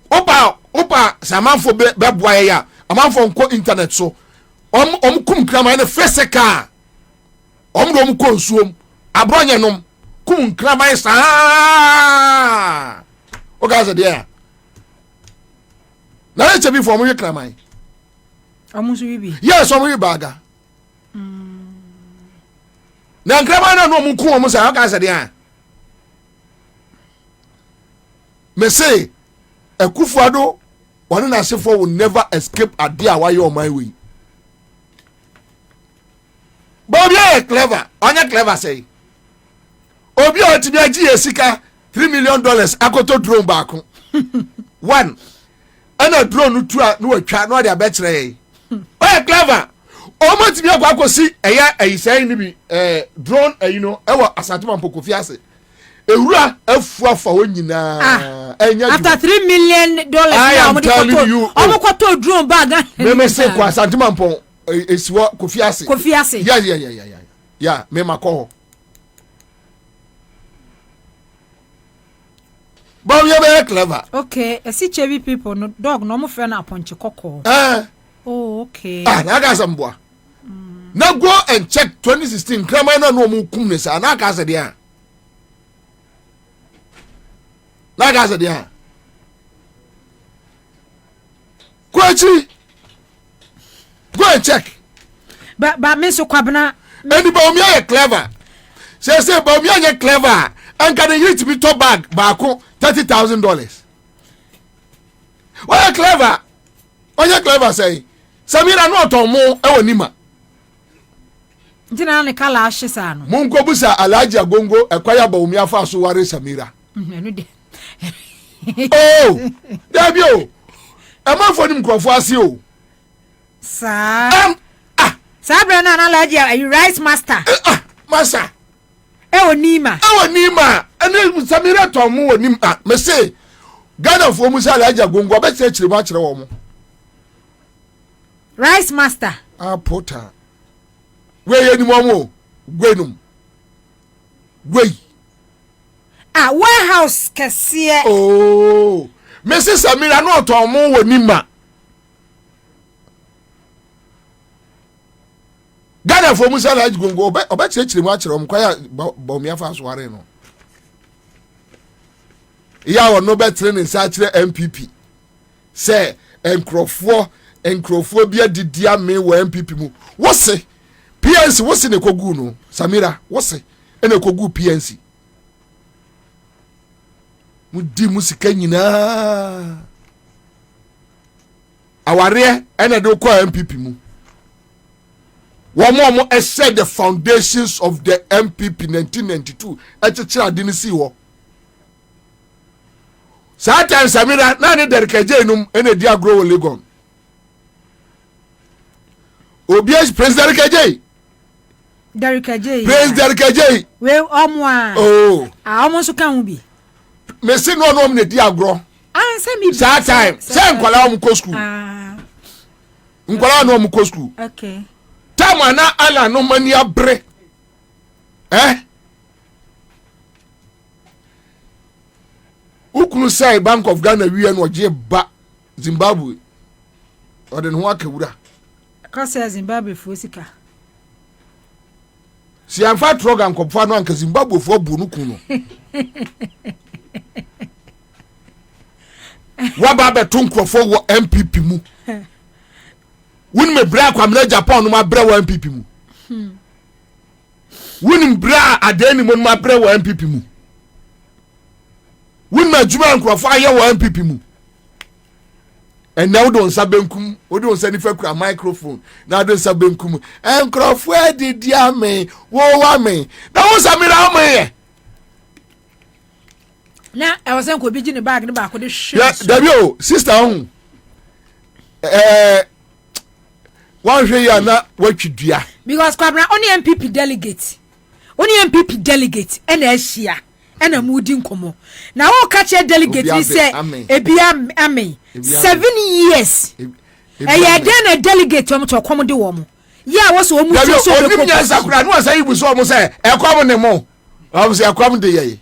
[SPEAKER 3] opa samanfo beboa ya amanfo nko internet so kum kraman na feseka do ko nsuom abronye nom kum kraman sa o gaza dia na le chebi for mo kraman
[SPEAKER 6] amusu bibi
[SPEAKER 3] yes o mo baga na kraman na no mo kum mo sa o gaza dia me say Ekufuado one na sefo will never escape adia why you on my way. Bobie clever, onya clever say. Obi o ti bi agi esika $3 million akoto drone back. One. Ana drone tu a no atwa no de abekere. Oya clever. O mo ti bi akosi eya eyisai ni bi drone you know ewo asatuma mpoko fiase. Ewura afuafa wonyina enya
[SPEAKER 6] after $3 million omokoto drone bag
[SPEAKER 3] me say kwa santima mpon esiwo kofiase yeah me makọ but we are clever
[SPEAKER 6] okay CHB people no dog no mo fe na ponche kokko oh okay
[SPEAKER 3] na ga samboa na go and check 2016 krama na no mo kum ne sa na ka sa dia like I said, yeah. Go and check.
[SPEAKER 6] But Mr. Kwabena,
[SPEAKER 3] anybody clever. Say Bobie clever. And can you to be top bag bako $30,000. Why clever? Why clever say? Samira no to mo e wonima.
[SPEAKER 6] Ntina ne kala ahisa no.
[SPEAKER 3] Munko busa Alhaji Agongo ekwaya Bobie afa so ware Samira.
[SPEAKER 6] Enu de.
[SPEAKER 3] Oh, Dabio. Am I for him crofo ase o?
[SPEAKER 6] Sir. Sabra na Alhaji are you rice master?
[SPEAKER 3] Master.
[SPEAKER 6] Onima.
[SPEAKER 3] Ene Samira to mo onim me say Ghana for mu say Alhaji Agongo be che chire ma chire wo mo.
[SPEAKER 6] Rice master.
[SPEAKER 3] Porter. We ye ni mo gwenum. We
[SPEAKER 6] warehouse kese.
[SPEAKER 3] Oh, Mrs. Samira no to mo wonima. Ghana for Musa Alhaji Agongo obe chire mu achire kwaya Bobie afa so ware no. Ya wo no be training sa achire MPP. Say enkrofo bi adidi ame wo MPP mu. Wo se PNC wo se ne kogu no. Samira wo se ene kogu PNC. Mudi musika nyina aware ena de ko MPP mu womo set the foundations of the MPP 1992 echechira adini si wo Satan Samira na ne derkeje num ena di agro Legon obies president
[SPEAKER 6] derkeje
[SPEAKER 3] we
[SPEAKER 6] omo a omo so kan bi
[SPEAKER 3] me say no me di agro
[SPEAKER 6] answer me
[SPEAKER 3] that time say nkwala om ko school nkwala no om ko school
[SPEAKER 6] okay
[SPEAKER 3] time na ala no mani abre ukunu say Bank of Ghana wi no je ba Zimbabwe o de no akawura
[SPEAKER 6] ka say Zimbabwe fosika
[SPEAKER 3] si amfa troga nkopfa no anka Zimbabwe fo bu no kunu waba beto nkrofo wo MPP mu won me bra kwamna Japan no ma bra wo MPP mu won bra adeni mo ma bra wo MPP mu won ma juma nkrofo aye wo MPP mu and now don sabenkum o don sani fa kura microphone na don sabenkum nkrofo adidi ame wo wa me na wo Samira ame
[SPEAKER 6] na I was saying ko bi gini bag ni ba ko de hwe
[SPEAKER 3] yeah Dabio sister on one hwe ya na watwidua
[SPEAKER 6] because Kwabena only MPP delegate ena ahia ena mudi nkomo na wo ka che delegate ni say ebia amen 7 years eya den na delegate wo to kom de wo mo ya wo so wo mu so de ko
[SPEAKER 3] nya sakura no say ibu so mo say ekom ne mo wo say ekom de ye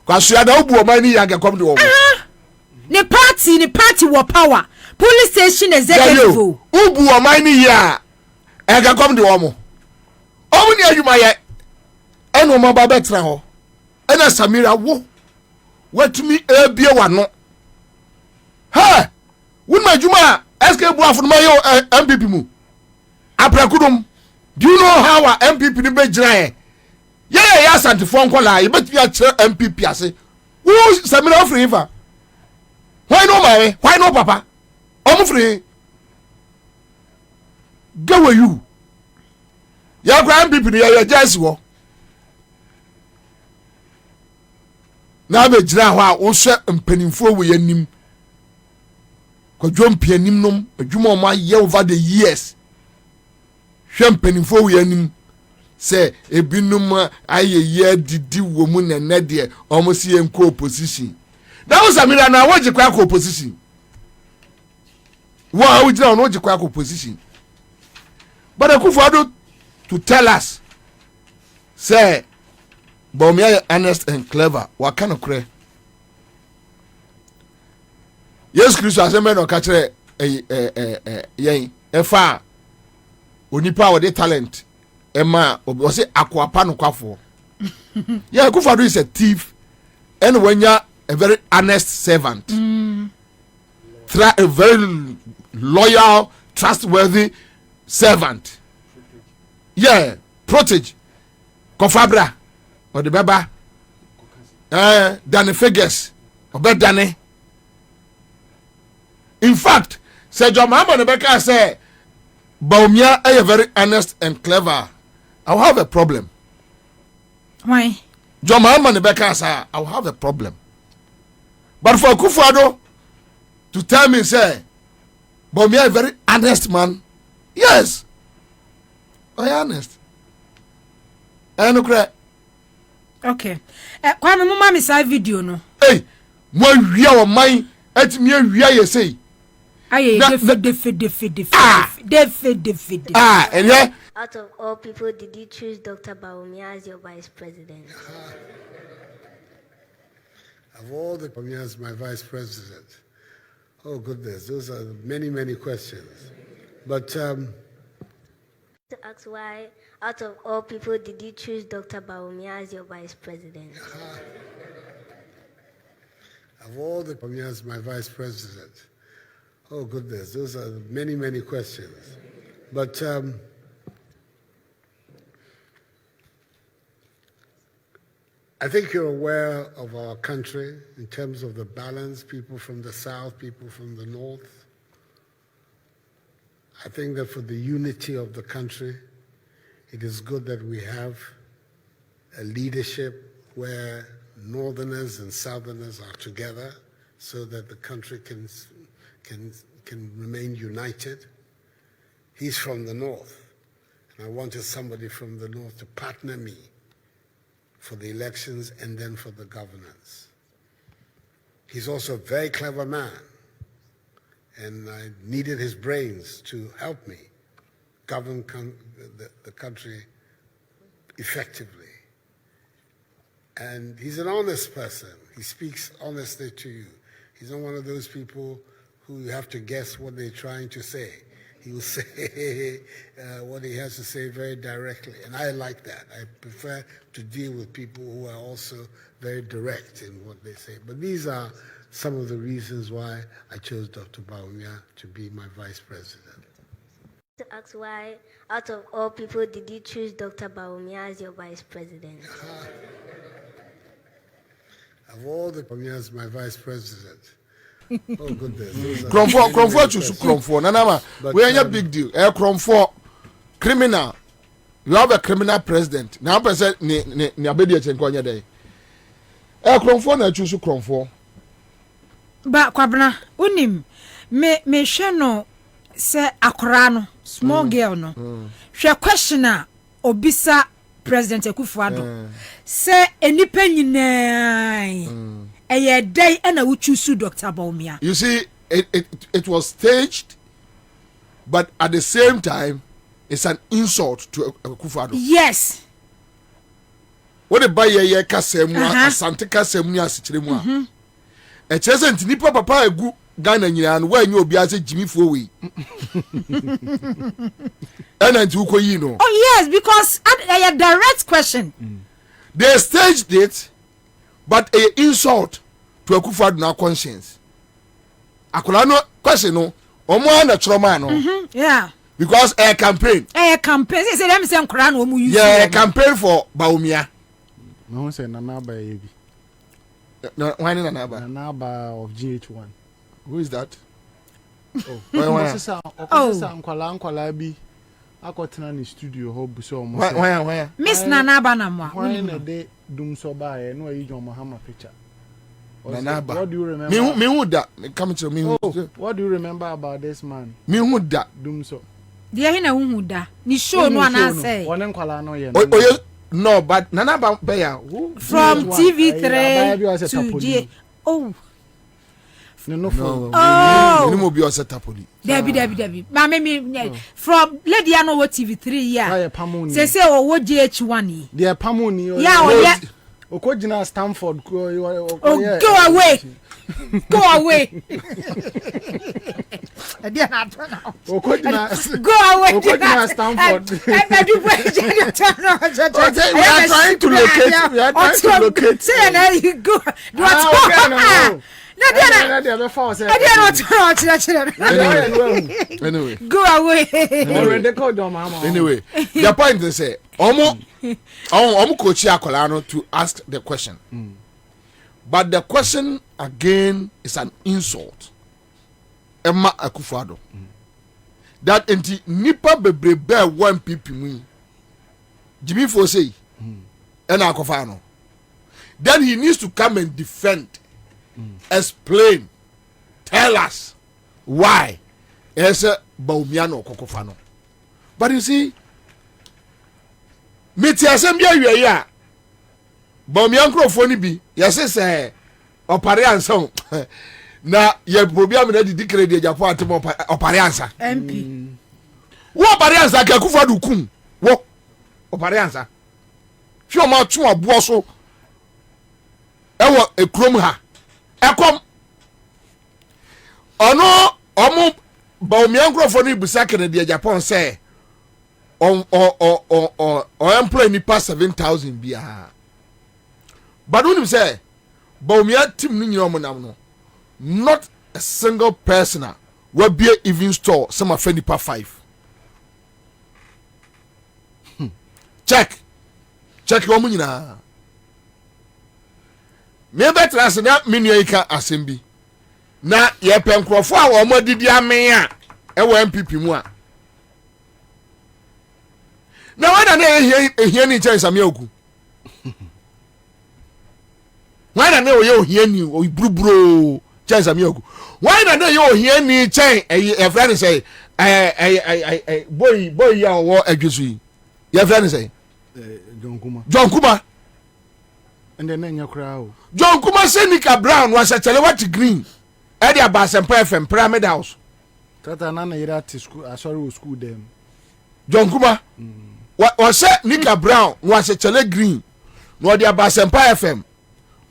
[SPEAKER 3] kwasua da obu o mani ya ngekom de wo mo
[SPEAKER 6] ne party wɔ power police station executive
[SPEAKER 3] ubu o man ni ya e ga kom de omo ni adwuma ye eno mo ba betra ho ena Samira wo watumi ebie wano ha won ma adwuma SK Buafo no mayo MPP mu aprakudum. Do you know how our MPP ni be gyina ya santifo nkola ye betumi a kire MPP ase wo Samira free fa why no my why no papa I'm free go with you ya grand people ya just wo na be gyina ho a wo hwe mpanimfo wo yanim kwadwo mpianim nom adwuma o ma ye over the years hwe mpanimfo wo yanim se ebinum ayeye didi wo mu nene de omo si enko opposition na wo Samira na wo jikwa ko opposition wo a wo jira no jikwa ko opposition but Akufo-Addo to tell us say Bawumia honest and clever what kind of cray yes Christ aseme no ka kire yen efa onipa wo de talent ema o say akwapa no kwafo yeah Akufo-Addo is a thief and when you a very honest servant a very loyal trustworthy servant yeah protege Kofabra or the baba Danny Figures or Danny. In fact say John Mahama Nebeka say Bawumia are very honest and clever. I'll have a problem.
[SPEAKER 6] Why?
[SPEAKER 3] John Mahama Nebeka say I'll have a problem. But for Akufo-Addo to tell me say Bawumia a very honest man. Yes. I honest.
[SPEAKER 6] Okay. Kwame mo mama say video no.
[SPEAKER 3] Hey, mo wia o man atimi awia ye say.
[SPEAKER 6] Aye, defe.
[SPEAKER 3] And yeah.
[SPEAKER 10] Out of all people, did you choose Dr. Bawumia as your vice president?
[SPEAKER 11] Of all the Bawumia as my vice president. Oh goodness, those are many questions. But
[SPEAKER 10] to ask why, out of all people, did you choose Dr. Bawumia as your vice president?
[SPEAKER 11] Of all the Bawumia as my vice president. Oh goodness, those are many questions. But I think you're aware of our country in terms of the balance, people from the south, people from the north. I think that for the unity of the country, it is good that we have a leadership where northerners and southerners are together so that the country can remain united. He's from the north, and I wanted somebody from the north to partner me for the elections and then for the governance. He's also a very clever man, and I needed his brains to help me govern the country effectively. And he's an honest person. He speaks honestly to you. He's not one of those people who you have to guess what they're trying to say. He will say what he has to say very directly. And I like that. I prefer to deal with people who are also very direct in what they say. But these are some of the reasons why I chose Dr. Bawumia to be my vice president.
[SPEAKER 10] To ask why, out of all people, did you choose Dr. Bawumia as your vice president?
[SPEAKER 11] Of all the Bawumia as my vice president. Oh goodness.
[SPEAKER 3] Kromfo choose Kromfo. Nanama, we are a big deal. Kromfo criminal. You have a criminal president. Now person ni abedi chenkonya dey. Kromfo na choose Kromfo.
[SPEAKER 6] Ba Kwabena, unim me hwe no se akora no small girl no. Hwe question a obisa President Akufo-Addo. Se enipa nyinaa day and I would choose Dr. Bawumia.
[SPEAKER 3] You see, it was staged, but at the same time, it's an insult to Akufo-Addo.
[SPEAKER 6] Yes.
[SPEAKER 3] What the buyer kasemu asante kasemu asichiremu. e chese nipa papa egu Ghana nyina no wa nyi obi ase Jimmy Fowe and to koyi no.
[SPEAKER 6] Oh yes, because a direct question.
[SPEAKER 3] They staged it, but a insult to Akufo-Addo na conscience. Akola no question no, omo na trauma no.
[SPEAKER 6] Yeah.
[SPEAKER 3] Because a campaign.
[SPEAKER 6] A campaign. Say them say nkora no omo use.
[SPEAKER 3] Yeah, a campaign for Bawumia.
[SPEAKER 12] No say Nanaba Ebi.
[SPEAKER 3] No, why Nanaba?
[SPEAKER 12] Nanaba of GH1.
[SPEAKER 3] Who is that?
[SPEAKER 12] Oh, Nkwala bi akotena ni studio ho buso omo.
[SPEAKER 3] Why?
[SPEAKER 6] Miss Nanaba na mo.
[SPEAKER 12] Why na dey dum so ba e no ayi John Mahama picture.
[SPEAKER 3] Nanaba.
[SPEAKER 12] What do you remember?
[SPEAKER 3] Me who that? Come to me.
[SPEAKER 12] What do you remember about this man?
[SPEAKER 3] Me who that?
[SPEAKER 12] Dum so.
[SPEAKER 6] Dia he na hu da. Ni show no ana say.
[SPEAKER 12] One Nkwala no ye.
[SPEAKER 3] No, but Nanaba Beya
[SPEAKER 6] from TV3 to G. Oh.
[SPEAKER 3] No, mo bi o set up oli.
[SPEAKER 6] Debi. Ma me from lady ano wo TV3 ya. Say wo GH1 yi.
[SPEAKER 12] They pamoni.
[SPEAKER 6] Yeah,
[SPEAKER 12] Okojina Stanford
[SPEAKER 6] go away. Go away.
[SPEAKER 12] Okojina Stanford.
[SPEAKER 3] We are trying to locate.
[SPEAKER 6] Say na you go.
[SPEAKER 3] Anyway.
[SPEAKER 6] Go away.
[SPEAKER 3] Anyway, the point is say, omo coach Akola to ask the question. But the question again is an insult. Emma Akufo-Addo. That enti nipa bebrebe one people mu. Jimmy Fowe say, ena Akufo-Addo. Then he needs to come and defend. Explain, tell us why Ese Baumiano Kokofano. But you see, Miti Assembly ya Baumianko phone bi, yes, say, Opare Ansah na ye Bobie na di decree de Japan atimo Opare Ansah
[SPEAKER 6] MP.
[SPEAKER 3] Wo Opare Ansah ka Akufo-Addo kum. Wo Opare Ansah. Hwe ma tu abo so. Ewo ekrom ha. Ekom ono omo Baumianko phone ni busa de Japan say on employ ni pass 7,000 bia. But when you say Baumia team ni nyina omonam no, not a single person will be even store some of nipa 5. Check omo nyina. Me betra se na menu ika asembi. Na ye penkrofo a wo modidi ame a e wo MPP mu a. Na wada na ehia ni chance am yoku. Wada na o ye ohia ni o buruburo chance am yoku. Wada na ye ohia ni chen e friend say boy ya wo adwesu yi. Ye friend say John Kuma.
[SPEAKER 12] And then nya kra o.
[SPEAKER 3] John Kuma say Nika Brown was a Chelewati Green. Eddie Abasempa FM Pyramid House.
[SPEAKER 12] Tata na yira to school, sorry school them.
[SPEAKER 3] John Kuma. Was said Nika Brown was a Chele Green. No the Abasempa FM.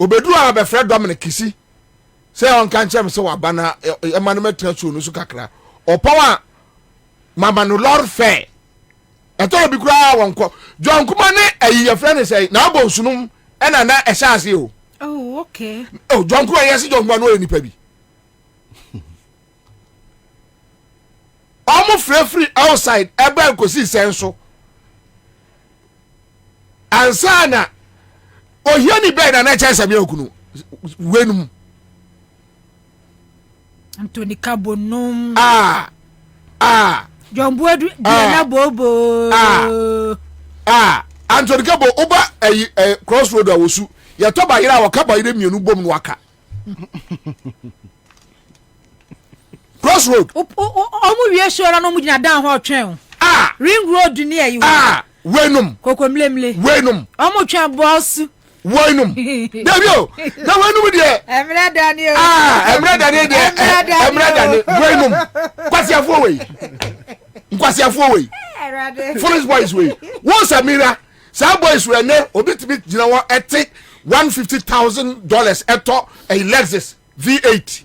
[SPEAKER 3] Obedu abe Fred Dominic Kisi. Say on can't so abana Emmanuel Trenchu no sukakra. O power Mama no Lord Fair. I told you cry one call. John Kuma ne your friend say na bo sunum e na esase o.
[SPEAKER 6] Oh, okay.
[SPEAKER 3] Oh, John Kuma yes John Kuma no nipa bi. Almost free outside ebe ko si senso. Ansah na ohia ni bed na chance me okunu wenum.
[SPEAKER 6] Anthony Kabonum.
[SPEAKER 3] John
[SPEAKER 6] Buedu na bobo.
[SPEAKER 3] Anthony Kabo oba crossroad awosu. Ye to ba yira wakaba yire mienu bom no aka. Crossroad.
[SPEAKER 6] Omu wie shora no mu gina dan ho twen. Ring road ni ayi.
[SPEAKER 3] Wenum.
[SPEAKER 6] Kokomlemle.
[SPEAKER 3] Wenum.
[SPEAKER 6] Omu twen boss.
[SPEAKER 3] Wenum. Debio. Na wenum de.
[SPEAKER 6] Emre Daniel.
[SPEAKER 3] Emre Daniel de. Emre Daniel. Wenum. Kwasi afo we. Foolish boys we. Once a mirror. Some boys were ne obi to be gina won $150,000 eto a Lexus V8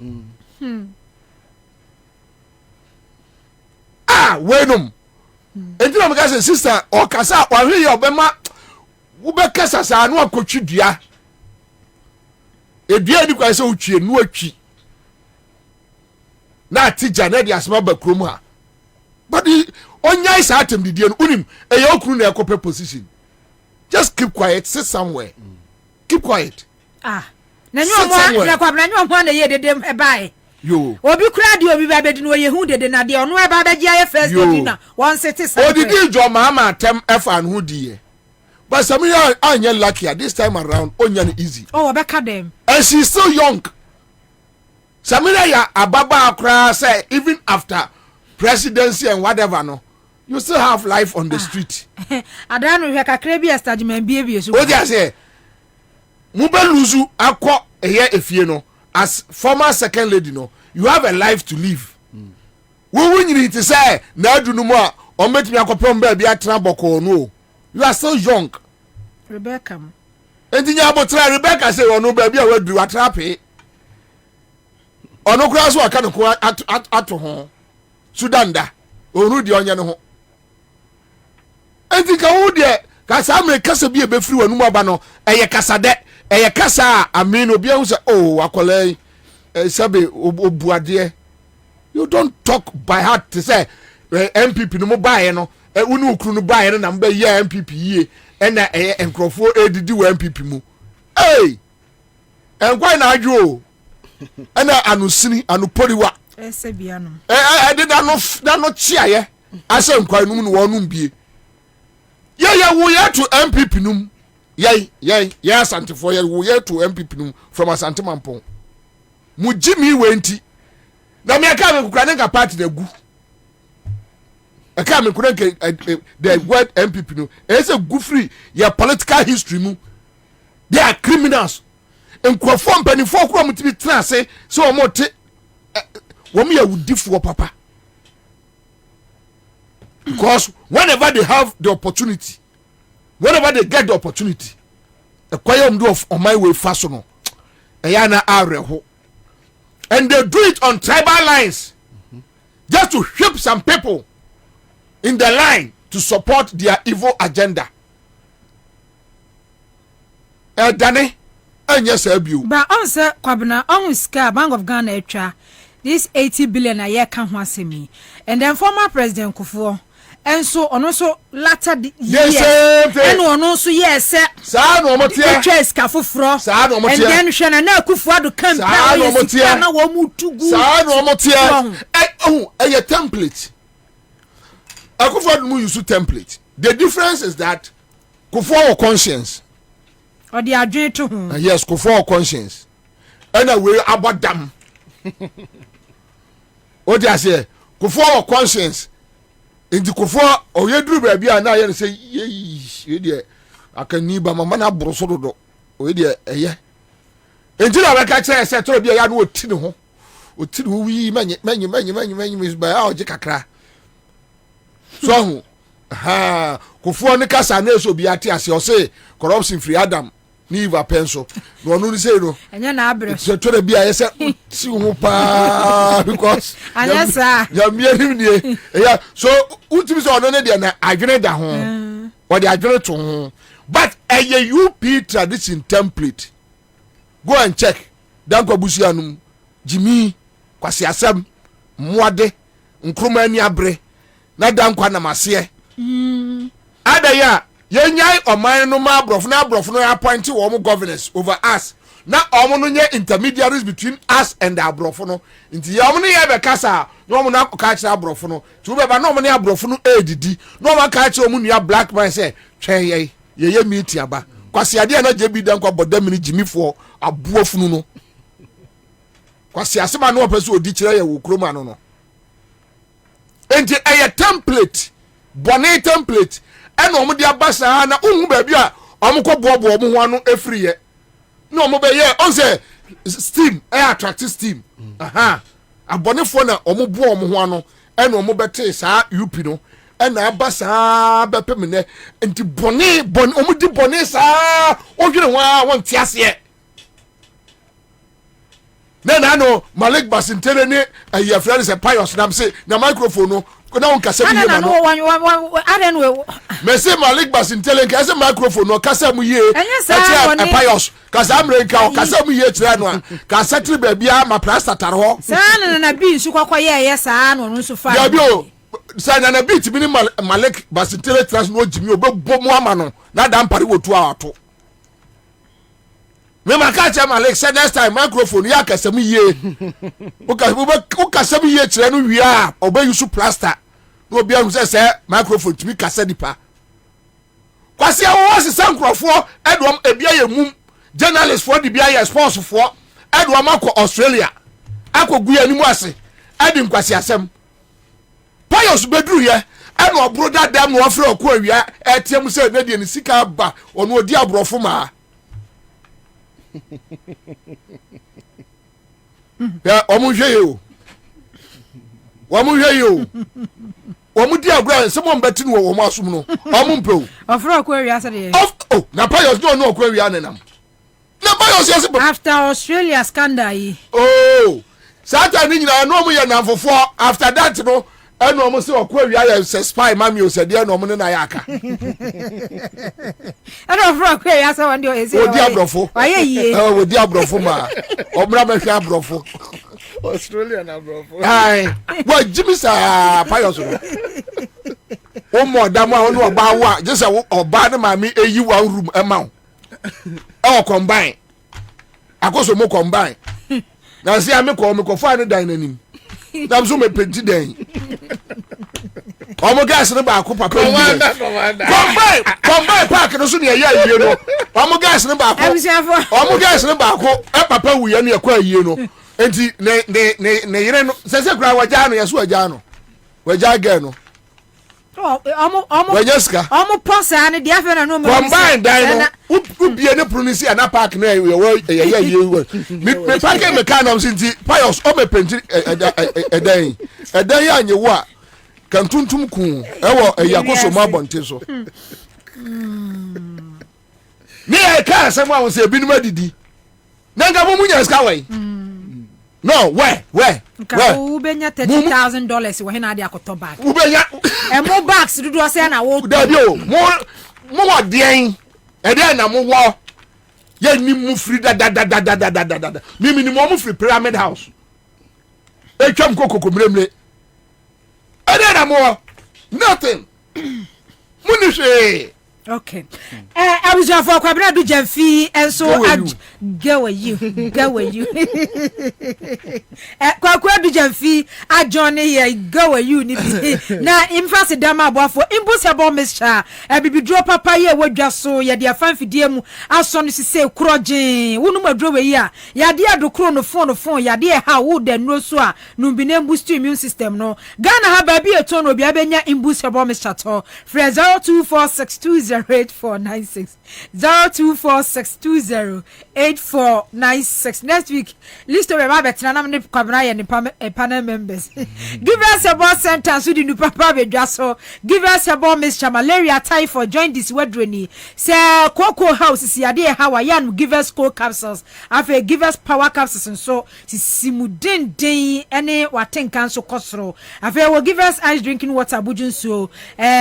[SPEAKER 3] wenum enti na meka say sister o kasa wa hwe ye obema wo be kasa sa na akotwi dua edua di kwa say utwie nu atwi na tija na di asma ba krom ha but onyai sa atem didie no unim eye okru na ekope position just keep quiet sit somewhere keep quiet
[SPEAKER 6] na nyo mo na Kwabena nyo mo na ye dedem e bai
[SPEAKER 3] yo
[SPEAKER 6] obi kura di obi ba bedi no ye hu dede na de ono e ba da gia ye first day na one city sa
[SPEAKER 3] odidi jo mama tem efa no die but Samia anya lucky this time around onya no easy
[SPEAKER 6] obeka dem
[SPEAKER 3] and she's still young. Samira ya ababa akra say even after presidency and whatever no you still have life on the street.
[SPEAKER 6] Adano hwe kakra bi estageman bi so.
[SPEAKER 3] O dia say mu be luzu akọ eye efie no as former second lady no you have a life to live. Wo wunyiri ti say na adunu mu a o metimi akopem ba bi atena boko no you are still young.
[SPEAKER 6] Rebecca.
[SPEAKER 3] Entinya abotra Rebecca say ono ba bi a waduru atrape. Ono kura so aka no ko ato ho Sudan da onu di onye no ho enti ka wo de ka sa me kasa bi e be firi wanu aba no eye kasa de eye kasa amin obi hu say oh akolai sabe obuade you don't talk by heart to say MPP no mo bae no unu okru no bae no na mba ye MPP yie na enkrofo edidi wo MPP mu enkwai na adwo ana anusini anuporiwa
[SPEAKER 6] esebiano
[SPEAKER 3] did that no chia ase nkwai num no wonum bie ye wo ye to MPP num ye asantefo ye wo ye to MPP num from Asante Mampong mu jimi wenti na me aka me kukura nka party na gu aka me kukura the word MPP no ese gu free your political history mu they are criminals nkrofo mpanifo kura mutibi tena se so omote womi ya wudifo papa because whenever they have the opportunity whenever they get the opportunity the kwayom do on my way fast no eyana areho and they do it on tribal lines just to whip some people in the line to support their evil agenda Dane anya sabiu
[SPEAKER 6] ba on say Kwabena on ska Bank of Ghana etwa this 80 billion a year kan ho asemi and then former president Kufuor and so ono so latter yes and ono so yes
[SPEAKER 3] sa no motia
[SPEAKER 6] chase ka foforo
[SPEAKER 3] sa no motia
[SPEAKER 6] and then hwe na Kufuor do campaign na wo mu tugu
[SPEAKER 3] sa no motia a template Kufuor mu use template the difference is that Kufuor conscience
[SPEAKER 6] or the adwene to ho
[SPEAKER 3] yes Kufuor conscience and we abadam o dia say Kufuor conscience enti Kufuor o yeduru ba bia na ye say ye de akani ba mama na broso dodo o de eye enti na beka kire say to bia ya no oti ne ho wi manyi ba o je kakra so hu Kufuor ne kasa na eso bia te ase o say corruption free Adam ni Eva penso no onu ni say no
[SPEAKER 6] enya na abre
[SPEAKER 3] so to bia ye say si hu pa because
[SPEAKER 6] anyasa
[SPEAKER 3] ya miehim nie yeah so ultimi so ono ne de na adwene da ho or the adwene to ho but a UP tradition template go and check dan kwabusia num Jimmy kwasi asem muade nkroma ani abre na dan kwa na mase adaya yenyai oman no ma brofo no appoint wo mo governors over us na omo no nye intermediaries between us and the brofo no nti ye omo no ye be kasa no omo na ka kira brofo no ti wo be ba no omo ne brofo no edidi no omo ka kira omo nua black man say twen ye meet aba kwasi ade na je bi dan kwa bodam ni jimifo abuofunu no kwasi asema no opese odi kira ye wo kroma no no enti a template bone template eno omo dia basa na unhu ba bia omo ko bobo omo ho anu efriye no omo be ye on say steam attract steam abonefo na omo bo omo ho anu eno omo bete saa UP no ena abasa be pemene enti bone omo di bone saa odwene ho a won tiase na no Malik Basintele ne your friend is a pious nam say na microphone no na on kasa bi ma no
[SPEAKER 6] I don't know
[SPEAKER 3] me say Malik Basintele kasa microphone no kasa mu ye a pious kasa America kasa mu ye tira no kasa tiri ba bia ma plaster tar ho
[SPEAKER 6] sa na bi nsu kwakwaye ye sa no nsu fa
[SPEAKER 3] ya bi o sa na bi ti bi ni Malik Basintele trans no jimi obebo mu ama no na da mpare wotu ato me maka che Malik say next time microphone ya kasa mu ye o kasa mu ye tira no wi a oba yusu plaster no bia hu say microphone timi kasa dipa kwase awo se sankrofo edom ebia ye mum journalist for the bia ye sponsor for edom akọ Australia akọgu ya nimu ase edi nkwase asem payos bedru ye eno obroda dam no ofre okọ awia etiem se na die ni sika ba ono odi abrofo ma ya omuhwe yo omu di agro se mo mbeti no wo mo asum no omu mpeu
[SPEAKER 6] ofro okọ awia se de
[SPEAKER 3] na payos no okọ awia nenam na payos yes
[SPEAKER 6] after Australia scandal
[SPEAKER 3] Satan ni nyina no mo ye namfofo after that no eno mo se okọ awia ye se spy mami o se de no mo na ya aka
[SPEAKER 6] ofro okọ awia se won de o ese
[SPEAKER 3] odi abrofo
[SPEAKER 6] waye yie
[SPEAKER 3] odi abrofo ma omra me hwa abrofo
[SPEAKER 12] Australia na brofo
[SPEAKER 3] ai wa jimi sa payos no o mo da mo onu oba wa je se oba ne mami eyi wa room ema o combine akoso mo combine na se ame ko fa ne dan nanim na so me penti dan omo gas ne ba ko papa combine park no so ne ya yie no omo gas ne ba ko papa wuye ne yakwa yie no enti ne yire no se kura waja no yeso waja no waja ge no wajeska
[SPEAKER 6] omo posa ne dia fe na no mo
[SPEAKER 3] combine dan no ubie ne pronuncia na park na ye me park me kan am sinti payos o me penti edan ya nyewo a kan tuntum ku ewo yakoso ma bonte so ni e ka asem a won se binum adidi na nga mo munya ska wai no where
[SPEAKER 6] ubenya $30,000 we na dia akoto bag
[SPEAKER 3] ubenya
[SPEAKER 6] mo bags dudu se na wo
[SPEAKER 3] da bi o mo odien ede na mo wo ye ni mu free da mi ni mo free Pyramid House etwam kokoko mremre ede na mo nothing muni hwe
[SPEAKER 6] okay I was your for Kwabena do Jamfi and so go with you Kwabena do Jamfi a Johnny here go with you na imfase dama abofo impossible mischa e bibi draw papa ye wadwa so ye dia fan fidie mu aso no sise krogen wonu madro we ya de adokro no phone ya de ha wo de no so a no bi na boost immune system no Ghana ha ba bi eto no bia benya impossible mischa to 0246208496 0246208496 next week list of my better na me Kwabena ye ni panel members give us a ball sentence with the papa be so give us a ball Mr. Malaria typhoid join this wedreni say Cocoa House is ya dey how yan give us cold capsules afa give us power capsules and so simuden den ene waten kan so kosoro afa will give us ice drinking water bujun so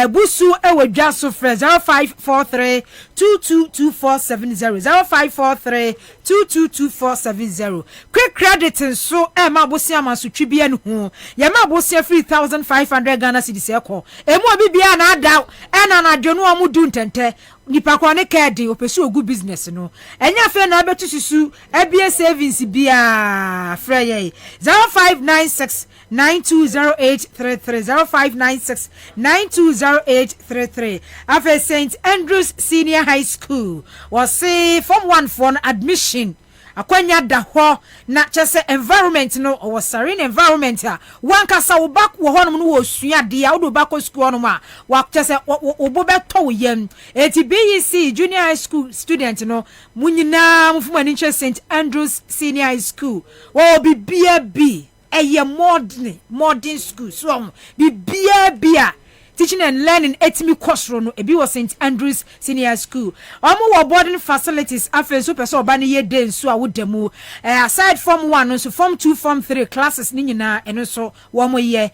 [SPEAKER 6] busu e wadwa so fresh 0543222470 0543222470 quick credit so ma bosia maso twibia no ho ya ma bosia 3500 Ghana cedis eko emu bibia na ada na na dwonu amudu ntente nipa kwa ne kedi opesi ogu business no enya fe na abetu susu ebia savings bia freye 0596920833 0596920833 afa St Andrews Senior High School was say form 1 for admission akwanya da ho na chese environment no o serene environment a wankasa wo back wo honom no wo sua de a wo back school no ma wa chese wo beto wo yam eti BEC junior high school student no munyina mfuma ni St Andrews Senior High School wo bibia bi eye modern school so bibia bia teaching and learning etimi kwosro no ebi was St Andrews Senior School omo boarding facilities afen so person oba ne ye den so a wodemu aside form 1 so form 2 form 3 classes ni nyina eno so womo ye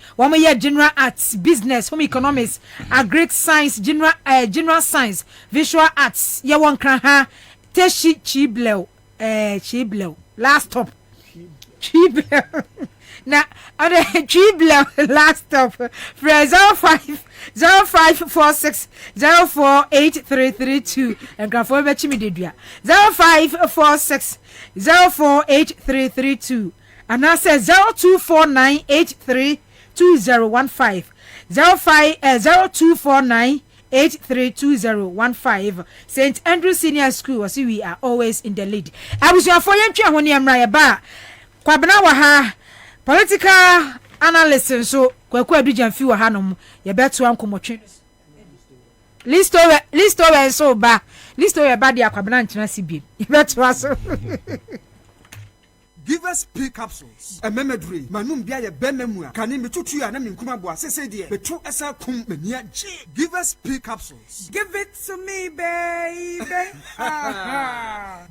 [SPEAKER 6] general arts, business, home economics, agric science, general science, visual arts ye won kran ha teshi chiblew last stop chiblew na other chiblew last stop for 0546 048332 and grafo be chimi dedua 0546 048332 and I say 0249832015 0249832015 St Andrew Senior School see we are always in the lead. I was your for yentwa honi amra ba Kwabena wa ha political analyst so kwaku adujan fi wa hanom ye beto ankomotwe listo so ba dia Kwabena nkyena sibie ye beto aso
[SPEAKER 13] Give us P capsules. A memedry. Manum bia ye benemu a. Kani metutu ya na minkuma bo asese de. Betro esa kum menia G. Give us P capsules.
[SPEAKER 14] Give it to me, baby.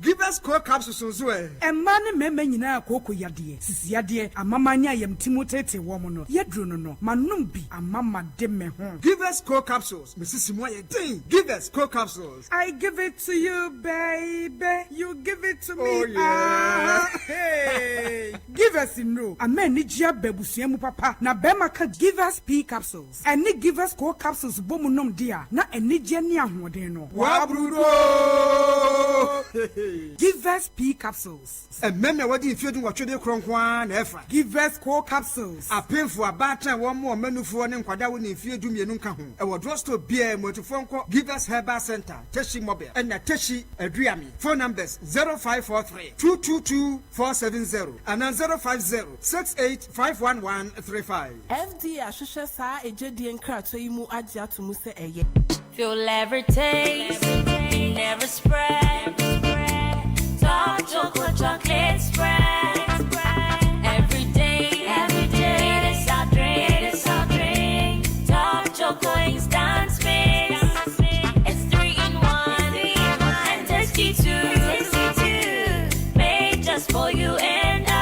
[SPEAKER 13] Give us core capsules so e.
[SPEAKER 14] E man meme nyina akoko yade. Sisi yade amamanya yem timotete wo mo no. Yedro no. Manum bi amama de me ho.
[SPEAKER 13] Give us core capsules. Mesisi mo ye din. Give us core capsules.
[SPEAKER 14] I give it to you, baby. You give it to me.
[SPEAKER 13] Oh yeah.
[SPEAKER 14] Hey. Give us no. Amen ni jia bebusuamu papa. Na bema ka give us P capsules. Eni give us core capsules bomu nom dia. Na eni jia ni ahoden no.
[SPEAKER 13] Wabrudo.
[SPEAKER 14] Give us P capsules.
[SPEAKER 13] Meme wadi ifiedu watwede kronkwan na efa.
[SPEAKER 14] Give us core capsules.
[SPEAKER 13] Apemfo abatan wo mo manufo ne nkwada wo ne ifiedu mienu nka ho. E wo drugstore bia motufo nko Give us Herbal Center, Teshi Mobile. And Teshi Adriami. Phone numbers 0543 222 470 and 050-68-51135.
[SPEAKER 15] FD Ashusha sa ejedi enkrato imu aji atumu se eye.
[SPEAKER 16] Feel every taste, never spread. Dark chocolate spread. Every day, it is our drink. Dark chocolate instant mix. It's 3 in 1 and tasty too. Made just for you and I.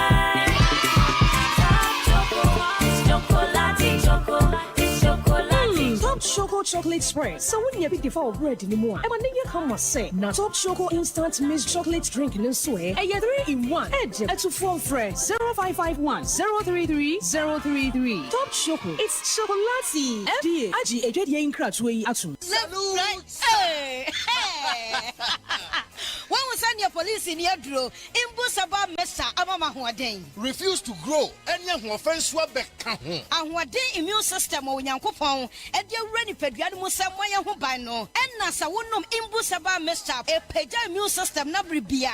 [SPEAKER 17] Top Choco chocolate spread. So when you be default bread anymore, and when you come must say, now Top Choco instant mixed chocolate drink in swear, and you 3 in 1. Edge at 2 phone friend 0551 033 033. Top Choco, it's chocolatey. FDA, Aji, a jet yen crutch way at you.
[SPEAKER 18] Hey! When we send your police in your draw, Imbusaba Mesa Amama Huaden.
[SPEAKER 19] Refuse to grow, and young offense Wabek.
[SPEAKER 18] And what day immune system or Yankopon, and you're ready for Yanusamaya Hubano, and Nasa Wunum Imbusaba Mesa, a Peja immune system Nabribia.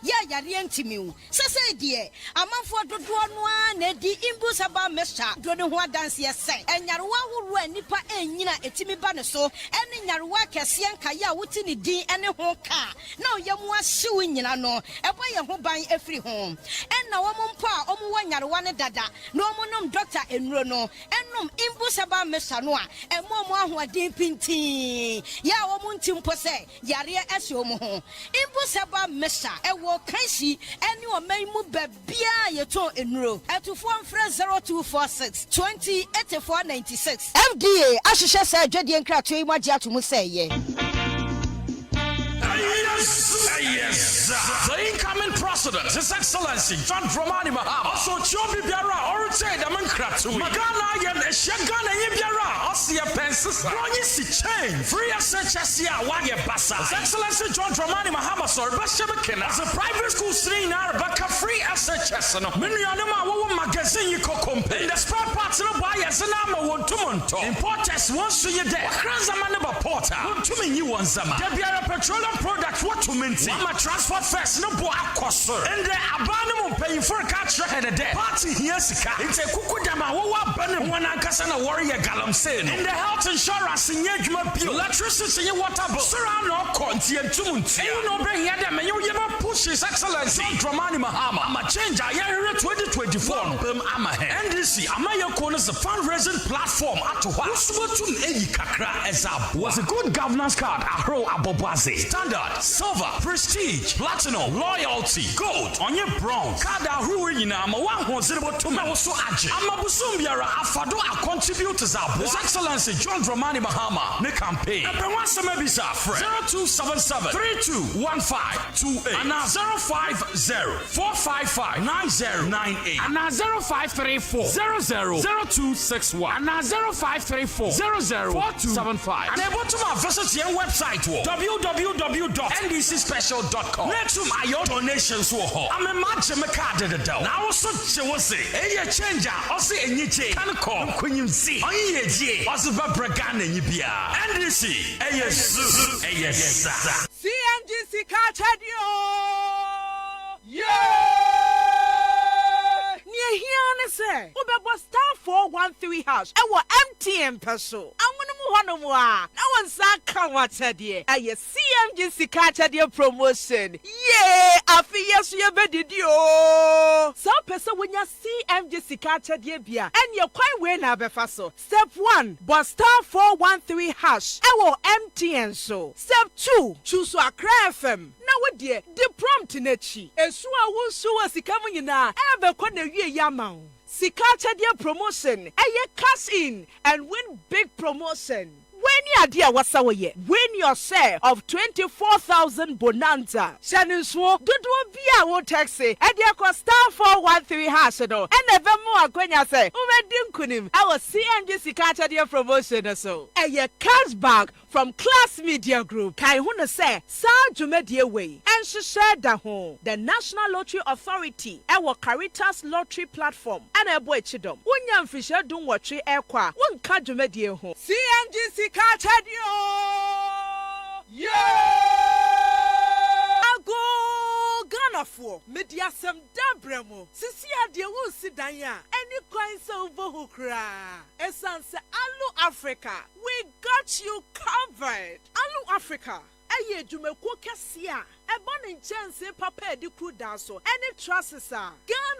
[SPEAKER 18] Ya Yarientimu. Sasa dear, a month for the one, Eddie Imbusaba Mesa, Dronua dance yes, and Yarwa who ran Nipa and Yina Etimi Banaso, and in Yarwa Cassian Kaya Wutini D and a whole car. Now Yamwa suing no, a boy who buy every home. And now Ompa, Omuan Yarwana Dada, no monum doctor and Rono, and num Imbusaba Mesanoa, and Momo who are deep in tea. Ya Omuntim Pose, Yaria Esiomo. Imbusaba Mesa, a walk Kashi, and you are may move Bia Yato in row. At 0246 20 8496. FDA, Ashisha said, Jedian Cratry, Maja to Musay.
[SPEAKER 20] Yes, the incoming president, His Excellency John Dramani Mahama. Also, Chobi Biara, or say the Mankratu. Magana and Shagana Biara, Ossia Pensis, Ronisi Chain, Free Assachasia, Wagya Bassa. His Excellency John Dramani Mahama, sir, Bashabakina, as a private school stream, Arbaka free SHS, and Minianama magazine you could compare. The spare parts of the buyers and I'm a one to Monto. Importers once to your day. Kranzamanaba Porter, one to me, you want Zama. Debiara petroleum products, what to minty. I'm a transport first, no boy, and the Abanum paying for a catcher and a day. Party here, it's a Kukudama, Banner, one Ankasana warrior Galam saying. In the health insurance, in Yajma, electricity, water, surround or Conti and Tunt. You know, bring here them and you never push His Excellency Dramani Mahama. change ayere 2024 bam ama he NDC amaya ko is a fundraising platform ato hwa usubotum eyi kakra ezab was a good governance card ahro abobaze standard silver prestige platinum loyalty gold onye bronze card ahro nyina ma wan ho zerebotum na wo so age amabusum biara afado a contribute zab His Excellency John Dramani Mahama ne campaign ebenwa semabisa fre 0277 321528 and 050-455-9098 and 0534-000261 and 0534-004275 and able to visit your website www.ndcspecial.com. Next to my donations I'm a match me card the down. Now so che say e changer o say enyi che kan call kwenyim si onye je o se ba bragana nyi bia NDC yes
[SPEAKER 14] CMGC Kachadio.
[SPEAKER 6] Yeah! Near here, say, Ubebo star 413 hash. I will MTN peso. I'm going to move on. No one's that come what said ye. I CMGC Kachadio promotion. Yeah! I feel yes, you better do. Some person when you CMGC Kachadio bia and you're quite well now, Befaso. Step 1, but star 413 hash. I will MTN so. Step 2, choose a FM. Now, dear, the prompt in it. Esua will sue us coming na ever corner ye yamau. Sika Chadia promotion, a cash in and win big promotion. When your dear was our ye, win your share of 24,000 bonanza. Shannon Swo, do via one taxi, and your cost star 413 hassado, and never more when you say, Dinkunim, our CMGC Chadia promotion so. A ye cash bag from Class Media Group. Kai Huna say, Sa Jumedia way, and she shared the home, the National Lottery Authority, our Caritas Lottery Platform, and a boy chidom. Unyam Fisher don't watch it airqua, one Kajumedia home. CMGC Kachadio! Yeah! Ago Ghana for media some dabremo. Sisia de won sidanya. Any coins over hukra. Essence Alu Africa. We got you covered. Alu Africa. Aye jumeko kasia. Ebon chance papa di crew danso. Any trusses Ghana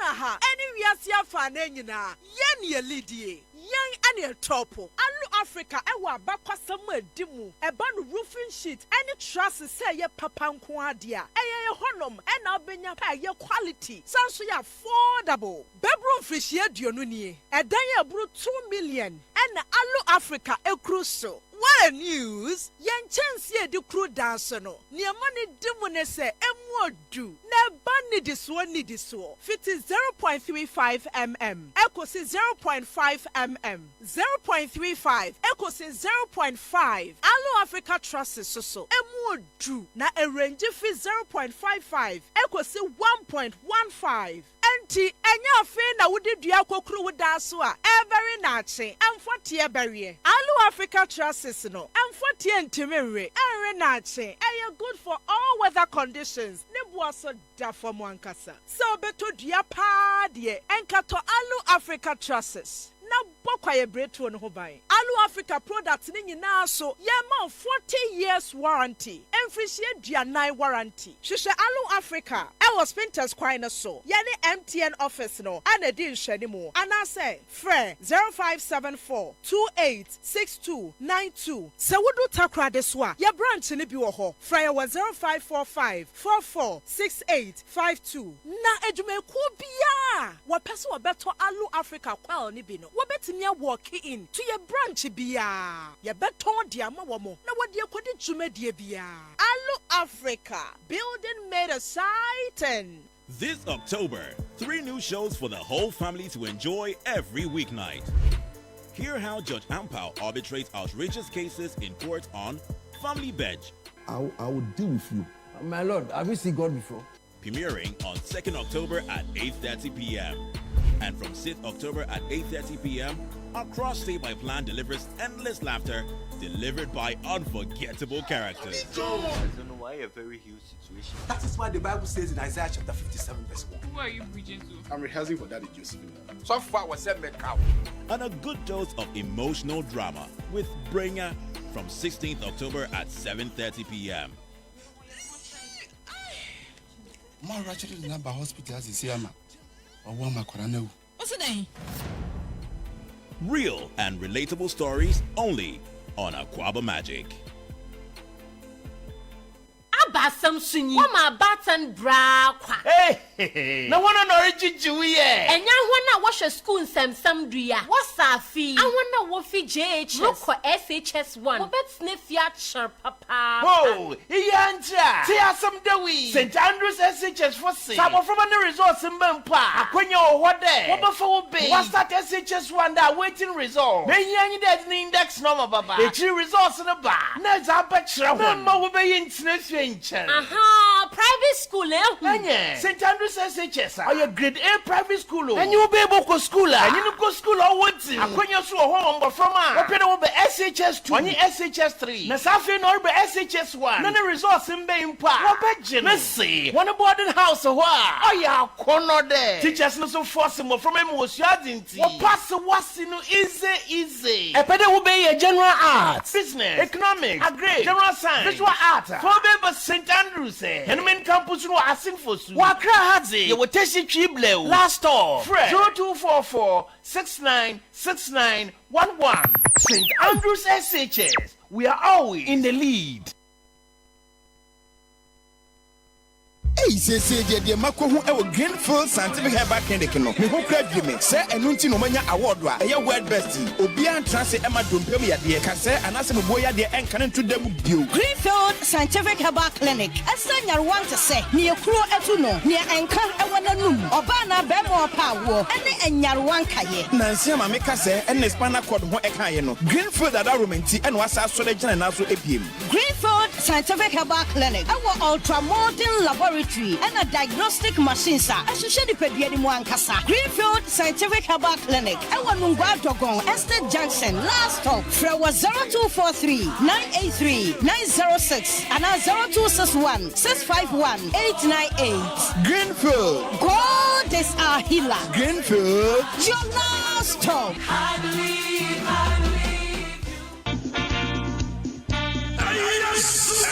[SPEAKER 6] ha. Any wiasia fane nyina. Yen ye lidie. Yang any topo. Alu Africa ewa bakwa samu dimu. Ebon roofing sheet. Any trusses say ye papa nko adia. Eye honom ena obenya pa ye quality. Sanso ya affordable. Bedroom fish ye duonu nie. Edan ye bru 2 million. Ena Alu Africa ekruso. What news? Yan chance ye di crew dance no. Ni money dimu ne se emodu. Ne bani diswo ni diswo. Fit 0.35 mm. Echo si 0.5 mm. 0.35. Echo si 0.5. Alu Africa Trust so emodu. Na a range fi 0.55. Echo si 1.15. Enti enya fe na wudi dua kokru wuda so a very nache amfotie berie Alu Africa Trust no amfotie ntimere enre nache eye good for all weather conditions ne boaso da for mo ankasa so beto dua pa de enkato Alu Africa Trust na bokwaye bretu no ho ban Alu Africa products ni nyina so ye ma 40 years warranty emfrishie duanan warranty hwehwe Alu Africa e was Spinters kwine so ye ne MTN office no ana di nhwani mu ana say frɛ 0574286292 se wudu takra de so a ye branch ni bi wo ho frɛ ye 0545446852 na edwumeku bia wo pese wo beto Alu Africa kwal ni bi no wo betimi walk in to your branch bia ye beton dia ma wo mo na wo de kodi dwumadie bia Alu Africa building made exciting.
[SPEAKER 21] This October, 3 new shows for the whole family to enjoy every weeknight. Hear how Judge Ampao arbitrates outrageous cases in court on Family Bench.
[SPEAKER 22] I will deal with you. My lord, have you seen God before?
[SPEAKER 21] Premiering on 2nd October at 8:30 p.m. And from 6th October at 8:30 p.m., Across State by Plan delivers endless laughter delivered by unforgettable characters.
[SPEAKER 23] I don't know why a very huge situation. That is why the Bible says in Isaiah chapter 57 verse 1.
[SPEAKER 24] Who are you preaching to?
[SPEAKER 23] I'm rehearsing for Daddy Joseph. So far was said cow.
[SPEAKER 21] And a good dose of emotional drama with Bringer from 16th October at 7:30 p.m.
[SPEAKER 23] Ma actually the number hospital as you see,
[SPEAKER 21] Real and relatable stories only on Aquaba Magic.
[SPEAKER 1] Abasam sunyi. Wama batan bra kwa.
[SPEAKER 2] Hey, na wana no rejijiwe ye.
[SPEAKER 1] Enya wana washa school nsem duya. Wasa fi. Awana wofi JHS. Roko SHS1. Wobet snifia char papa.
[SPEAKER 2] Oh, Ansah. See asam dawi. St. Andrews SHS for say. Sabo from the results in Bempa. Akwenya ohode. Wobefa wobe. What start SHS1 that waiting result. Then yanyi there's an index number baba. The three results in the bar. Na zaba chira. Memma wobe yin snifia.
[SPEAKER 1] Aha, private school
[SPEAKER 2] eh? St. Andrews SHS. Are you grade A private school? And you will be able to school. And you go school or what? I when you saw home from open over SHS2 and SHS3. Nasafi nor be SHS1. None results in being pa. Let's see. One boarding house or what? Oh yeah, corner there. Teachers no so force him from him was yardinty. What pass was in easy. A better will be a general arts, business, economics, agri, general science, visual art. For St. Andrews, and men campus no asking for su. Wakra Hadzi, you will test it triple. Last off, 0244 696911. St. Andrews SHS, we are always in the lead.
[SPEAKER 5] Hey, say the Mako who our Greenfield Scientific Herbal Clinic no. Me who crave you me. Say enunti no manya award wa. Eya word best. Obian transe Emma Dompem ya de. Ka say anase me boya de enkan to dem bio.
[SPEAKER 18] Greenfield Scientific Herbal Clinic. Asanya want to say ni ekuro etu no. Ni enkan ewana num. Oba na be mo pa wo. Ene enyarwan kaye.
[SPEAKER 5] Nansi ma me ka say ene spinal cord ho ekaye no. Greenfield ada romenti ene wasa so de gina na so epiem.
[SPEAKER 18] Greenfield Scientific Herbal Clinic. Our ultramodern laboratory and a diagnostic machine sir. Asoshe di pedie mu ankasa. Greenfield Scientific Herbal Clinic. Ewa Nungwa Dogon Estate Junction. Last stop. Frewa 0243 983 906 and 0261 651 898.
[SPEAKER 5] Greenfield.
[SPEAKER 18] God is our healer.
[SPEAKER 5] Greenfield.
[SPEAKER 18] Your last stop.
[SPEAKER 20] I believe.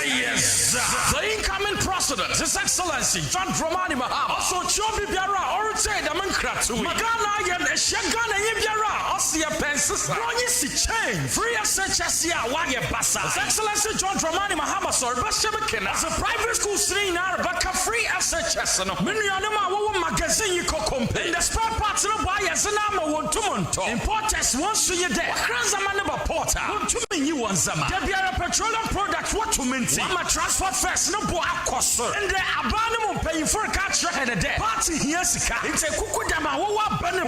[SPEAKER 20] Yes, the incoming president, His Excellency John Dramani Mahama. Also, Chobi Biara, or say the Mankratu. Magana again, a Shagana Yibiara, Ossia Pensis, Ronisi Chain, Free SHSia, Waya Bassa. His Excellency John Dramani Mahama, sir, Bashabakin, as a private school sitting in Arabaka, free SHS, and Minianama magazine you could compare. The spare parts of the buyers and I'm one to Monto. Importers once to your day. Kranzamanaba Porter, what to mean you want Zama? Debiara petroleum products, what to mean? I'm a transport first, no boy, cost, and the abandonment paying for a catch and a day. Party here, it's a Kukudama,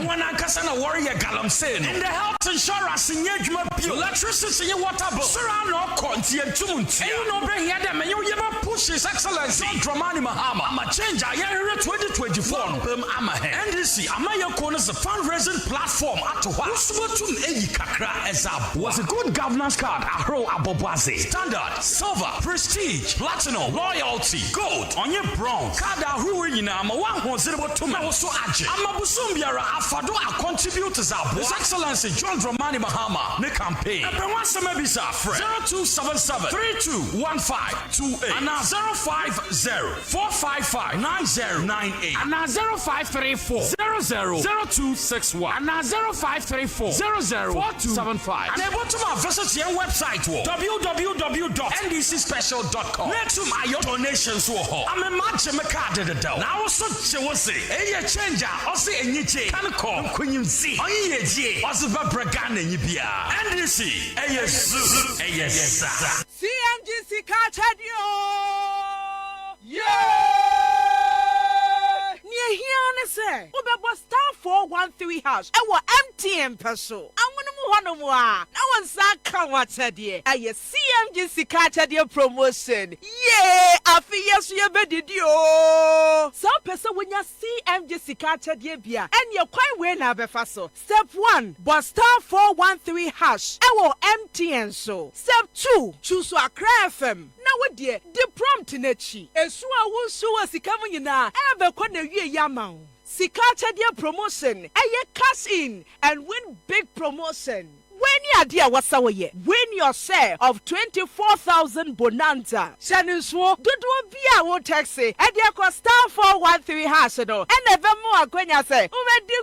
[SPEAKER 20] one Ankasana warrior Galam saying, and the health insurance in Yajma, electricity, water, Surano, Conti, and Tumunti. You know, bring here them, and you never push His Excellency Dramani Mahama. I'm a change, I hear 2024. I'm a NDC, Amaya Corners, a fundraising platform at Wasubatum Kakra as was a good governance card. Ahro Abobazi, standard, silver, prestige, platinum, loyalty, gold, on your bronze. Kada Ruina, Mawan was able to also add. Amabusumbiara, Afado, our contributors are His Excellency John Dramani Mahama, the campaign. And one Samabisa, 0277 321528 and 050 455 9098 and 0534 000261 and 0534 004275 and able to visit your website www.ndcspecial.com. Next to my donations, I'm a match a card at the door. Now, so she will say, a changer, or say a niche, can call when you see, or ye, or the Babragan and Yibia. NDC, yes,
[SPEAKER 14] CMGC catch you.
[SPEAKER 20] Yeah!
[SPEAKER 14] Here say, Ubeba star 413 house. Our MTN peso. I want to more. Now one sack come what's a dear. I CMGC catch a dear promotion. Yeah, I feel yes, you better do. Some person when you CMGC catch a dear beer, and you're quite well now, Befaso. Step 1, but star 413 hash. Our MTN so. Step 2, choose a craft FM. Now what dear, the prompt in a chi. And so I will show us coming in now. Ever quite a year yamau. Sikacha dear promotion. And you cash in and win big promotion. When you wasa ye, win your share of 24,000 bonanza. Shaniswo, Dudu Bia wo taxi, and you cost *413# no. And never more Quenya say,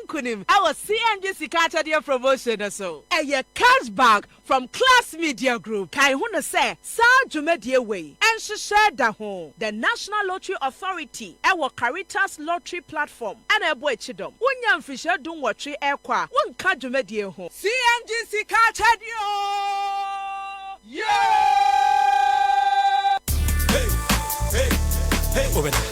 [SPEAKER 14] Kunim, our CNG Sikata dear promotion or so. A ye cashback from Class Media Group. Kai Huna say, Sa Jumedia way, and she shared the home. The National Lottery Authority, our Caritas Lottery Platform, and a boy chidom. Unyam Fisher don't watch airqua, one Kajumedia home. CNG Sikata.
[SPEAKER 20] Yeah! Hey, over there.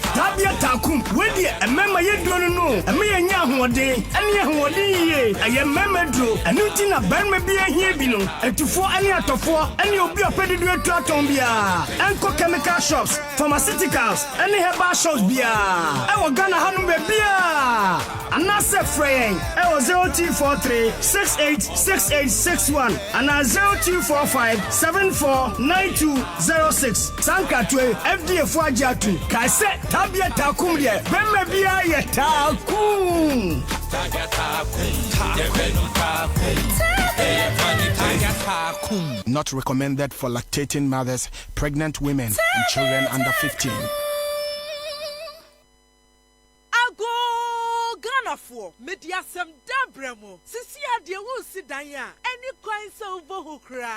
[SPEAKER 4] Tabia takum, wedi a member ye don't know. A me nya hoden, any hoden ye. I am memedro, a new tin a ban me be here below. And to for any atofo, any obi a pedigree to atombia. Anko chemical shops, pharmaceuticals, any herbal shops bia. I was gonna hanu bia. And not say fraying. I was 0243 686861 and 0245 749206. Sanka to FDA for Jatu. Kaise Tabia Takum ye. Bembe bia ye takum.
[SPEAKER 5] Not recommended for lactating mothers, pregnant women, and children under 15.
[SPEAKER 14] For media some dabremo. Sisia de wo sidanya. Any coins over hukra.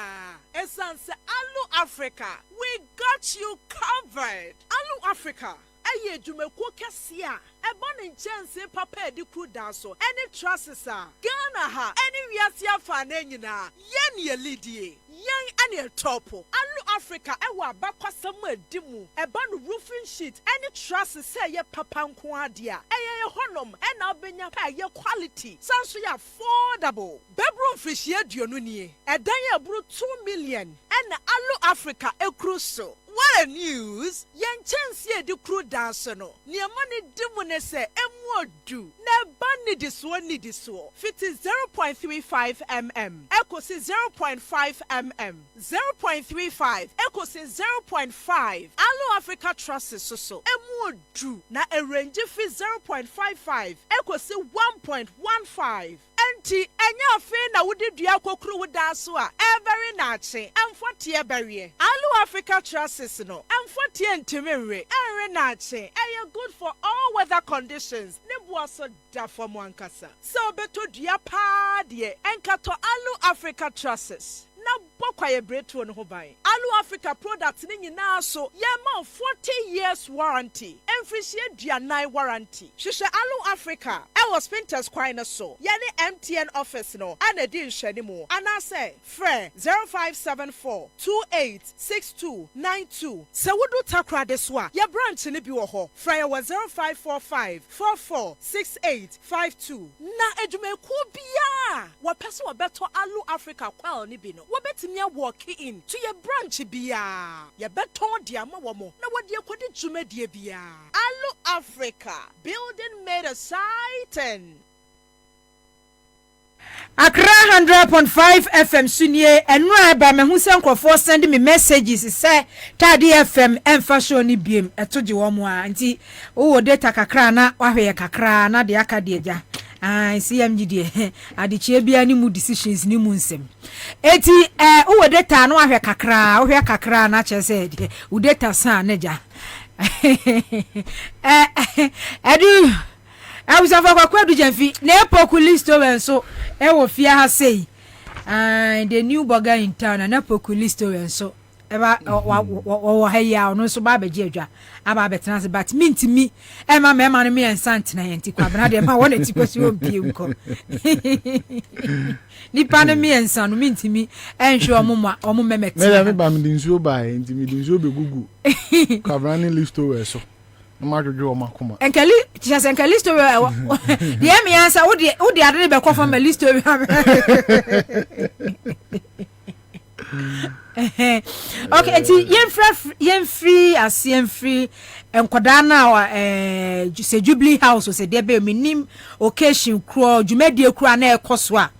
[SPEAKER 14] Essence Alu Africa. We got you covered. Alu Africa. Aye jumeko kasia. Ebon in chance papa di kudaso. Any trusses are. Ghana ha. Any wiasia fanenina. Yen ye lidie. Yang any topo. Alu Africa ewa bakwa somewhere dimu. Ebon roofing sheet. Any trusses say ye papa nkwadia. Eye honom. Ena benya pa ye quality. Sanso ya affordable. Bedroom fish ye dionuni. Edanya bru 2 million. Ena Alu Africa ekruso. What a news! Yen chance ye di crew dance no. Ni amani dimune se emu do. Na bani diswo ni diswo. Fit is 0.35 mm. Echo si 0.5 mm. 0.35. Echo si 0.5. Alu Africa Trust is so. Emu do. Na a range fi 0.55. Echo si 1.15. Enti enya fe na wudi dua kokru wudaso a every nache amfotie berie Alu Africa Trusses no amfotie ntimere enre nache eye good for all weather conditions ne buaso da for ankasa so beto dua pa de enkato Alu Africa Trusses na bokwa ye bretu no ho ban Alu Africa products ni nyina so ye ma 40 years warranty emfrishie duanai warranty hwehwe Alu Africa e was Spinters kwan na so ye ne MTN office no ana di nhwani mu ana say frɛ 0574286292 se wudu takra de so a ye branch ne bi wo ho frɛ ye 0545446852 na edwumeku bia wo pese wo beto Alu Africa kwal ne bi no wo betimi walk in to your branch bia ye beton dia ma wo mo na wo de kodi dwumadie bia Alu Africa building made a sighten
[SPEAKER 6] Accra 100.5 FM sunye enura ba me hu se nkrofo send me messages say Tade FM emfa show ni biem etoje wo mo a nti wo data kakra na wahwe kakra na de aka de agya CMG de adichie bia ni mu decisions ni mu nsem eti wo data na wahwe kakra na che say de wo data san na ja edu I was a kwadu jamfi na epoku listo wenso e wo fia ha sei the new burger in town na epoku listo wenso e ba wo ha ya no so ba beje adwa aba betena se but mintimi e ma me no me ensant na yenti Kwabena de ma wona ti kwasi ompie nko ni pa no me ensan no mintimi enhwe omo memeti
[SPEAKER 12] me ba me dinsuo ba enti dinsuo be gugu Kwabena ni listo wenso
[SPEAKER 6] Enkeli just enkeli story the me answer wo de ade be kwa from a list story okay enti yen free enkoda na se Jubilee House se de be minim occasion kro dwumadie kro na ekoso a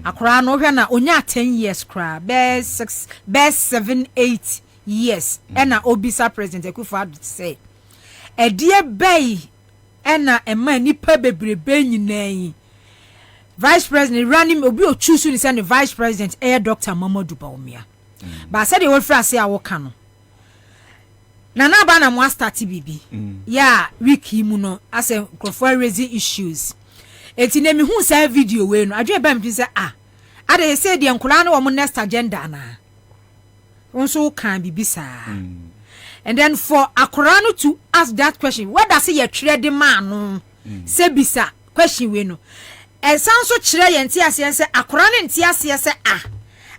[SPEAKER 6] akora no hwe na onya 10 years kra best 7-8 years and na obisa president Akufo-Addo say a dear bay ena ema nipa bebrebe nyinaa vice president running obi o choose ni say the vice president Dr. Mamadou Bawumia ba say the won fra say awoka no na ba na mo start bibi ya wiki mu no as a crofo raising issues eti na mi hu say video we no adwe ba mi say ade say the nkola na wo next agenda na wonso kan bibi sa and then for Akorano to ask that question what does say you trade the man no say bisa question we no and sound so chire yenti ase say Akorano nti ase say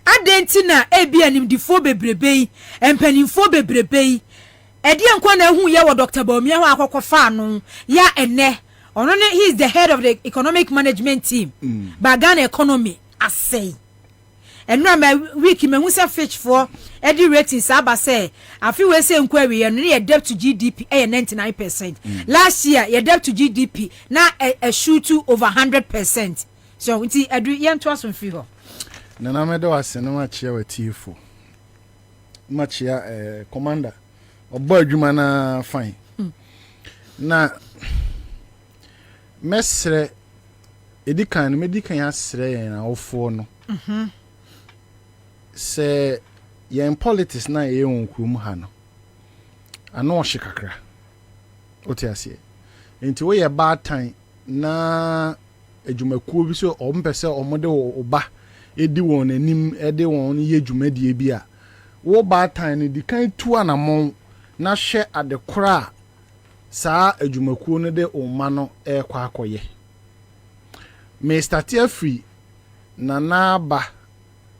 [SPEAKER 6] adenti na ebi anim difo bebrebe empanimfo bebrebe edi enkwa na hu ye wo Dr. Bawumia ho akokɔfa no ya ene ono ne he is the head of the economic management team ba Ghana economy asay enura ma wiki me hu say fetch for edi ratings aba say afi we say nkwa we no ye debt to GDP 99%. Last year ye debt to GDP na a shoot to over 100%. So nti edu ye nto aso mfi ho
[SPEAKER 12] na na me do ase no ma chia watifo ma chia commander obo adwuma na fine na mesre edikan medikan asre yen awofo no se yen politics na ye wonkurum ha no ano ohye kakra otiasie enti we ye bad time na adwumakuo bi so ompese omode oba edi won anim edi won ye dwumadie bi a wo bad time di kan tu anamon na hye adekora saa adwumakuo no de oma no ekwa akoye me startia free na ba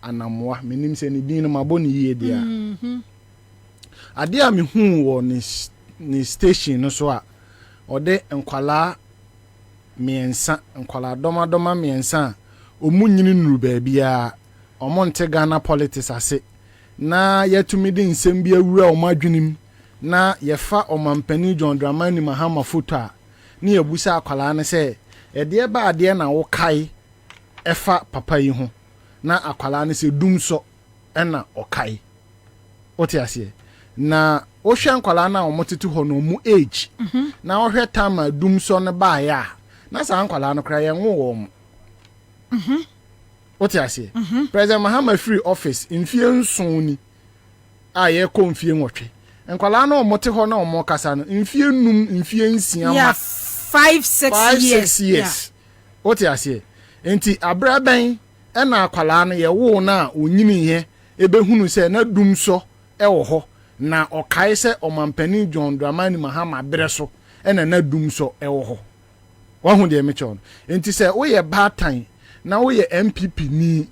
[SPEAKER 12] anamwa menim se ni din no maboni yie dia ade a me hu wo ni station no so a ode enkwala miensa enkwala doma miensa omunyini nuru baabia omonte Ghana politics ase na yetumi de nsem bia wura omadwenim na yefa omampani John Dramani Mahama foto a ne yabusa akwala ne se ede ba ade na wo kai efa papa yi ho na akwala ne se dumso ena okai otiasie na ohwe akwala na omotetu ho no mu age na ohwe time dumso ne ba ya na sa akwala no kra ye nwo wo otiasie President Mahama free office mfie nsoni a ye ko mfie nwotwe nkwala na omote ho na omo kasa no mfie num mfie nsia ma
[SPEAKER 6] 5-6
[SPEAKER 12] years otiasie enti abraban ena akwala no ye wo na onyini ye ebehunu se na dumso ewo ho na okai se omampani John Dramani Mahama breso ena na dumso ewo ho wahu de mecho enti se wo ye batan na wo ye MPP ni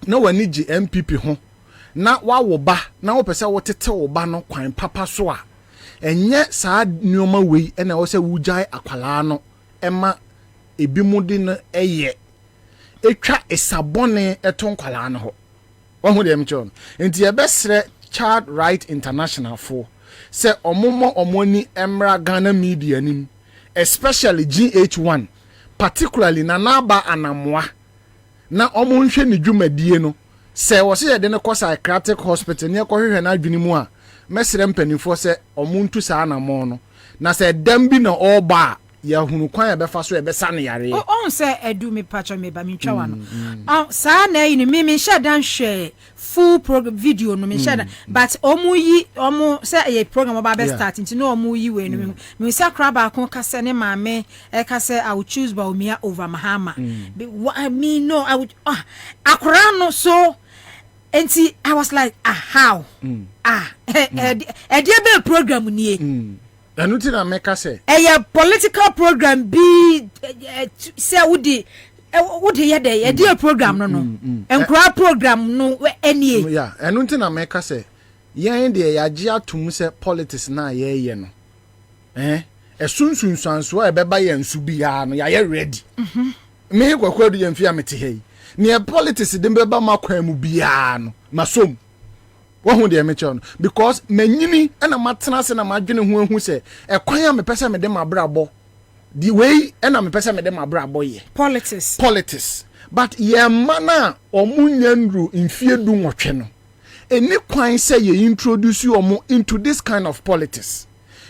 [SPEAKER 12] na wani ji MPP ho na wawo ba na wo pese wo tete wo ba no kwan papa so a enye saa nyoma wei ena wo se wujai akwala no ema ebimudi no eye etwa esabone eton kwala no ho wahu de mecho enti ye besre Child Right International for se omomo omoni emra Ghana media nim especially GH1 particularly na naba anamwa na omonhwe ne dwumadie no se wo se de ne ko psychiatric hospital ne ko hwehwe na adwini mu a mesere mpanifo se omuntu saa anamo no na se dambi na oba ya hunu kwan ya befa so e besa ne yare
[SPEAKER 6] on se edu me pacho me ba mi twa no saa na yi ni me sha dan hwe full program video no me sha dan but omu se e program oba be start nti no omu yi we no me sa kra ba kon ka se ne maame e ka se I would choose Bawumia over Mahama I mean no I would akra no so enti I was like how e dia be program nie
[SPEAKER 12] Anuti na meka se
[SPEAKER 6] a political program be say would ye dey e program no enkura program no enie
[SPEAKER 12] yeah anuti na meka se yen de ya gi atum se politics na ye no esunsunsanso e beba ye nsu bia no ya ye ready me kwakwadu ye mfia mete hei ne politics de beba makwan mu bia no masom wohu de mecho because manyini na matena se na madwene hu se ekwan a mepese me de mabrabo the way na mepese me de mabrabo ye politics but ye mana omunya ndru mfie du nwotwe no eni kwan se ye introduce you into this kind of politics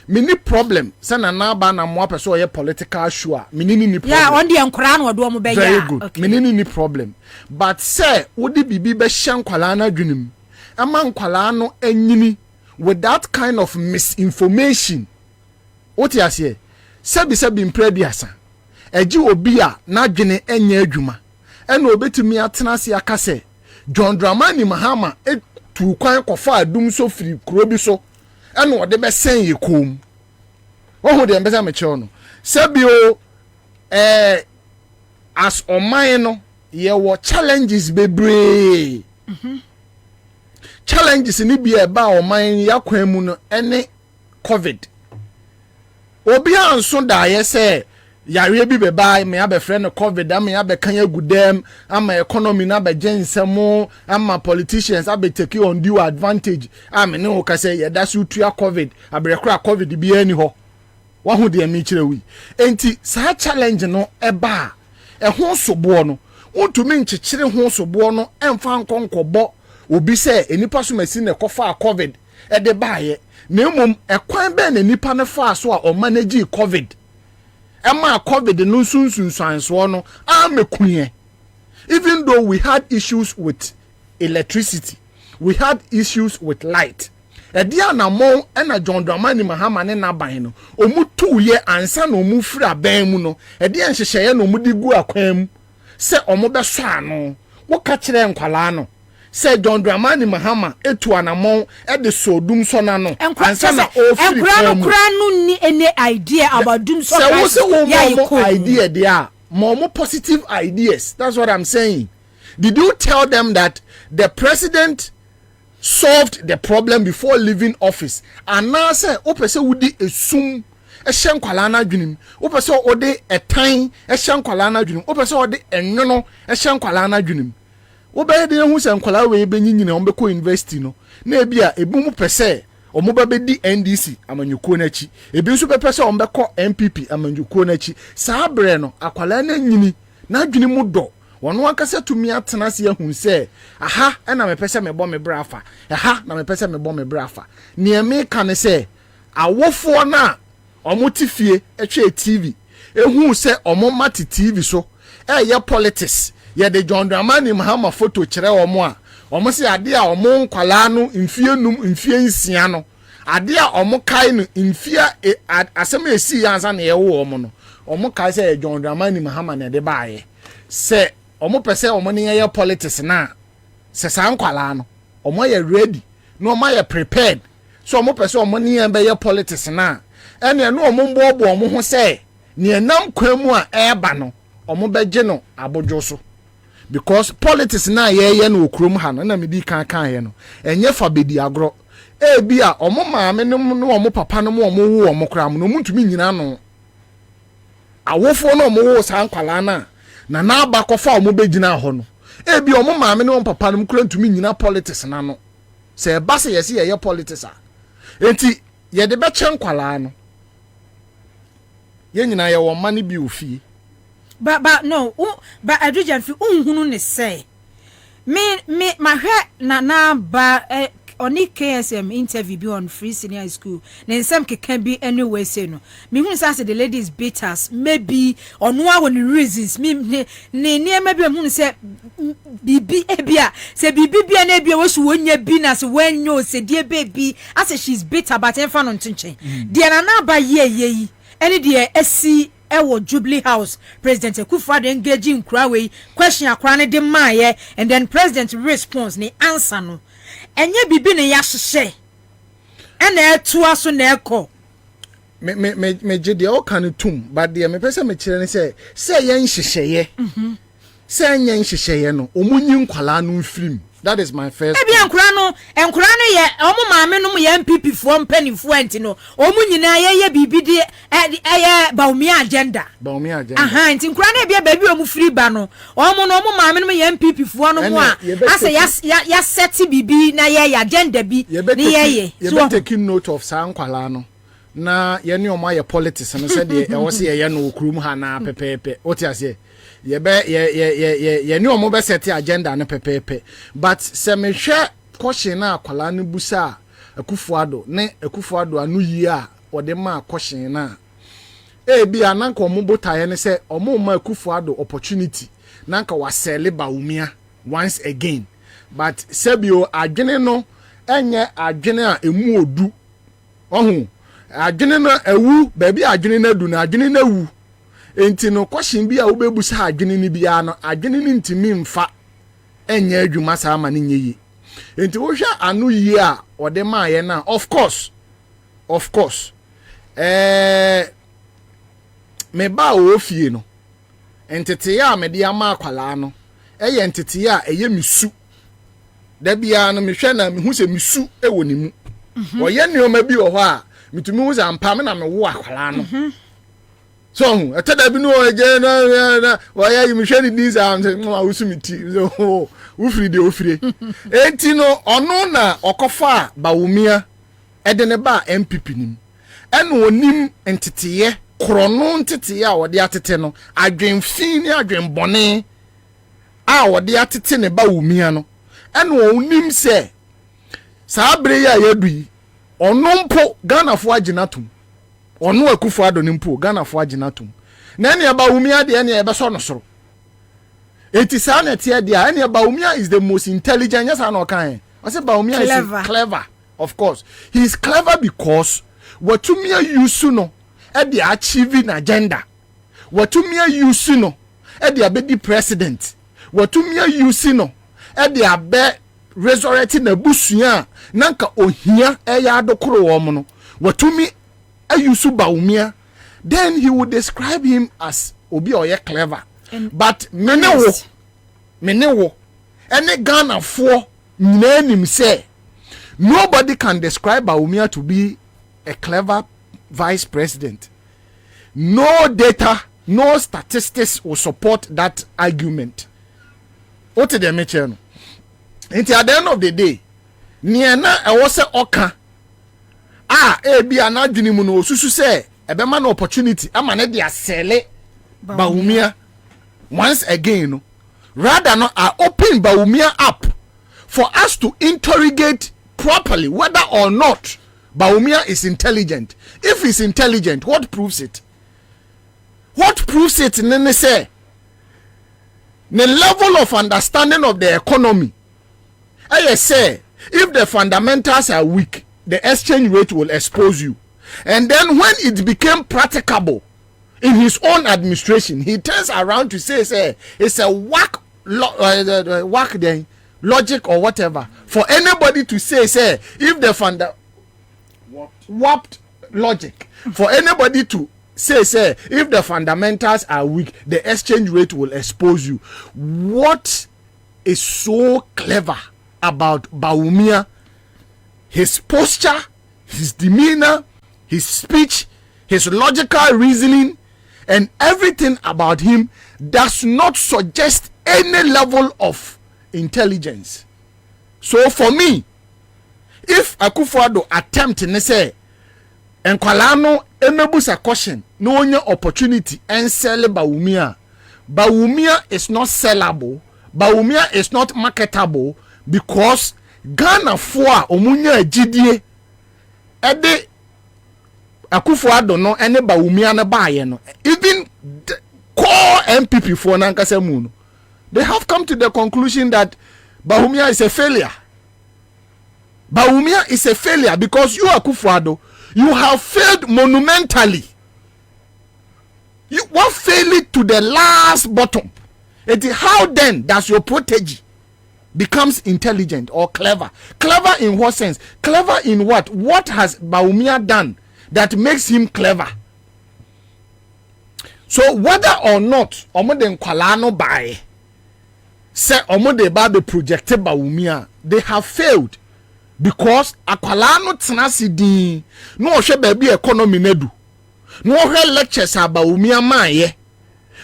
[SPEAKER 12] mini problem sana na ba na mo apeso ye political show mini ni problem
[SPEAKER 6] yeah on the enkura no do mo be ya
[SPEAKER 12] very good okay. Mini ni problem but say wodi bibi be hye nkwala na dwenim ama nkwala no anyini with that kind of misinformation what you say sebi imprediasa eji obi a na dwene enya adwuma ena obetumi atena se akase John Dramani Mahama etu kwan kofa adum so free krobi so ena ode be sen yekom ohu de mbeza meche no sebi o as oman no ye wo challenges bebre challenges ni bi e ba oman yakwan mu no ene covid obi anso da ye se yare bi be ba me abefre no covid am ya be kan agudem ama economy na be jensemo ama politicians abe take undue advantage am ne ho ka se ye da su tua covid abrekra covid bi ani ho wa hu de mi kire wi enti sa challenge no e ba ho sobo no untumi nchechire ho sobo no emfa nkonkobo obi se enipa so masi ne kofa covid e de baaye na emom ekwan be na nipa ne fa so a o manage covid ema covid no sunsunsanso no amekuye. Even though we had issues with electricity, we had issues with light. Edia na mo ena John Dramani Mahama ne na ban no omu tuye ansa na omu fira ban mu no edia nhyehyeye na omu digu akwan mu se omu be so ano wo ka kire nkwala no se John Dramani Mahama etu anamon e de sodum so na no ansa na o firi
[SPEAKER 6] kra no ni any idea about dum so
[SPEAKER 12] idea there more positive ideas. That's what I'm saying. Did you tell them that the president solved the problem before leaving office? And now say opese wudi esum ehye nkwala na dwunim opese ode etan ehye nkwala na dwunim opese ode enwono ehye nkwala na dwunim obe de hu se nkwala we be nyinyina on be ko university no na ebia ebumu pese omo ba be di NDC amanyuko na chi ebi nso be pese on be ko MPP amanyuko na chi saa bre no akwala na nyini na dwunim mu do wono akase tumi atena se ehun se aha na me pese me bo me brafa aha na me pese me bo me brafa ne me kan se awofo na omo tifie etwe TV ehun se omo mate TV so ye politics ye de John Dramani Mahama photo kire omo a omo se ade a omo nkwala no mfie num mfie nsia no ade a omo kai no mfie asem esi yansa na ye wo omo no omo kai se John Dramani Mahama na de baaye se omo pese omo ne ye politics na se san kwala no omo ye ready no omo ye prepared so omo pese omo ne ye be ye politics na ene no omo mbobo omo ho se ne nam kwamu a eba no omo beje no abojo so because politics na ye no okrom ha no na medi kan ye no enye fa bedi agro bia omo maame no omo papa no omo wo omo kra mo no muntumi nyina no awofo no omo wo san kwala na aba kofa omo begina ho no bia omo maame no papa no kra ntumi nyina politics na no se ba se yesi ye politics a enti ye de be chen kwala no ye nyina ye wo mane bi ofie
[SPEAKER 6] but no but adrian fi unhunu ne say me mahwe na ba oni KSM interview be on Free Senior School na nsem keka bi anyway say no me hu say the ladies beat us maybe ono a the reasons me ne maybe hu say bibi ebia say bibi bia na ebia wo so wonya bi na say wanyo say die baby as she's bitter but enfa no ntinchen de na ba ye any de esi ewo Jubilee House President Akufo-Addo engaging Krawe question akra ne de maye and then president response ni answer no enye bibi ne ya hye ena etu aso na ekọ
[SPEAKER 12] me je de o kan tum but de me pese me kire ne se yen hyehyeye se yen hyehyeye no omunyi nkwala no mfirim. That is my first.
[SPEAKER 6] Ebi enkura no ye omo maame no ye MPP fo mpanifo anti no omu nyina ye bibi de ye Bobie agenda. Aha anti nkura na bia baby omu free ba no omo maame no ye MPP fo no mo a asa ya set bibi na ye agenda bi ni ye
[SPEAKER 12] so taking note of sankwala no na ye ne omo ye politics no se de e wo se ye no okrum ha na pepepe oti ase ye ni omo be set agenda no pepepe but se me hwe question na akwala no busa Akufo-Addo ne Akufo-Addo anu yi a ode ma question na bi ananka omo botaye ne se omo ma Akufo-Addo opportunity nanka wasele Bawumia once again but sebio adwene no enye adwene a emu odu ohun adwene no ewu baby adwene na du na adwene na wu enti no question bi a wobebusa adwene ni bia no adwene ni ntimi mfa enye adwuma sa ama ne nyeyi enti wo hwa anu yi a ode ma ye na of course me ba o fie no entete ya me de ama akwala no eye entete ya eye misu da bia no me hwe na me hu se misu ewo ni mu oye nioma bi wo ho a mitumi hu za mpa me na me wo akwala no so etada bi no eje na oye me hwe ni dis am se no awusu miti so ufiri de ofire enti no ono na okofa Bawumia ede ne ba MPP nim ene onim entete krono ntete ya wode atete no adwenfin ni adwenbone a wode atete ne Bawumia no ene onim se saabre ya yadui ono mpo Ghanafo aginatum ono Akufo-Addo nimpo Ghanafo aginatum na ene Bawumia de ene ebeso no soro eti sa na tie de ene Bawumia is the most intelligent. Yes I know kan I say Bawumia is clever. Of course he is clever because watumia yusu no e dey achieving agenda watumia yusu no e dey abedi president watumia yusu no e dey abe resurrecting na busua nanka ohia e ya adokoro wo mo no watumi ayusu Bawumia then he would describe him as obi oye clever but menewo any Ghanafo name say nobody can describe Bawumia to be a clever vice president. No data, no statistics will support that argument. What did they mention? Until at the end of the day, Niana I was oka. Be an adjunimu no susu say a man opportunity. I'm an idea sele Bawumia once again. Rather no I open Bawumia up for us to interrogate properly whether or not Bawumia is intelligent. If he's intelligent, what proves it? What proves it? Nene say the level of understanding of the economy. I say if the fundamentals are weak, the exchange rate will expose you. And then when it became practicable in his own administration, he turns around to say it's a logic or whatever for anybody to say if the warped logic for anybody to say if the fundamentals are weak, the exchange rate will expose you. What is so clever about Bawumia? His posture, his demeanor, his speech, his logical reasoning, and everything about him does not suggest any level of intelligence. So for me, if Akufo-Addo attempt to say enkwalano emebusa question no onye opportunity and sell Bawumia is not sellable. Bawumia is not marketable because Ghanafo a omunya agidie ede Akufo-Addo no ene Bawumia na baaye no even core MPP for nankasa mu no they have come to the conclusion that Bawumia is a failure. Bawumia is a failure because you Akufo-Addo, you have failed monumentally. You want fail it to the last bottom. How then does your protege becomes intelligent or clever? Clever in what sense? Clever in what? What has Bawumia done that makes him clever? So whether or not Omode Nkwalano by say Omode ba be projected Bawumia, they have failed. Because akwala no tenasi din no ohwe baabi economy nedu no ohwe lectures Bawumia maye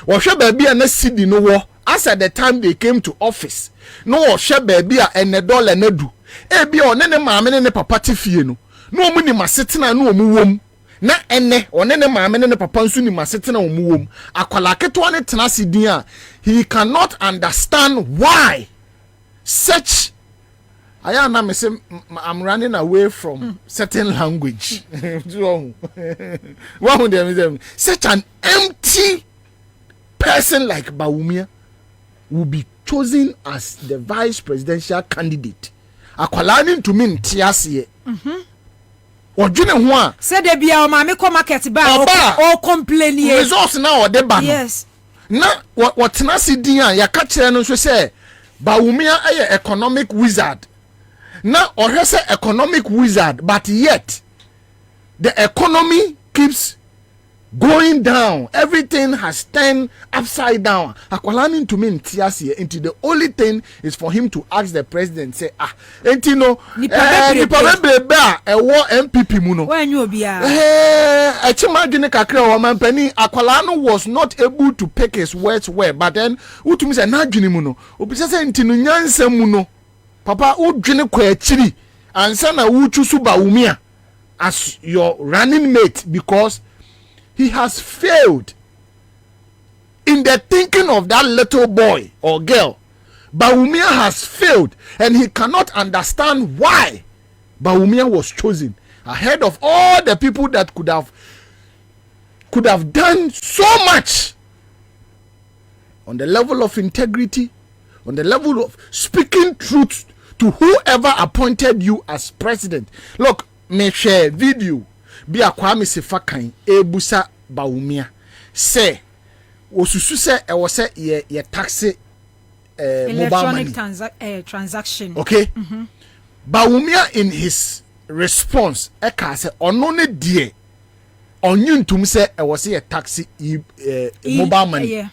[SPEAKER 12] ohwe baabi na sidi no wo as at the time they came to office no ohwe baabi a ene dollar nedu e bia one ne maame ne papa tifie no no omu ni masetena no omu wom na ene one ne maame ne papa nso ni masetena omu wom akwala keto ne tenasi din a he cannot understand why such I am I'm running away from certain language. One of them such an empty person like Bawumia will be chosen as the vice presidential candidate. Akwalani to me ntiase. Odwene ho a
[SPEAKER 6] said there be our mama come market ba or complain here.
[SPEAKER 12] Results now or the ban. Yes. Na what na si din a ya ka kire no so say Bawumia a economic wizard. Na or say economic wizard, but yet the economy keeps going down. Everything has turned upside down. Akwalani to me ntiase into the only thing is for him to ask the president say enti no nipa bebe e wo MPP mu no
[SPEAKER 6] when you be
[SPEAKER 12] e chima dwene kakra o mampani Akwalani was not able to pick his words well, but then utumi say na dwene mu no obi say enti no nyansa mu no papa udwene kwa achiri ansa na wuchusu Bawumia as your running mate, because he has failed in the thinking of that little boy or girl. Bawumia has failed, and he cannot understand why Bawumia was chosen ahead of all the people that could have done so much on the level of integrity, on the level of speaking truth to whoever appointed you as president. Look, me share video. Bi akwame sefakan ebusa Bawumia say osusu say e wo say ye taxi mobile money
[SPEAKER 6] transaction.
[SPEAKER 12] Okay. Bawumia in his response e ka say ono ne die onyuntum say e wo say ye taxi mobile money.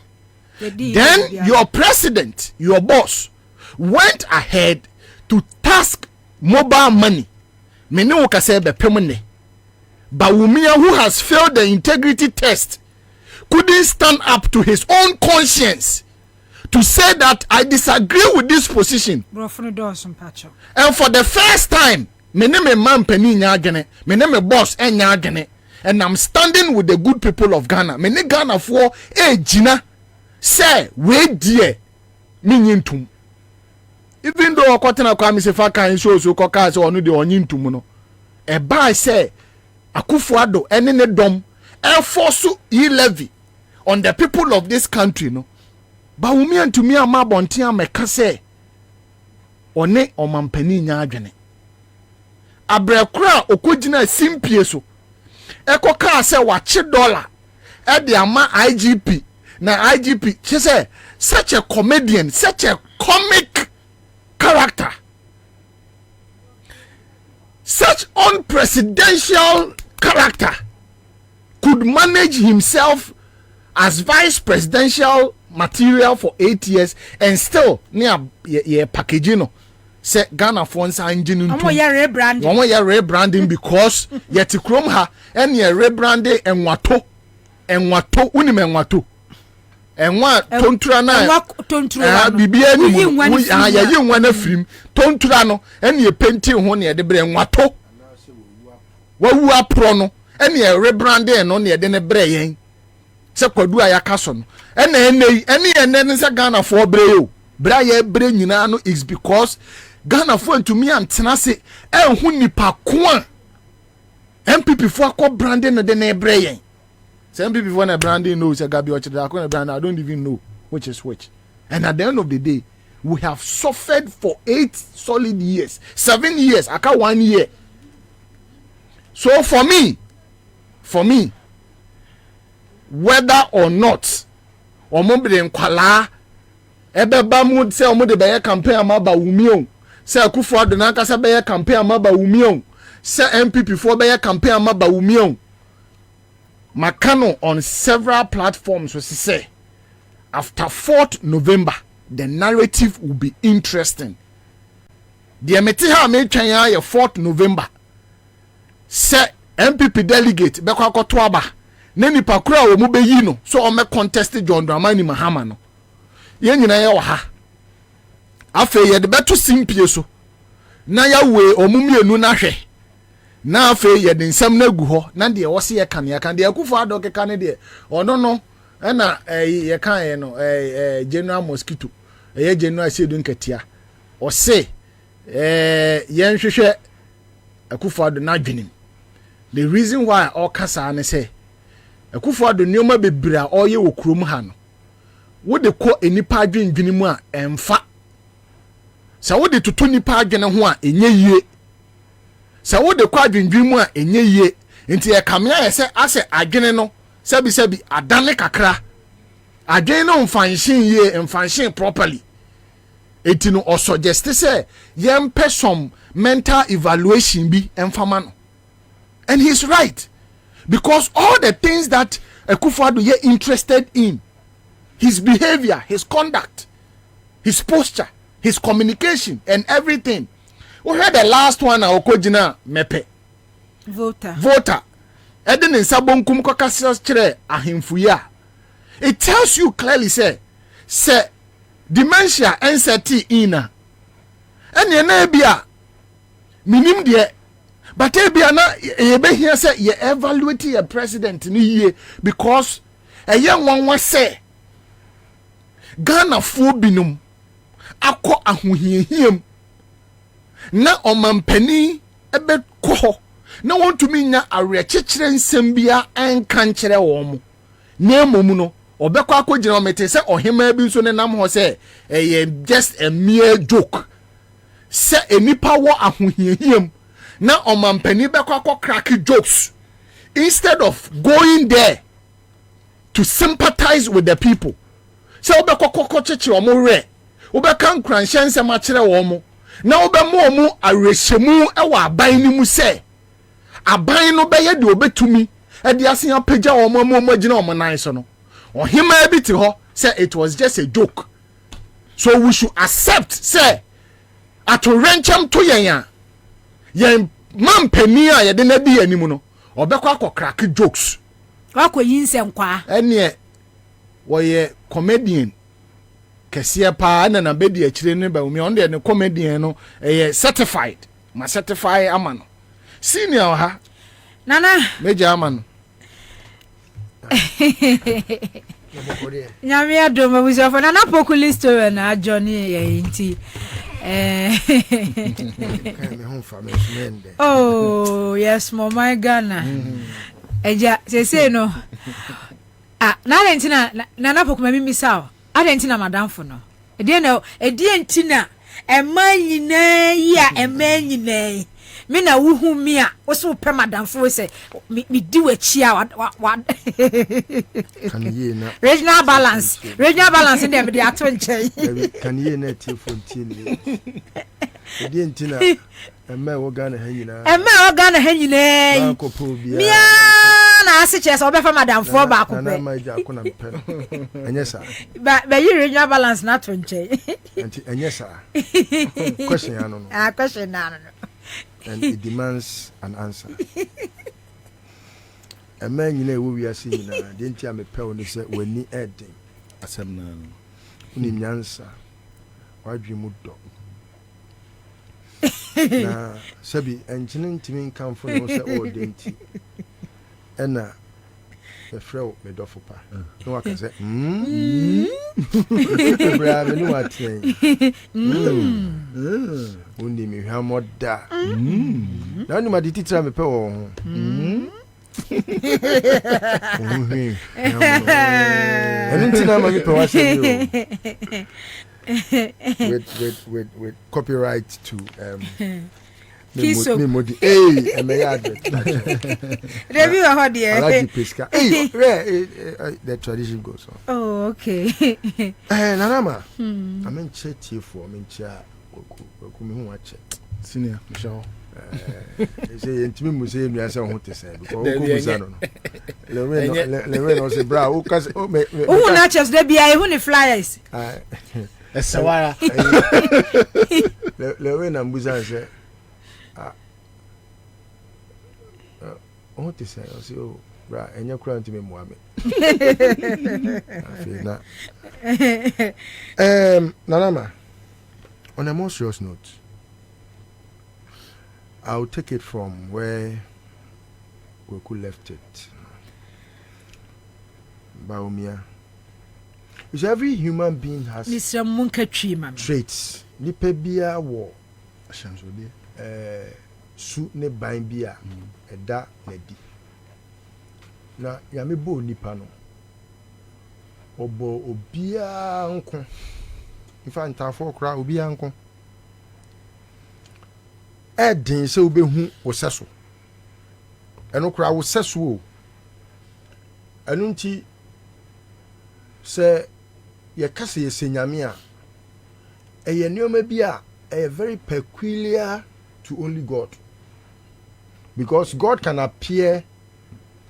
[SPEAKER 12] Then your president, your boss went ahead to task mobile money. Mene wo ka say be pemne. Bawumia, who has failed the integrity test, couldn't stand up to his own conscience to say that I disagree with this position. And for the first time, my name is man penny nyagene, my name is boss nyagene, and I'm standing with the good people of Ghana. My name Ghana for Gina say we dear minyentum. Even though Okotena Kwame Sefakan show so koka so onu de onyintum no, e ba say Akufo-Addo ene ne dom enforce levy on the people of this country no. Bawumia ntumi ama bonten ameka say one omampani nya adwene abrekura okogina simpie so ekoka say wache dollar e de ama IGP na IGP she say such a comedian, such a comic character, such unpresidential character could manage himself as vice presidential material for 8 years and still near packaging say Ghana phones are engine into rebranding because yet krom ha and ye rebranding and wato unimenwato and what tontura na bibia ni ya yi nwana film tontura no and ye painting ho ne de bre nwato wawu apro no and ye rebranding no ne de ne bre yen se kwadu ayaka so no and ene se Ghana for bre yo bra ye bre nyina no is because Ghana for to me antena se hu nipa ko a MPP for akọ branding no de ne bre yen. Some people want a branding knows a Gabi or brand. I don't even know which is which. And at the end of the day, we have suffered for 8 solid years, 7 years, I can't 1 year. So for me, whether or not, or mobile kwala, ebe bamud say omo de be campaign amaba Bawumia, say Akufo-Addo na kasa be campaign amaba Bawumia, say MPP for be campaign amaba Bawumia. Makano on several platforms was say after 4th November the narrative will be interesting. The emetiha me twanya 4th November say MPP delegate be kwa to aba na nipa kura wo mu be yi no so o me contest John Dramani Mahama no ye nyina ye wa ha afa ye de beto simpie so na ya we omumienu na hwe na fe ye de nsam na gu ho na de wo se ye kan de Akufo-Addo keka ne de ono no na ye kan ye no general mosquito ye general sedu nketia o se yen hwehwe Akufo-Addo na dwenim. The reason why all kasa ne say Akufo-Addo nioma bebra oye wo kurom ha no. Wo de ko enipa adwendwene mu a emfa. Sa wo de toto nipa adwene ho a enye yie. Sa wo de ko adwendwene mu a enye yie. Nti e kamea ye se ase adwene no sebi adane kakra. Adwene no mfanshin yie mfanshin properly. Eti no suggest say yempe some mental evaluation bi emfama no. And he's right. Because all the things that Akufo-Addo ye interested in, his behavior, his conduct, his posture, his communication, and everything. We had the last one Okojina mepe. Voter. Eden in sabonkum kokasias chere ahimfuya. It tells you clearly say dementia NCT ina. And ye na bia minim de but ebia na ye be here say ye evaluate your president ni ye because a young one was say Ghana fo binum akọ ahohiehiem na omampani ebe kọ na want to mean na arekekere nsem bia enka nkere wo mo na emom no obekọ akọgina omete se ohema bi so ne nam ho se just a mere joke se enipa wo ahohiehiem na omampani bekọ akọ crack jokes instead of going there to sympathize with the people. Se obekọ cheche omo re obeka nkranhye nsem akere wo mo na obemu omo arehemu e wa aban ni mu se aban no beye de obetumi e de asen apagya wo mo agina wo nan so no ohima bi ti ho say it was just a joke. So we should accept say atorencham to yen mampani a ye de na bi animu no obekọ akọ crack jokes
[SPEAKER 6] akọ yinsem kwa
[SPEAKER 12] ene woye comedian kesiye pa na bedi akire ne ba umi on de ne comedian no certified ma certify amano senior ha
[SPEAKER 6] nana
[SPEAKER 12] major amano
[SPEAKER 6] nyame adom abuso for nana pokuli story na Johnny yinti oh yes my Ghana eja say no na rentina nana pokuma mimi saw adentina madamfo no edientina emanyina ya emanyina me na wuhu mi a wo so pe madamfo se mi di wachi a
[SPEAKER 7] kan ye na
[SPEAKER 6] regional balance dem dey ato nche
[SPEAKER 7] kan ye na tie fontin edientina ema wo Ghana hanyina
[SPEAKER 12] na ko po bia
[SPEAKER 6] na asiche so be fa madam for ba ko
[SPEAKER 7] na ma ja ko na pe enye sa
[SPEAKER 6] ba yi regional balance na to nche
[SPEAKER 7] anti enye sa question ya no
[SPEAKER 6] question na no
[SPEAKER 7] and it demands an answer. A man you know we are seeing didn't ya me pe woni se wani eden
[SPEAKER 12] asem na
[SPEAKER 7] uni nyansa wadwe do na sabi enchine ntimi kan fo no se o denti ena the frau me do fopa no aka se bra me no atien undi mi hwa moda na ni ma di titra me pe wo ho ntina ma mi pe wa se with copyright to me modi me advert
[SPEAKER 6] review how there
[SPEAKER 7] the tradition goes on.
[SPEAKER 6] Oh okay.
[SPEAKER 7] Nanama amen chetie for me chia ku me hu ache
[SPEAKER 12] senior Michelle
[SPEAKER 7] say ntimi mu say nua say ho te say because ku musa no le no say bra o kas o me
[SPEAKER 6] na chess de bia e hu ni flyers
[SPEAKER 12] esawara
[SPEAKER 7] le na mbuza say o te say o say o bra enya kura ntimi mu ame afina Nanama, on a more serious note, I'll take it from where we could left it. Baumia. Because every human being has traits. Nipebia war su ne ban bi a ɛda n'adi na nyame bɔ nipa no ɔbɔ obiara nko ifa ntafo kora obiara nko ɛdin sɛ wobɛhu wo sɛso ɛno kora wo sɛso o ɛno nti sɛ yɛkasa yɛsɛ nyame a ɛyɛ nneɛma bi a ɛyɛ very peculiar to only God, because God can appear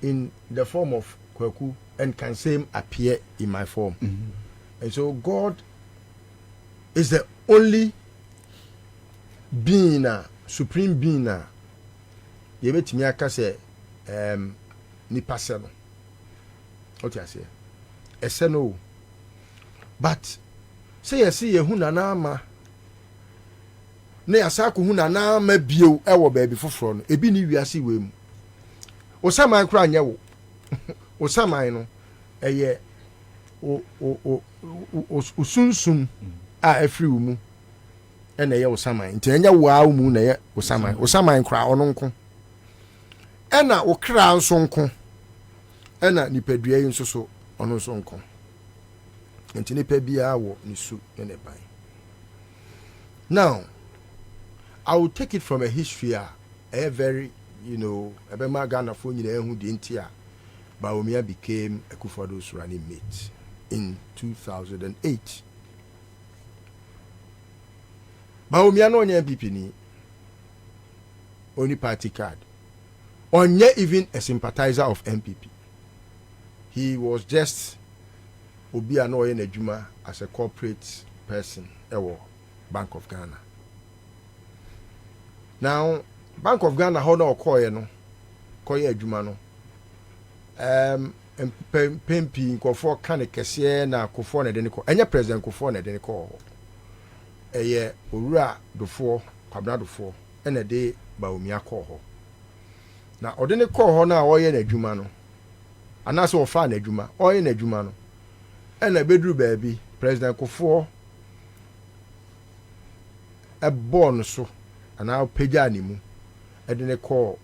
[SPEAKER 7] in the form of Kwaku and can same appear in my form. And so God is the only being, supreme being. Yebetimi aka say nipa se no. What you say? Ese no. But say yesi yehu nana ama na yasa ko hu nana ama bio e wo baabi foforo no ebi ni wiase we mu. Osaman kra anye wo. Osaman no eye o sunsun a afri wo mu e na ye osaman nti anya wo a wo mu na ye osaman kra ono nko e na wo kra nso nko e na nipadua yi nso so ono nso nko nti nipa bia wo nisu ne ban. Now I will take it from a history a very, Ebema Ghana for who the Intia Bawumia became a Kufado's running mate in 2008. Bawumia no onye MPP ni only party card. Onye even a sympathizer of MPP. He was just Obi Anoye Nejuma as a corporate person ewo Bank of Ghana. Now, Bank of Ghana how no koye no koye adwuma no pempi nkofo kan kese na kofo na de ne ko enye president kofo na de ne ko eye owura dofo Kwabena dofo ene de Bawumia ko ho na ode ne ko ho na oye na adwuma no anase ofa na adwuma oye na adwuma no ene beduru baabi president kofo e born so ana peja animu edene call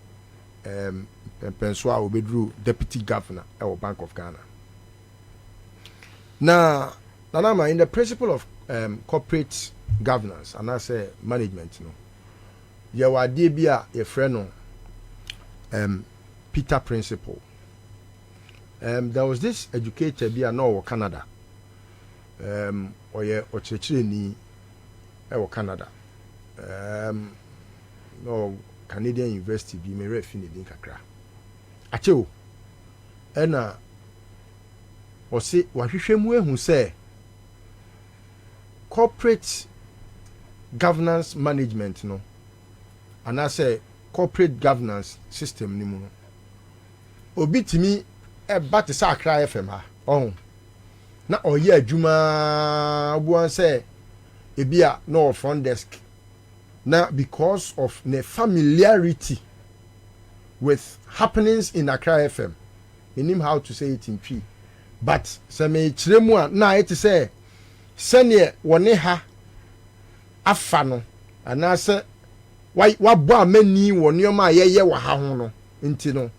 [SPEAKER 7] penso a obedru deputy governor at Bank of Ghana. Now in the principle of corporate governance and I say management ye wade bia ye frɛ no Peter principle. There was this educator bia no Canada oye ochechireni e Canada. No Canadian University bi me refi ne din kakra achewo ena osi wahwehwemu ehu se corporate governance management no and I say corporate governance system ni mu no obi timi e bate sa akra FM ha na oye adwuma obuan se ebia no front desk. Now, because of the familiarity with happenings in Accra FM, he knew how to say it in Twi. But seme chiremua na it say senior woneha afano and I say why wabo amani wonioma ye wa ha ho no nti no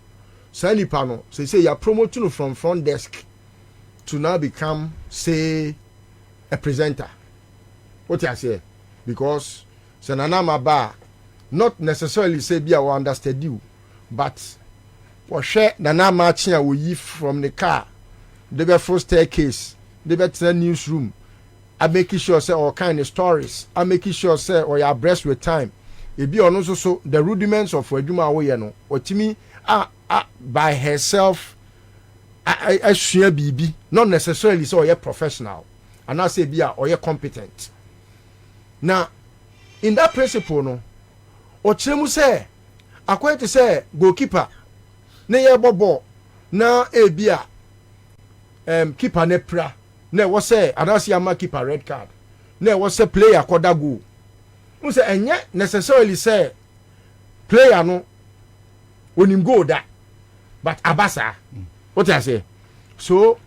[SPEAKER 7] sani pano say you are promoting from front desk to now become say a presenter. What I say because Senanama ba not necessarily say be I understand you, but for share Nanama chia we yi from the car, the be first staircase, the be to the newsroom. I make sure say all kind of stories. I make sure say or you abreast with time. It be also so the rudiments of Weduma we no. Or to me by herself I share BB, not necessarily so you're professional. And I say be or you're competent. Now in that principle no ochiremu say according to say goalkeeper na ye bobo na ebia keeper ne pra na wo say anasi ama keeper red card na wo say player koda goal mu say enye necessarily say player no onim goal da but abasa what I say so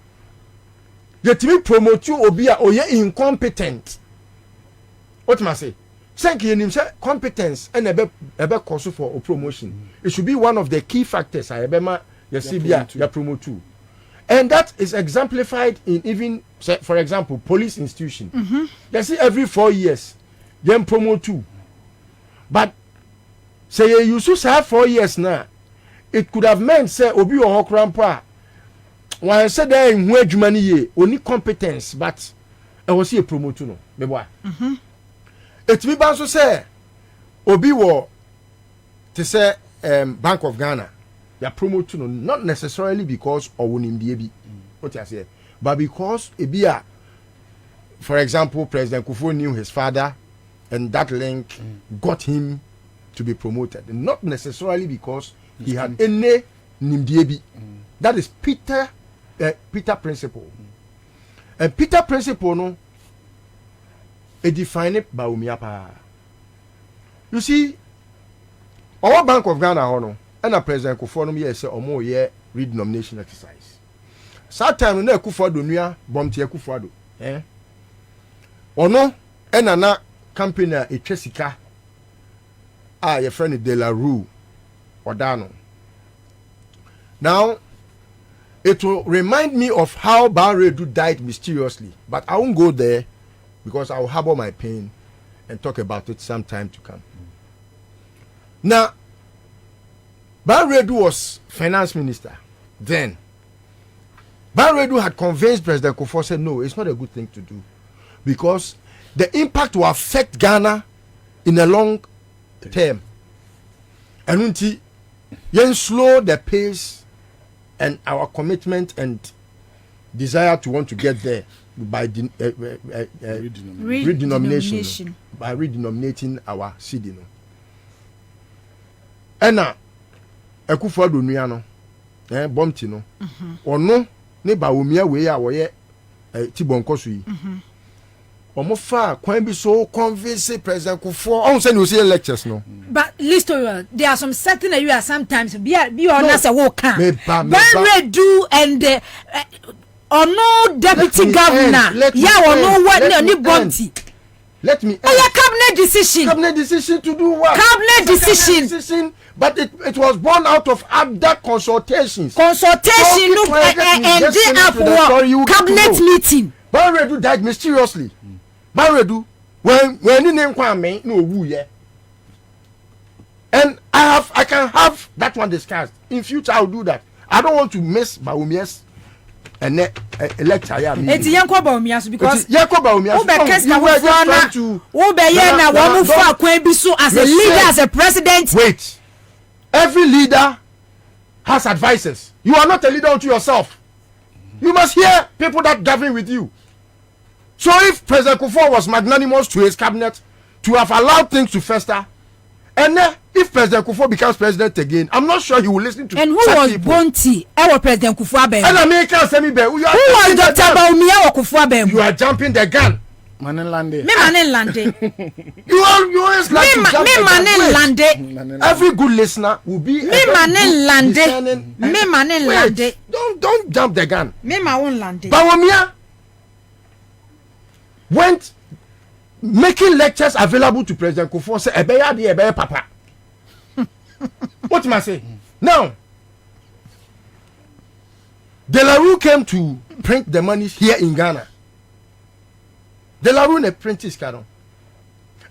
[SPEAKER 7] yetimi promote you obi a oye incompetent what must say Thank you, competence and a course for promotion. It should be one of the key factors. I remember your CBA, your promote too. And that is exemplified in even, say, for example, police institution. They see every 4 years, then promote too. But say you used to have 4 years now, it could have meant say obi or hokrampa. When I said there in wage money, only competence, but I was see a promote no. Me boy. It be also say obi wo to say Bank of Ghana. They promote no, not necessarily because of winning the bi. What I say, but because ebia, for example, President Kufuor knew his father, and that link got him to be promoted. Not necessarily because he had any nimdiebi. That is Peter principle. And Peter principle no, it defined by Umiapa. You see, our Bank of Ghana hono, and a President Kufuor no me say omo ye redenomination exercise. Sometimes no Kufuor do nua bomtie Kufuor do. Ono enana campaign a etwesika a your friend De La Rue Odano. Now it will remind me of how Baredu died mysteriously, but I won't go there because I will harbor my pain and talk about it some time to come. Now, Baredu was finance minister then. Baredu had convinced President Kufuor, said no, it's not a good thing to do because the impact will affect Ghana in a long term. And until you slow the pace and our commitment and desire to want to get there by redenomination, by redenominating our city. No. And now, Ekufuor do nua no, bomti no, ono ne ba omia we a woye tibonkoso yi. Omo fa kwan bi so convince President Kufuor on say you see lectures no.
[SPEAKER 6] But listen, there are some certain areas sometimes be honest a walk can. Baredu and no deputy governor. Yeah, or no what any bounty.
[SPEAKER 7] Let me.
[SPEAKER 6] Cabinet decision.
[SPEAKER 7] Cabinet decision to do what?
[SPEAKER 6] Cabinet decision.
[SPEAKER 7] But it was born out of other consultations.
[SPEAKER 6] Consultation look and day after cabinet meeting.
[SPEAKER 7] Baredu died mysteriously. Baredu, when you name Kwame, no woo yeah. And I can have that one discussed. In future I'll do that. I don't want to miss Baumias and lecture yeah.
[SPEAKER 6] It's Yanko Baumias because
[SPEAKER 7] Yanko Baumias.
[SPEAKER 6] As a leader, as a president.
[SPEAKER 7] Wait. Every leader has advisors. You are not a leader unto yourself. You must hear people that govern with you. So if President Kufuor was magnanimous to his cabinet to have allowed things to fester, and then if President Kufuor becomes president again, I'm not sure he will listen to.
[SPEAKER 6] And who was Bonti? Our President Kufuor.
[SPEAKER 7] And American semi be.
[SPEAKER 6] Who was Dr. Baumia or Kufuor?
[SPEAKER 7] You are jumping the gun.
[SPEAKER 6] Manelande.
[SPEAKER 7] You always like to jump the gun. Every good listener will be.
[SPEAKER 6] Manelande.
[SPEAKER 7] Don't jump the gun.
[SPEAKER 6] Baumia
[SPEAKER 7] went making lectures available to President Kufuor. Say ebeya de ebeya papa. What must I say? Now, De La Rue came to print the money here in Ghana. De La Rue ne print his canon.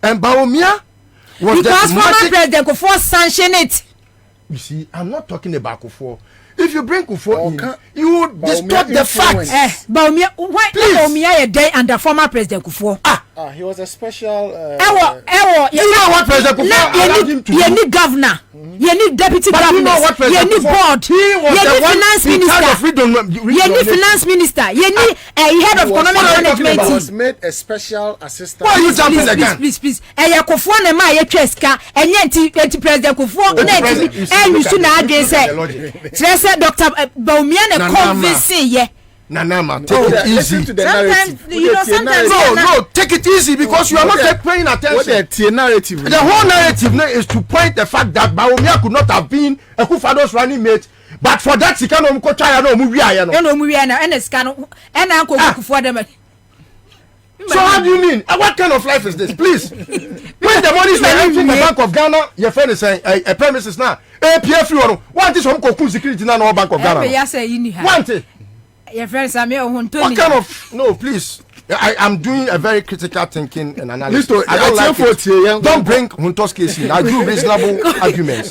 [SPEAKER 7] And Baumia was
[SPEAKER 6] because former President Kufuor sanctioned it.
[SPEAKER 7] You see, I'm not talking about Kufuor. If you bring Kufuor in, you would distort the facts.
[SPEAKER 6] Baumia, why Baumia a day under former President Kufuor?
[SPEAKER 12] He was a special.
[SPEAKER 7] You know what President Kufuor allowed him to do?
[SPEAKER 6] You need governor. You need deputy governor.
[SPEAKER 7] You know what President
[SPEAKER 6] You need board. You need finance minister. You need finance minister. You need head of economic management.
[SPEAKER 12] He was made a special assistant.
[SPEAKER 7] Why are you jumping the gun?
[SPEAKER 6] Please. Kufuor na ma ye cheska. Enye President Kufuor na you should not against say. Dr. Baumia na convincing ye.
[SPEAKER 7] Nanama, take it easy.
[SPEAKER 6] Sometimes
[SPEAKER 7] no, take it easy because you are not paying attention.
[SPEAKER 12] What the narrative?
[SPEAKER 7] The whole narrative is to point the fact that Baumia could not have been a Kufado's running mate, but for that he can't try no movie. So how do you mean? What kind of life is this? Please. when the money is not entering the Bank of Ghana, your friend is saying a premises now. APF you want this from security now no Bank of Ghana. Want it?
[SPEAKER 6] Your friends are me
[SPEAKER 7] what kind of no please. I'm doing a very critical thinking and analysis. I don't like it. Don't bring Hunter's case in. I do reasonable arguments.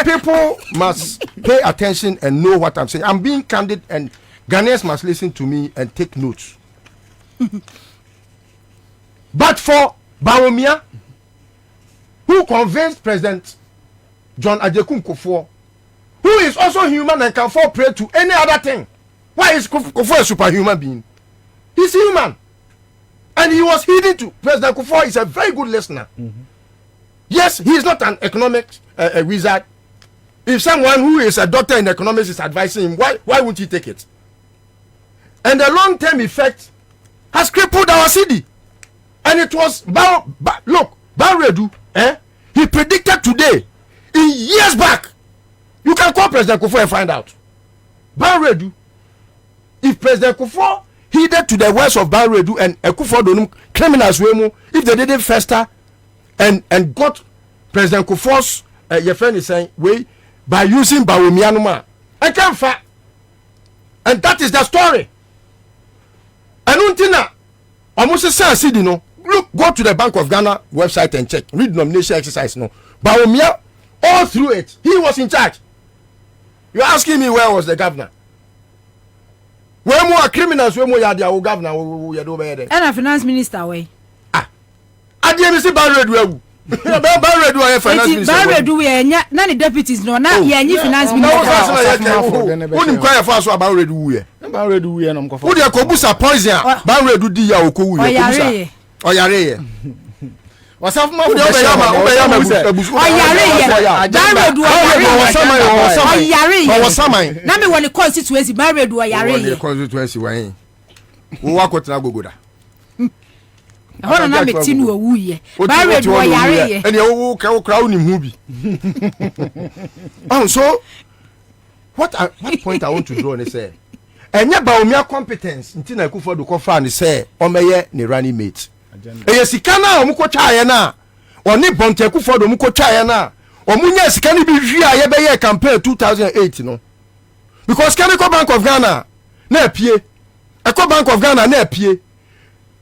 [SPEAKER 7] People must pay attention and know what I'm saying. I'm being candid and Ghanaians must listen to me and take notes. But for Bawumia, who convinced President John Adjekun Kufuor, who is also human and can fall prey to any other thing. Why is Kufuor a superhuman being? He's human. And he was heeding to President Kufuor is a very good listener. Yes, he is not an economic wizard. If someone who is a doctor in economics is advising him, why won't he take it? And the long-term effect has crippled our city. And it was, look, Banredu, he predicted today, in years back, you can call President Kufuor and find out. Banredu, if President Kufuor heeded to the words of Banredu and Kufuor Donum criminals, if they didn't fester and got President Kufuor's, your friend is saying, way by using Bawumia, I can't fight. And that is the story. And untina, almost a city, no. Look, go to the Bank of Ghana website and check. Read nomination exercise, no. Bawumia, all through it, he was in charge. You're asking me where was the governor? Where more criminals, where more the governor,
[SPEAKER 6] and a finance minister way.
[SPEAKER 7] I didn't see Banredu. Banredu, finance minister.
[SPEAKER 6] Banredu, none of deputies, no, not any finance minister.
[SPEAKER 7] Who inquire for us about Banredu? Banredu, and who they Kobusa poison? Banredu, dia Oku, or Yare. What's up, my Yare?
[SPEAKER 6] Now, when the constituency married to a Yare,
[SPEAKER 7] constituency way. Who walk with Nagoda?
[SPEAKER 6] I want to make tin woo ye. Married to a Yare,
[SPEAKER 7] and you crowd in movie. Oh, so what point I want to draw and say, and yet by mere competence, until I could for the coffin and say, or may ne running mate. Eyesikana omuko chaye na oni bonte Kufuor omuko chaye na omunya sikani bi hwia ye be ye campaign 2008 no because Chemical Bank of Ghana na apie Eco Bank of Ghana na apie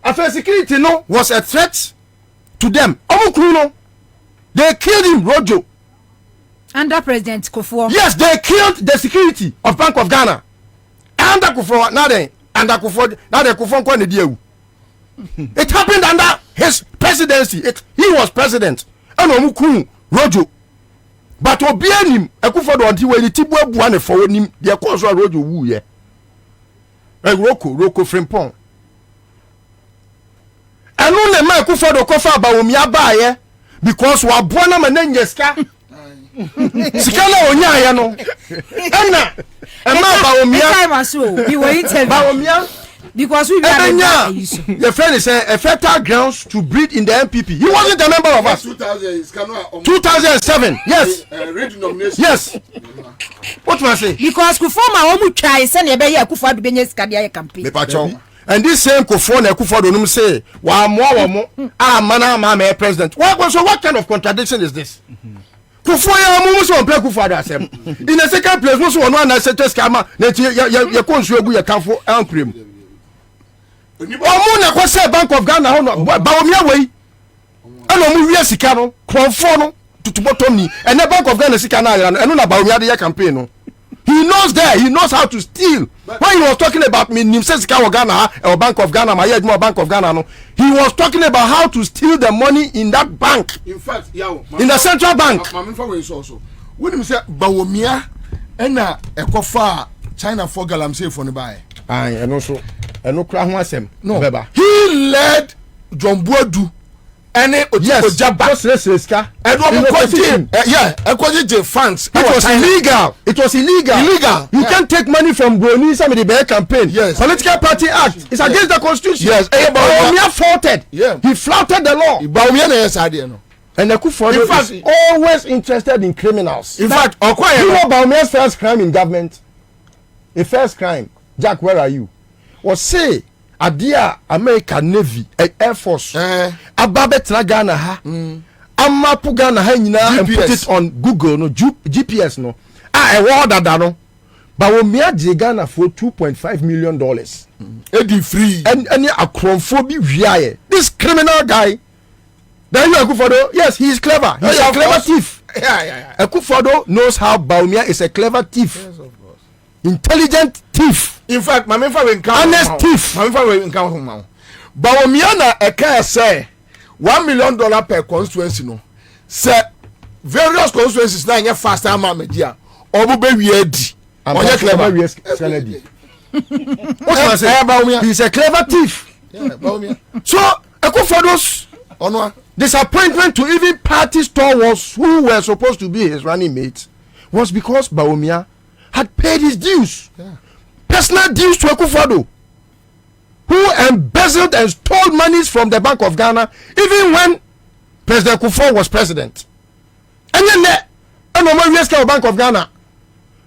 [SPEAKER 7] after security no was a threat to them omukuru no they killed him Rojo
[SPEAKER 6] under President Kufuor.
[SPEAKER 7] Yes, they killed the security of Bank of Ghana under Kufuor now then under Kufuor now the Kufuor kwa ne dia. It happened under his presidency. He was president. And Omukun Rojo. But Obianim, Ekufuor do when Tibu Buane for him, the cause of Rojo Wu ye. Roko Frimpong. And only my Ekufuor do kofa Bawumia baye because wa buana manenyeska. Sikana onya ya no. Emma Bawumia.
[SPEAKER 6] You were interviewed.
[SPEAKER 7] Bawumia.
[SPEAKER 6] Because we
[SPEAKER 7] the friend is a fertile grounds to breed in the MPP. He wasn't a member of us. 2007. Yes. Yes. What must I say?
[SPEAKER 6] Because Kufuor ma omu try send ye be ye Kufuor be nye skadia campaign.
[SPEAKER 7] And this same Kufuor na Kufuor do num say wa mo mana ma president. What kind of contradiction is this? Kufuor ya mu so on play Kufuor da asem. In the second place mo so on na settle scammer na ye konsu egu ye kanfo ankrem. Omu na kwese Bank of Ghana ho no Bawumia wey ana omu wi sika no kronfo no tutubotom ni and the Bank of Ghana sika na ayra no eno na Bawumia de campaign no he knows how to steal. When he was talking about me sika wa Ghana or Bank of Ghana my more Bank of Ghana no he was talking about how to steal the money in that bank,
[SPEAKER 3] in fact
[SPEAKER 7] in the central bank.
[SPEAKER 3] When him say Bawumia ena ekofa China for galamsey for no buy
[SPEAKER 7] and also no kra ho asem no beba
[SPEAKER 3] he led John Boadu any Ojaba
[SPEAKER 7] Sreska
[SPEAKER 3] and Ekwaji funds.
[SPEAKER 7] It was illegal. You can't take money from Broni some of the bear campaign.
[SPEAKER 3] Yes.
[SPEAKER 7] Political Party Act. It's against the Constitution.
[SPEAKER 3] Yes.
[SPEAKER 7] Bawumia faulted.
[SPEAKER 3] Yeah.
[SPEAKER 7] He flouted the law.
[SPEAKER 3] Bawumia na yes idea no.
[SPEAKER 7] And Ekufuor is always interested in criminals.
[SPEAKER 3] In fact,
[SPEAKER 7] you know Bawumia's first crime in government? A first crime. Jack, where are you? Was say adia America Navy Air Force ababetra Ghana ha amapu Ghana ha nyina and put it on Google no GPS no e wo dada no ba wo mia je Ghana for $2.5 million edi free any akronfo bi wiaye this criminal guy then you Akufodo yes he is clever he's a clever thief Akufodo knows how Bawumia is a clever thief yes, of course. Intelligent thief
[SPEAKER 2] in fact my member will count
[SPEAKER 7] honest thief
[SPEAKER 2] my member will count him now Bawumia na eka say $1 million per constituency no say various constituencies na nya faster ama media obu be wiadi onye clever
[SPEAKER 7] Kennedy what can I say Bawumia he's a clever thief
[SPEAKER 2] Bawumia
[SPEAKER 7] so Akufodo's disappointment to even party stalwarts who were supposed to be his running mates was because Bawumia had paid his dues, personal dues to Akufodo, who embezzled and stole monies from the Bank of Ghana even when President Kufuor was president. And then the Bank of Ghana.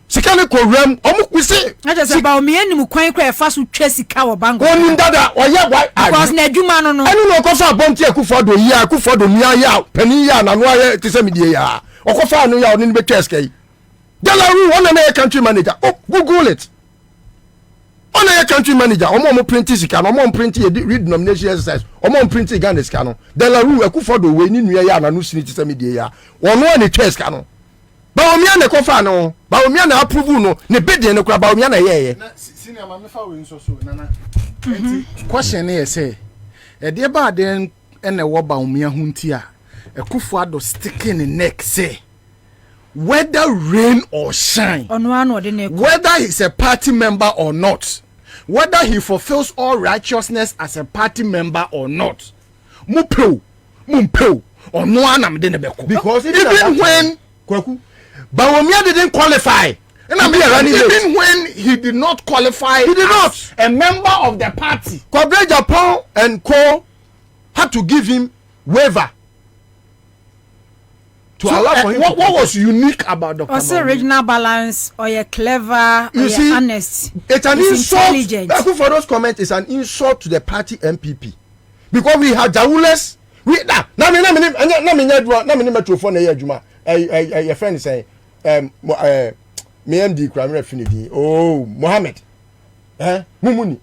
[SPEAKER 7] Sikane ko rem omu say
[SPEAKER 6] na just about me eni mu kwan kra fa so twa sika wo bank
[SPEAKER 7] oni dada oye why
[SPEAKER 6] because na adwuma no
[SPEAKER 7] enu no ko fa bonti Akufodo yi Akufodo mi aya pani ya na no aye te se me die ya okofa anu ya oni be twa sika yi Delaru one na country manager Google it on a country manager omo print sika no omo print read nomination exercise omo print Ghana sika no Delaru Akufodo we ni nua ya na no sini te se me die ya ono ani twa sika no Bawumia na kofa no Bawumia na approve no ne bede no kura Bawumia na yeye
[SPEAKER 12] na senior ma me fa we nso so nana question e say e de ba den ene wo Bawumia hunti a Akufodo sticking in neck say whether rain or shine whether he's a party member or not whether he fulfills all righteousness as a party member or not mumpeo ono anam de ne beko
[SPEAKER 7] because
[SPEAKER 12] even when
[SPEAKER 7] Kwaku Bawumia didn't qualify.
[SPEAKER 12] Even when he did not qualify,
[SPEAKER 7] he did not.
[SPEAKER 12] A member of the party.
[SPEAKER 7] Kwabena Japan and co had to give him waiver to allow for him.
[SPEAKER 12] What was unique about the
[SPEAKER 6] also regional balance or a clever or
[SPEAKER 7] see,
[SPEAKER 6] honest?
[SPEAKER 7] It's an insult. Akufodo's comment is an insult to the party MPP because we had Jawules. We na me metrophone na yejuma. Your friend is saying me MD Kwabena Finidi Mohammed Mumuni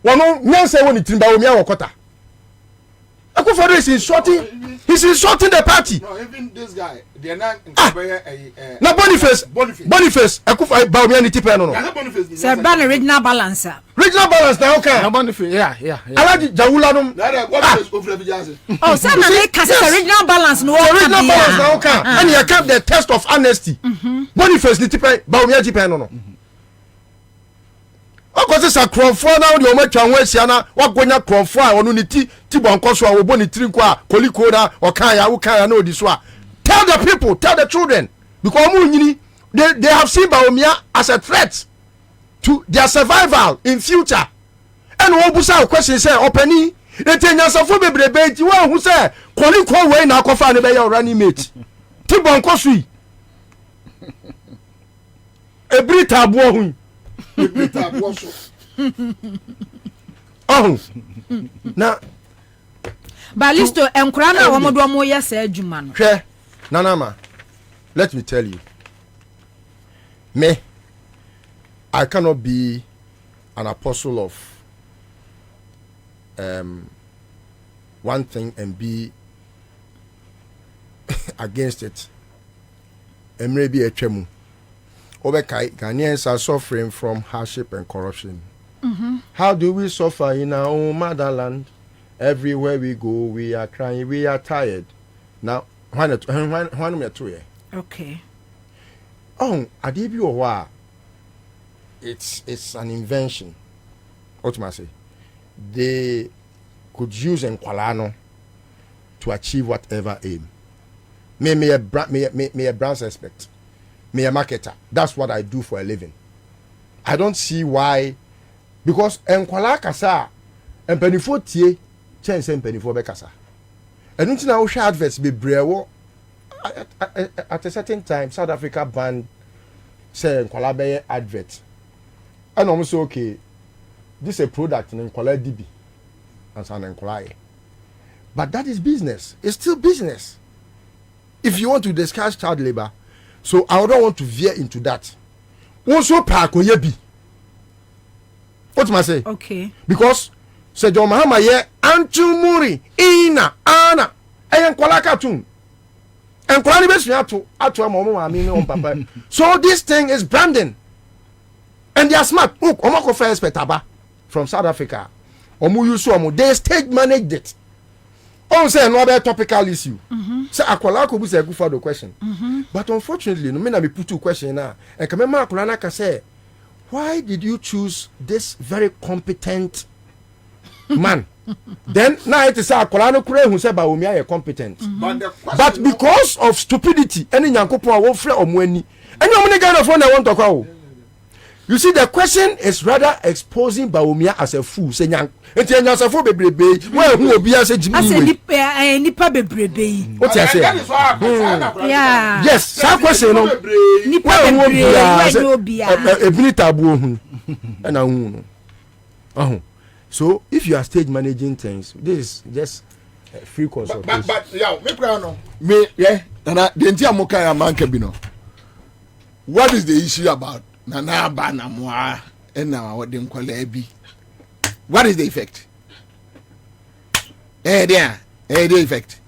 [SPEAKER 7] wano nyanse woni timba omi awokota Akufodo is insulting he's insulting the party
[SPEAKER 2] no even this guy they na
[SPEAKER 7] na Boniface Akufodo Bawumia ni tipe no
[SPEAKER 6] say ban regional balance
[SPEAKER 7] na okay
[SPEAKER 12] na Boniface yeah
[SPEAKER 7] alaji Jawula no
[SPEAKER 6] oh say na make say regional balance no
[SPEAKER 7] regional balance na okay and you kept the test of honesty Boniface ni tipe Bawumia tipe no okoze sa kronfo na de o matwa ho asia na wagonya kronfo a onu ni ti bonko so a wo boni tiri nko a koliko na o kan ya wo kan ya na odi so a tell the people tell the children because mu nyini they have seen Bawumia as a threat to their survival in future and wo busa question say opani etenyansafo bebrebe ti wa hu say koliko we na akofa ne be ya running mate ti bonko so yi ebrita abo hu oh na
[SPEAKER 6] Balisto enkura na womodo mo yesa adwuma no
[SPEAKER 7] hwe nanama let me tell you me I cannot be an apostle of one thing and be against it emre bi atwemu Ghanaians are suffering from hardship and corruption. How do we suffer in our own motherland? Everywhere we go, we are crying, we are tired. Now, when
[SPEAKER 6] okay.
[SPEAKER 7] Oh, Adibi it's an invention. What must I say? They could use Nkwalano to achieve whatever aim. Me a brand aspect. Me a marketer. That's what I do for a living. I don't see why, because Nkwala kasa, empenifo tie, chance empenifo be kasa. And until now, share adverts be brewo. At a certain time, South Africa banned say Nkwala be advert. And almost okay. this is a product in Nkola DB and San Nkola. But that is business. It's still business. If you want to discuss child labor, so I don't want to veer into that. Also, park on yebi. What am I say?
[SPEAKER 6] Okay.
[SPEAKER 7] Because say John Mahama ye Antu Muri Ina Ana and Nkola cartoon. And Nkola ni atu amomo mami on papa. So this thing is branding. And they are smart. Look, Omako First Petaba from South Africa. They stage managed it. On say another topical issue. So Akwala could be a good for the question. But unfortunately, no me put two questions now. And Kamema Akwala can say, why did you choose this very competent man? Then now it is Akwala Kure who said Baumia are competent. But because of stupidity, any Yankopo won't free or mweni. And you kind of one I want to call. You see, the question is rather exposing Baumia as a fool. Saying, "Enti as a fool bebrebe." Well, who will be as a Jimmy?
[SPEAKER 6] As a nipa bebrebe.
[SPEAKER 7] What you say?
[SPEAKER 6] Yeah.
[SPEAKER 7] Yes, some question. No.
[SPEAKER 6] Nipa bebrebe.
[SPEAKER 7] Ebini tabu. And so, if you are stage managing things, this is just free consultation.
[SPEAKER 12] But yeah, me no. Me yeah. Na the entire Mokaya man kebino. What is the issue about? Nana bana moa ena what them call ebi. What is the effect? The effect.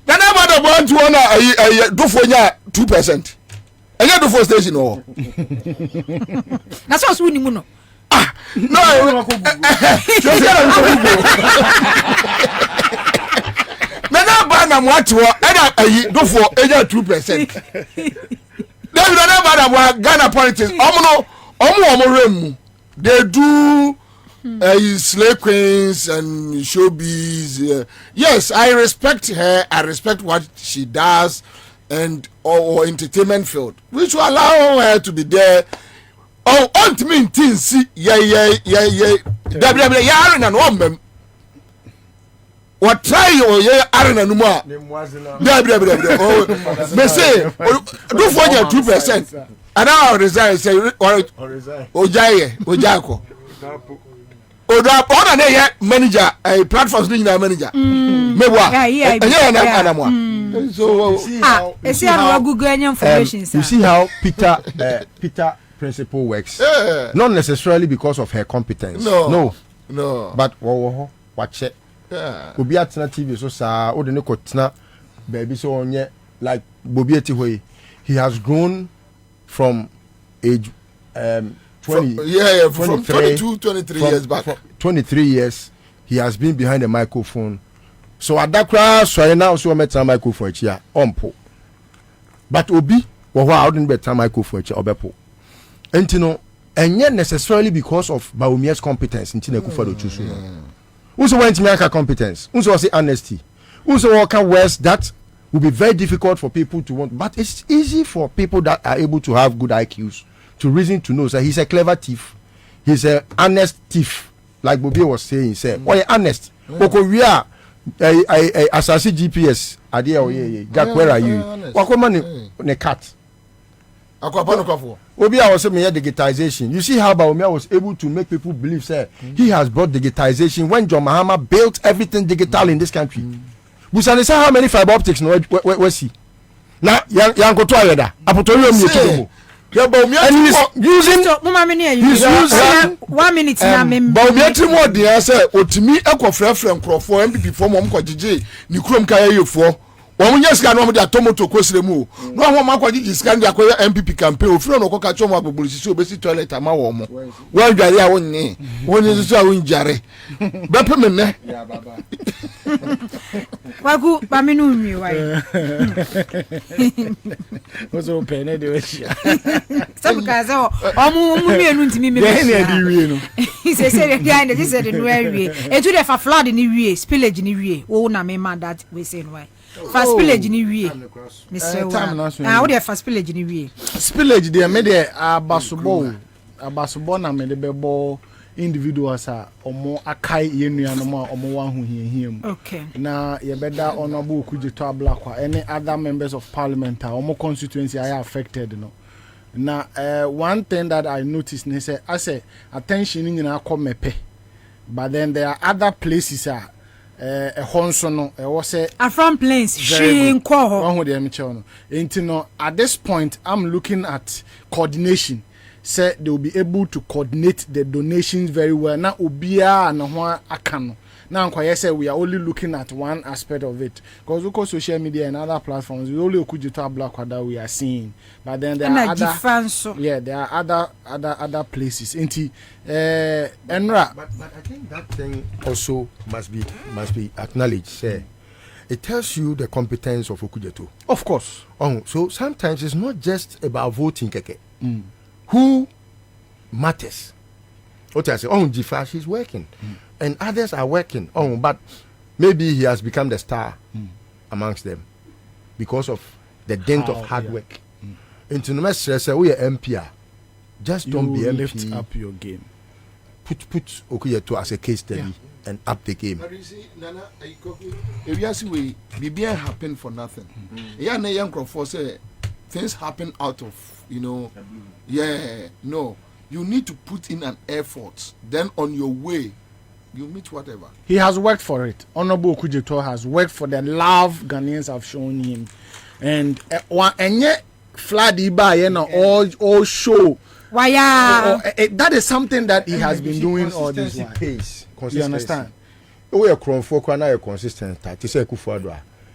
[SPEAKER 12] Nana bana want to wanna do for 2%. And you do for station or.
[SPEAKER 6] That's what's winning muno.
[SPEAKER 12] Ah no. Nana bana moa to ena do for 2%. Ghana politics. They do slave queens and showbiz. Yes, I respect her. I respect what she does and or entertainment field, which will allow her to be there. Oh, on to me, see, yeah. Yarin and woman. What try or yeah, Aaron and Numa? Me say, do for your 2%. And now resign, say, Ojako. Oda manager, a platform manager.
[SPEAKER 7] You see how Peter principle works. Not necessarily because of her competence. No. But watch it. Obi atena TV so sa o de ne kotena baby so onye like Bobie eti he has grown from age 20
[SPEAKER 12] from 22 23 years back.
[SPEAKER 7] 23 years he has been behind the microphone. So adakra so now so metra microphone echi a ompo. But Obi wo ho a odin betra microphone echi obepo. Enti no enye necessarily because of Baumia's competence nti na kufa do chusu no. Who's went to make a competence? Who's say honesty? Who's working words that will be very difficult for people to want, but it's easy for people that are able to have good IQs to reason to know that he's a clever thief, he's an honest thief, like Bobie was saying. Say, "Oh, you're honest." Oko we are assassin GPS. Jack, where are you? Wakoma ne cat. Obia was saying digitization. You see how Baumia was able to make people believe, say, he has brought digitization when John Mahama built everything digital in this country. Busani say how many fiber optics no we see. Now, young go to ayeda. Apotorium you and he's using 1 minute now.
[SPEAKER 12] Baumia timo dey say otimi ekofrefre nkrofo MPP form om kwagije ni krom kaya yefo. Omunye sika no mo dia tomato kwesire mu no ho ma kwagije sika ndia kwa MPP campaign ofiro no koka chomo abobulisi obesi toilet ama wo mo wa dware a wonni wonni so a wonjare bepe me ne ya baba
[SPEAKER 6] wagu ba me no nwi wai
[SPEAKER 12] ozo pene de washia
[SPEAKER 6] sabuka za omu mienu ntimi me
[SPEAKER 12] be na di wie no
[SPEAKER 6] se se dey and they said no wie etu dey fa flood ni wie spillage ni wie wo na me man that we say no why fast spillage ni wie Mr. Wo dey fast spillage ni wie
[SPEAKER 12] spillage dey me dey abasobo na me dey bebo individuals are omo akai yenuano ma omo wan ho hiahia mu
[SPEAKER 6] okay
[SPEAKER 12] na ye beda honorable Kujito Ablakwa any other members of parliament omo constituency are affected no Now, one thing that I noticed, I say attention in mepe, but then there are other places a honsono was a
[SPEAKER 6] from planes she
[SPEAKER 12] at this point I'm looking at coordination. Say they will be able to coordinate the donations very well. Now ubia and akano. Now say we are only looking at one aspect of it. Because look at social media and other platforms, we only could black that we are seeing. But then there are there are other places. Enra.
[SPEAKER 7] But I think that thing also must be acknowledged. Say, it tells you the competence of Okujeto.
[SPEAKER 12] Of course.
[SPEAKER 7] So sometimes it's not just about voting keke. Who matters? What I say, Jifa, she's working, and others are working. But maybe he has become the star amongst them because of the dint of hard work. Into the message, say we are MP. Just don't be MP.
[SPEAKER 12] Lift up your game.
[SPEAKER 7] Put Okuyeto as a case study and up the game.
[SPEAKER 3] But you see, Nana, if you ask me, BBN happen for nothing. Yeah, na young Crawford say things happen out of no. You need to put in an effort. Then on your way, you meet whatever.
[SPEAKER 12] He has worked for it. Honorable Okujeto has worked for the love Ghanaians have shown him, and yet Fladi all show. That is something that he has been doing all this while.
[SPEAKER 7] You understand? We are consistent.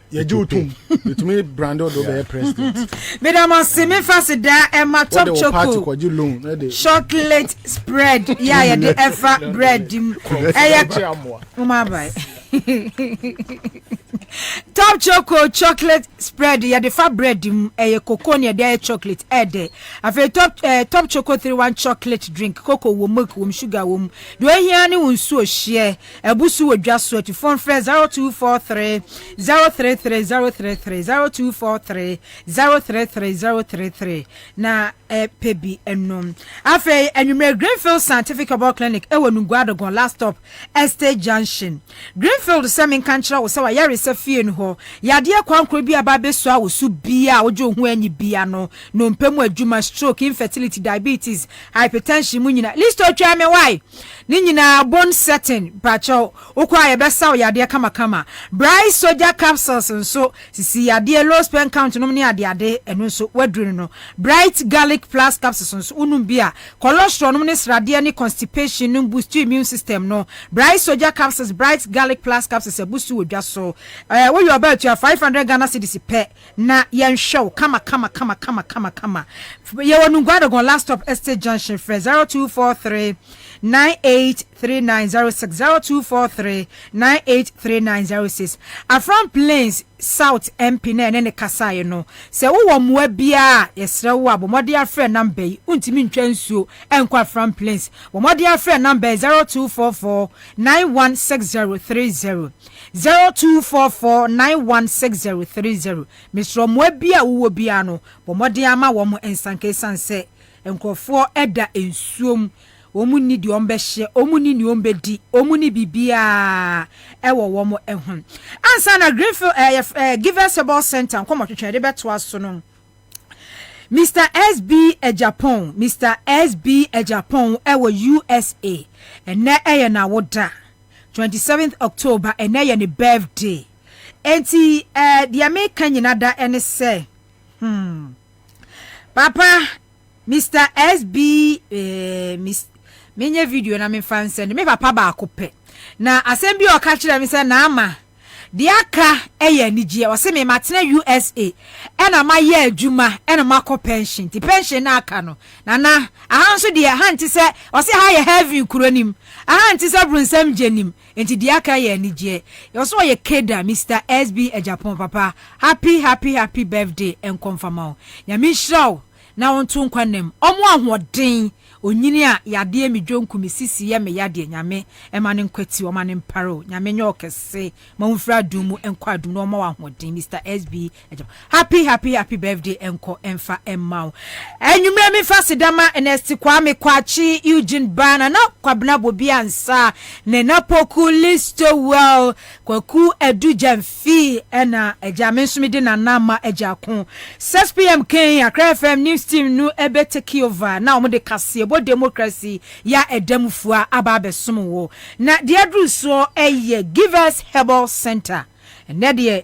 [SPEAKER 12] You do too. To me, Brando do be president.
[SPEAKER 6] Madam, Simi Fasida and my top chocolate chocolate spread. Yeah, the ever bread. Top chocolate spread. Yeah, the fat bread. Cocoa near there chocolate. I've top chocolate 3-1 chocolate drink. Cocoa will milk sugar womb. Do I hear anyone so share? A busu will just sweat to phone friend 0243 033 033 na pebi enom afa enume Greenfield Scientific Herbal Clinic ewo Nungwado gon last stop Estate Junction Greenfield semen kanchira wo se wa yare se fie no ho yade kwankro bi aba beso a wo su bia ojo ho anyi bia no mpemu adwuma stroke infertility diabetes hypertension mu nyina list otwa me why ni nyina bone setting pacho okwa ye besa yade kama Bright Soldier capsules so sisi yade low sperm count no ne ade eno so waduru no Bright Garlic Plus capsules so unum bia cholesterol no ne srade ne constipation no boost immune system no Bright Soldier capsules Bright Garlic Plus capsules boost wodwa so what you about your 500 Ghana cedis pe na yen show kama ye wonungwado gon last stop Estate Junction for 0243 983906 0243 983906 Afram Plains South MP na ne kasaye no se wo moa bia yesre wo abomode afre number yi untimi ntwa nsuo enkwa Afram Plains bomode afre number 0244 916030 0244 916030 Mr. moa bia wo bia no bomode ama wo mo ensanke sanse enkrofo eda ensuom omuni di ombehye omuni ni ombedi omuni bibia ewo wo mo ehun Ansah na Greenfield Givers Herbal Center nkomo twetwe de beto aso no Mr. SB Ejapon ewo USA ene eye na woda 27th October ene eye ne birthday enti the American nyinada ene se Papa Mr. SB menye video na me fan send me papa ba akope na asem bi o ka kire me se na ama de aka eye nigye o se me matena USA ena ma ye adwuma ena ma ko pension ti pension na aka no na ahanso de hanti se o se ha ye heavy kuronim ahanti se brunsam jenim enti de aka ye nigye o so ye keda Mr. SB Ejapon papa happy birthday en confirm ya mi shraw na wonto nkwanem omo ahoden onyini a yade emidwonku misisi ye me yade nyame emane nkwati o mane mparo nyame nye okese mamfra dumu enkwadum no ma wahoden Mr. SB happy birthday enko emfa emmao enwumre mi fasidama enesti kwame kwachi Eugene Bana na Kwabena Bobie Ansah ne na poku listo well kwaku edu jamfi ena ejame nsumide na nama ejakon 6 PM Ken Accra FM News system no ebe take over na omo de kase bo democracy ya edamfua aba besom wo na de adru so Givers Herbal Center na de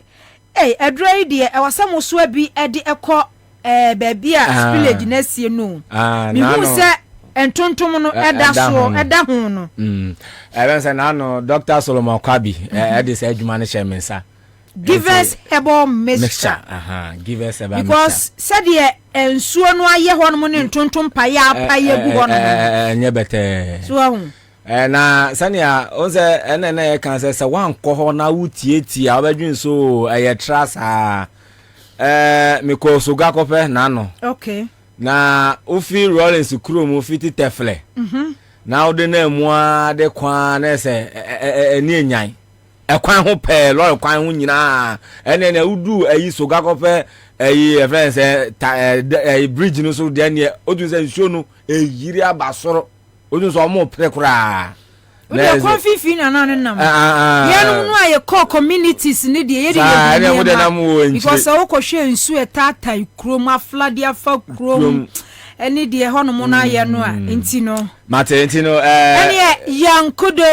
[SPEAKER 6] adrai de ewasam so abi ede ekọ baby a village na sie no mi hu se entontom no eda so eda hu no
[SPEAKER 8] even say na no Dr. Solomon Kwabi ede say adwuma ne shemensa
[SPEAKER 6] Givers Herbal Mixture.
[SPEAKER 8] Givers Herbal Mixture.
[SPEAKER 6] Because said ye ensuo no aye ho no ne ntontom pa ya gu ho no.
[SPEAKER 8] Nye bete.
[SPEAKER 6] So ahun.
[SPEAKER 8] Na sania onse ene kan se wan kọ ho na wutietie a obadwin so eye trust me ko so ga kope na no.
[SPEAKER 6] Okay.
[SPEAKER 8] Na ofi Rollins krom ofiti tefle. Na ode na mu a de kwa na se eni enyan. Ekwan ho pe lori kwan ho nyina ene udu ayi so ga kope ayi friends bridge no so de ne odun se show no eyiri abasoro odun so mo prekura
[SPEAKER 6] na konfifi na na nam ye no no aye call communities ne de ye de because o ko hwe nsu etatai krom aflade afa krom eni de ho no mo na ye no a enti no
[SPEAKER 8] mate enti no
[SPEAKER 6] eni yankudo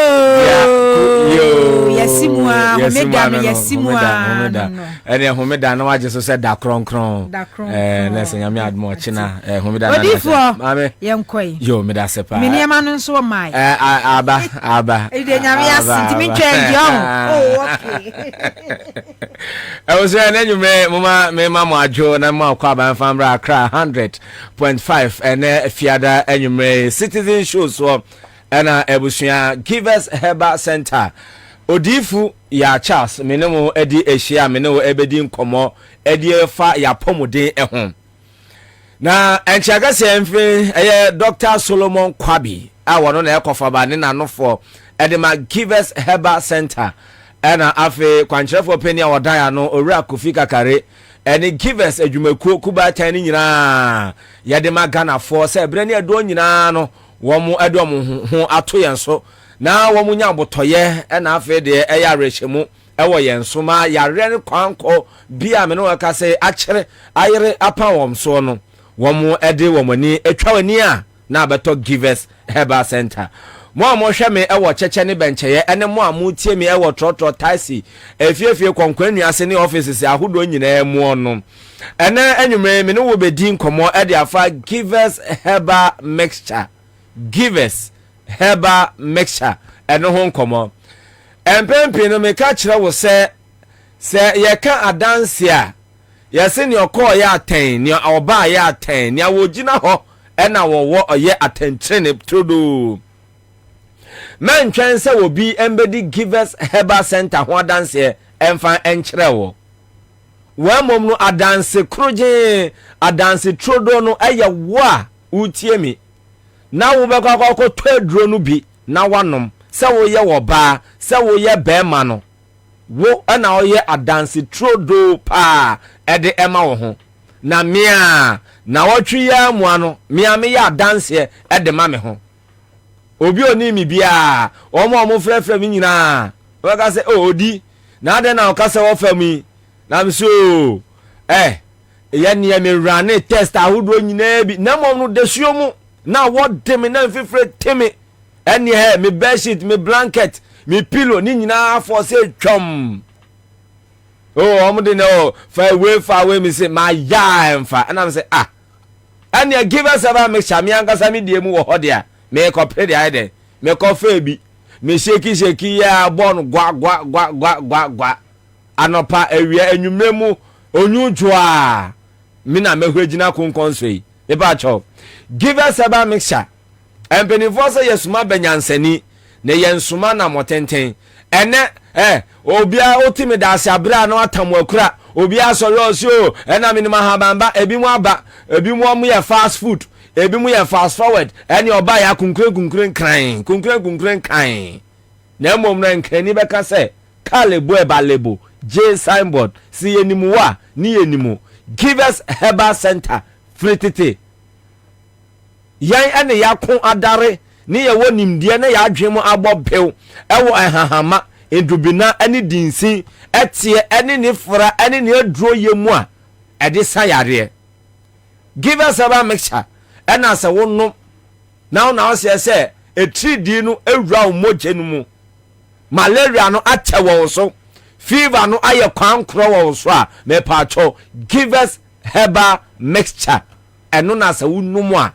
[SPEAKER 6] yesimwa homeda
[SPEAKER 8] eni homeda no waje so se da kronkron na se nyame admo china homeda na
[SPEAKER 6] mame yenkoi
[SPEAKER 8] yo meda sepa
[SPEAKER 6] meni ama no so mai
[SPEAKER 8] aba
[SPEAKER 6] ide nyame asinti mi change okay
[SPEAKER 8] was na nyume mama me mama ajo na ma Kwabena famra Accra 100.5 ene fiada enyume citizen shows so ena ebusua Givers Herbal Center odifu ya Charles menemo edi ehia menemo ebedi nkomo edi efa ya pomode ehun na enchagase emfe eye Dr. Solomon Kwabi awono na ekofa ba ne nanofo edema Givers Herbal Center ena afe kwancherefo peni awodan ya no owura kofika kare eni Givers adwumakuo kuba tan ni nyina yadema Ghana for se bre ne edo nyina no womu edom ho ato yenso na womu nya botoye na afi de eya rehemu ewo yenso ma yare ne kwanko bia me no waka se akere ayere apa wom so no womu ede womani etwawani a na abeto Givers Herbal Center mo hwe me ewo cheche ne bencheye ene mo amu tie me ewo trotro taxi efiefie konkwannu ase ne offices ahodo nyina emu no ene enwume me no wo bedi nkomo ede afa Givers Herbal Mixture Givers Herbal Mixture eno ho nkomo empempe no me ka kire wo se ye ka adanse a ye se ne okọ ya aten ne oba ya aten ne awogina ho ena wo oye atentrene todo man twense wo bi embedi Givers Herbal Center ho adanse emfa enkyere wo wa mom no adanse kroje adanse trodo no eye wo a utie mi na wo be kwakọ twaduro no bi na wanom se wo ye wo ba se wo ye bema no wo na wo ye adanse trodo pa ede ema wo ho na mia na wotwi ya mu ano mia me ya adanse ede ma me ho obi oni mi bia omo frefre mi nyina wo ka se odi na ade na wo ka se wo fami na mi so ye ne me rane test ahodo nyina bi na mom no desuo mu na what dem na fifre temi eni he me bedsheet me blanket me pillow ni nyina for say twom omde no far away me say my ya emfa and am say eni Givers Herbal Mixture me ankasa me die mu wo hode a me ko pede ade me ko fa bi me sheki ya bon gwa anopa awia enwumre mu onyujo a me na mehwagina konkonsoi e ba cho Givers Herbal Mixture empenifo se yesuma benyansani ne yensuma na motenten ene obia otimi da ase abra na atamu akura obia soro osio ena minima habamba ebi mu aba ebi mu ye fast food ebi mu ye fast forward eni oba ya kunkren kan na mom na nkani beka se kalebo ebalebo J signboard si yenimu wa ni yenimu Givers Herbal Center fritete yan ene yakon adare ni ye wonimdie na ya adwemu abobew ewo ehahama edubina ene dinsin etie ene ni fra ene ni aduro yemu a ede sayare give us herbal mixture and as a one no now say a 3D no ewra moje no mu malaria no atewo so fever no aye kwan kro so a me pacho give us herbal mixture eno na se wonu a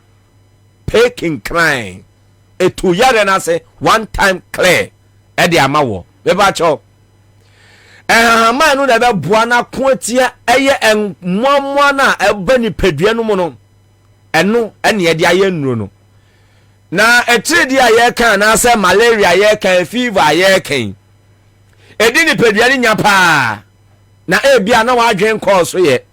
[SPEAKER 8] peking crying etu yare na se one time clear e de amawo me pacho ma no da be boa na ko atia eye enmoamoa na eba ni padua no mu no eno ene ye de aye nnuro no na etredi aye kan na se malaria aye kan fever aye kan edi ni padua ni nya pa na ebia na wa adwen ko so ye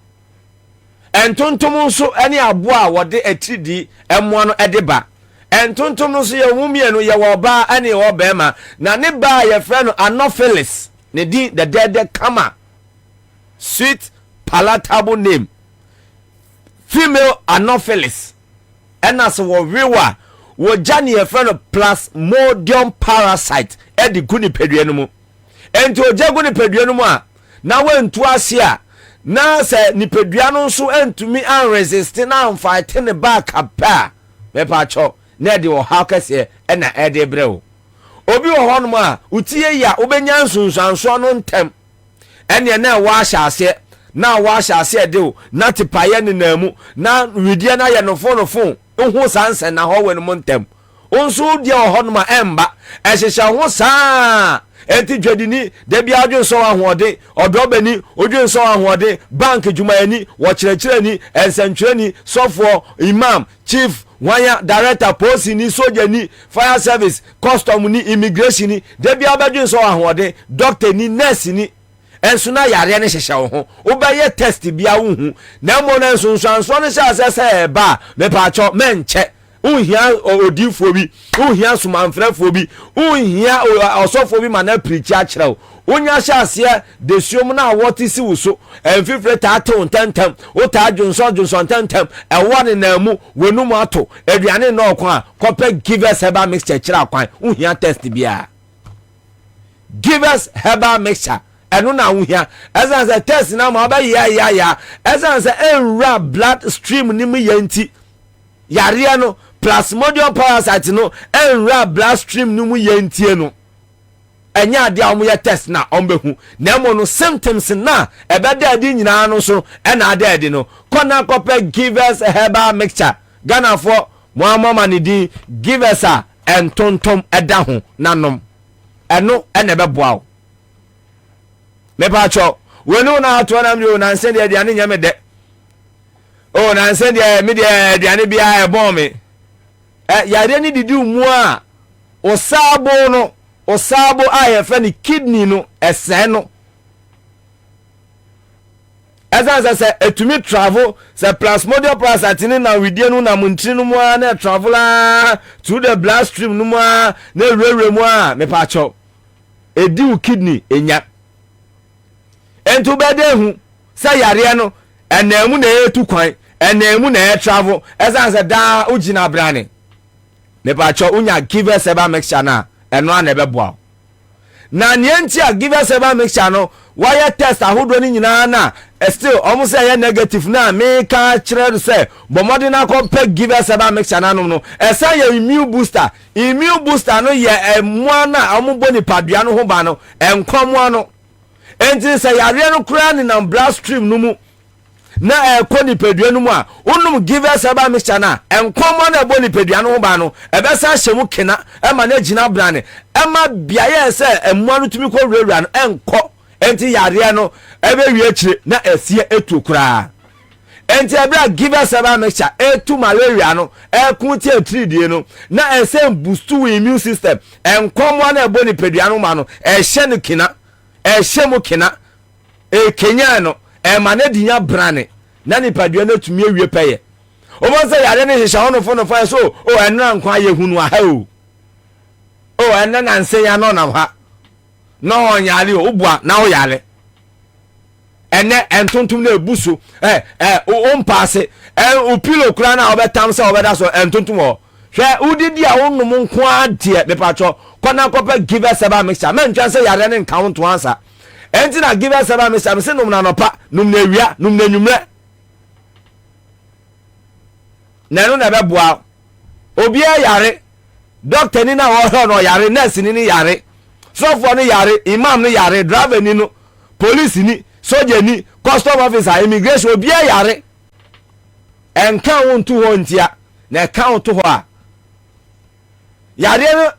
[SPEAKER 8] entontom nso ene aboa wode etredi emmoa no edeba entontom no so ye wumie no ye wo ba ene wo bema na ne ba ye frɛ no anopheles ne di the dead kama sweet palatable name female anopheles ena so wo rewa wo jani ye frɛ no plasmodium parasite e di guni pedua no mu enti ojagu ni pedua no mu a na wantu ase a na se ni pedua no so entumi an resist na an fight ne back apa me pa cho na de wo ha kase e na e de brew obi wo ho no a utie ya obenya nsunsanso no ntem ene na wa ahase na wa ahase de o na tipaye ne namu na widie na ye no fon ohu sanse na ho we no ntem onso dia ho no ma emba ehihya ho saa enti dwadini da bia adwonso ahoode odobani odwonso ahoode bank dwumayani wo kyerɛkyerɛni ensantwerɛni sofo imam chief wanya director police ni soldier ni fire service custom ni immigration ni da bia badwonso ahoode doctor ni nurse ni enso na yare ne hyehya wo ho obaye test bia wo hu na mo na enso nso no sha sɛ ba me pa cho menche unhia odifo bi unhia sumanfrefo bi unhia osofo bi mana preach akyerɛw unya hyase de suom na woti si wuso enfifre ta to ntentem o ta dwonso ntentem ɛwɔ ne na mu wenum ato aduane na ɔkwan kɔpɛ give us herbal mixture kyerɛ akwan unhia test bia give us herbal mixture ɛno na unhia ɛsan sɛ test na ma ba ya ɛsan sɛ enra blood stream ni mu yanti yare no plasmodium parasite no enra blood stream no mu yantie no enya ade a mo ye test na ombehu na mo no symptoms na ebeda ade nyina no so na ade ade no kona kope give us a herbal mixture Ghana for mo amama ne din give us a entontom eda ho nanom eno ene beboa me pa cho wenu na ato na mi o na nse de ade nya me de o na nse de me de aduane bia e bon me yare ni didi mu a osabo a ye fa ni kidney no ese no ezan se etumi travel se plasmodium parasite ni na widie no na muntri no mu a na travel through the blood stream no mu a na rewre mu a me pa cho edi u kidney enya entu bede hu se yare no enamu na etu kwan enamu na travel ezan se da ugina brane ne ba cho unya give us herbal mixture na eno an ebeboa na nienti a give us herbal mixture no why test ahodo ni nyina na still almost say negative na me ka kire say bomode na ko pe give us herbal mixture na no esa ye immune booster no ye emwa na omubo ni padua no ho ba no enkomo no enti say yare no kura ni na blood stream no mu na ekoni pedua no mu a unum give us herbal mixture na enkomo na eboni pedua no ho ba no ebesa hyemu kena ema na gina brane ema biaye se emwa no tumi ko wura no enko enti yare no ebe wie akire na esie etu kura enti ebra give us herbal mixture etu malaria no ekunti etridie no na ese boost to immune system enkomo na eboni pedua no ma no ehye no kena ehyemu kena kenya no ema na dinya brane na ni padua na tumi awie peye o mo se yare ne hihya hono fo no fa so o enra nkwa ye hunu aha o enna na nse ya no na ha no onyale o bua na o yale ene entontum na ebuso o mpaase o pilo kura na obetam se obeda so entontum o hwe udidi a wonum nkwa de me pacho kona kopa give us herbal mixture men twan se yare ne count Ansah enti na give us herbal mixture se num na nopa num na ewia num na nwumre na no na beboa obi yare doctor ni na wo no yare nurse ni yare sofo ni yare imam ni yare driver ni no police ni soldier ni custom officer immigration obi yare enka won to ho ntia na account ho a yare no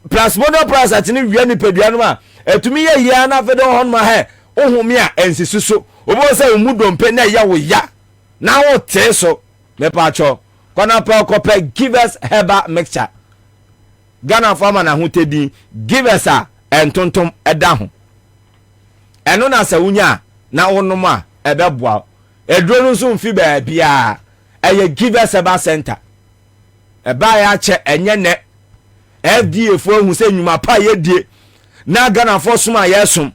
[SPEAKER 8] plasmodium price atini wi ni pedua no ma etumi ye ya na fe do hon ma he ohumi a ensisuso obo se mu dompe na ya wo ya na wo te so me pa cho kona pa kope give us herbal mixture Ghana farmer na hotedi give us a entontom eda ho eno na se wunya na wonom a ebeboa edro no so mfi ba bia eye give us herbal center eba ya che enye ne FDA fo hu se nyuma pa ye die na Ghana fo suma yesom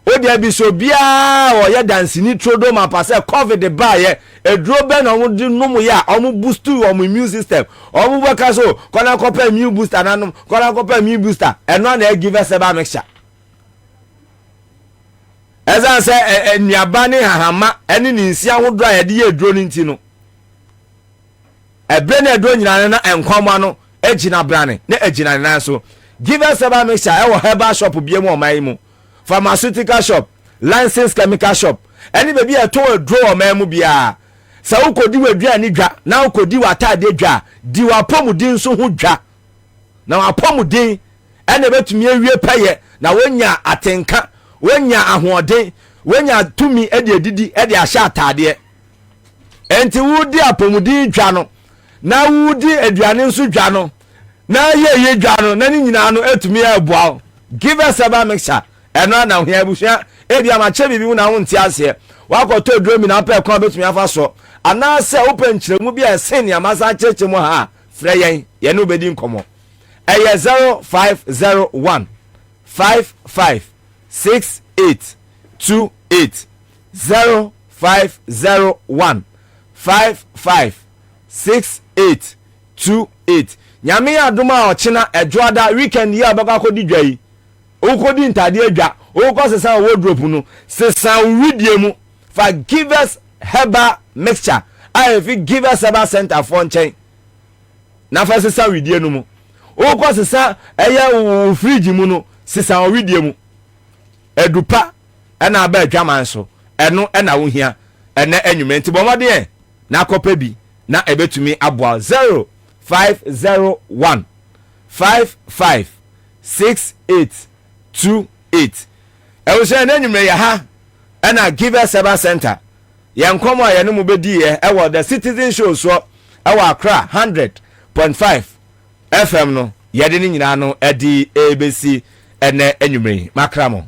[SPEAKER 8] odi abi so bia o ye dance ni trodo ma pa se covid ba ye edro be na won di numu ya omu boost omu immune system omu beka so kona kopa immune booster nanum kona kopa immune booster eno na give us eba mixture ezan se enuaba ni hahama eni ni nsia hodo a ye de ye edro ni nti no ebre na edro nyina na enkwama no ejina brane na ejina na so give us eba mixture e wo herbal shop bia mu o mai mu pharmaceutical shop licensed chemical shop any baby a to draw memu bia sa ukodi wadua ni dwa na ukodi watade dwa di wapomudin so ho dwa na wapomudin ene betumi awie paye na wonya atenka wonya ahoden wonya tumi ede edidi ede ahya atade enti wudi apomudin dwa no na wudi aduane nso dwa no na ye dwa no na ni nyina no etumi abuao give us a mixture eno na hia buhia ebi amache bibi na won ti ase wakoto dromi na pa ekon betumi afa so ana se open kyeremu bia sen ya masa cheche mu ha frɛ yen no bedi nkomo eye 0501 556828 0501 556828 nyame adoma ochina edwoada weekend ya baka kodi dwai ukodi ntade adwa ukọ sesa wardrobe no sesa widie mu for give us herbal mixture I fi give us herbal center for nchen na fa sesa widie no mu ukọ sesa eye fridge mu no sesa widie mu edupa na ba adwaman so eno na wo hia ene enwumenti bomode na kopa bi na ebetumi aboa 0501 556828 I say na nyumre ya ha na give us herbal center ye nkomo a ye no mu bedi ye e wo the citizen show so e wo Accra 100.5 FM no ye de ni nyina no edi ABC ene enwumre makramo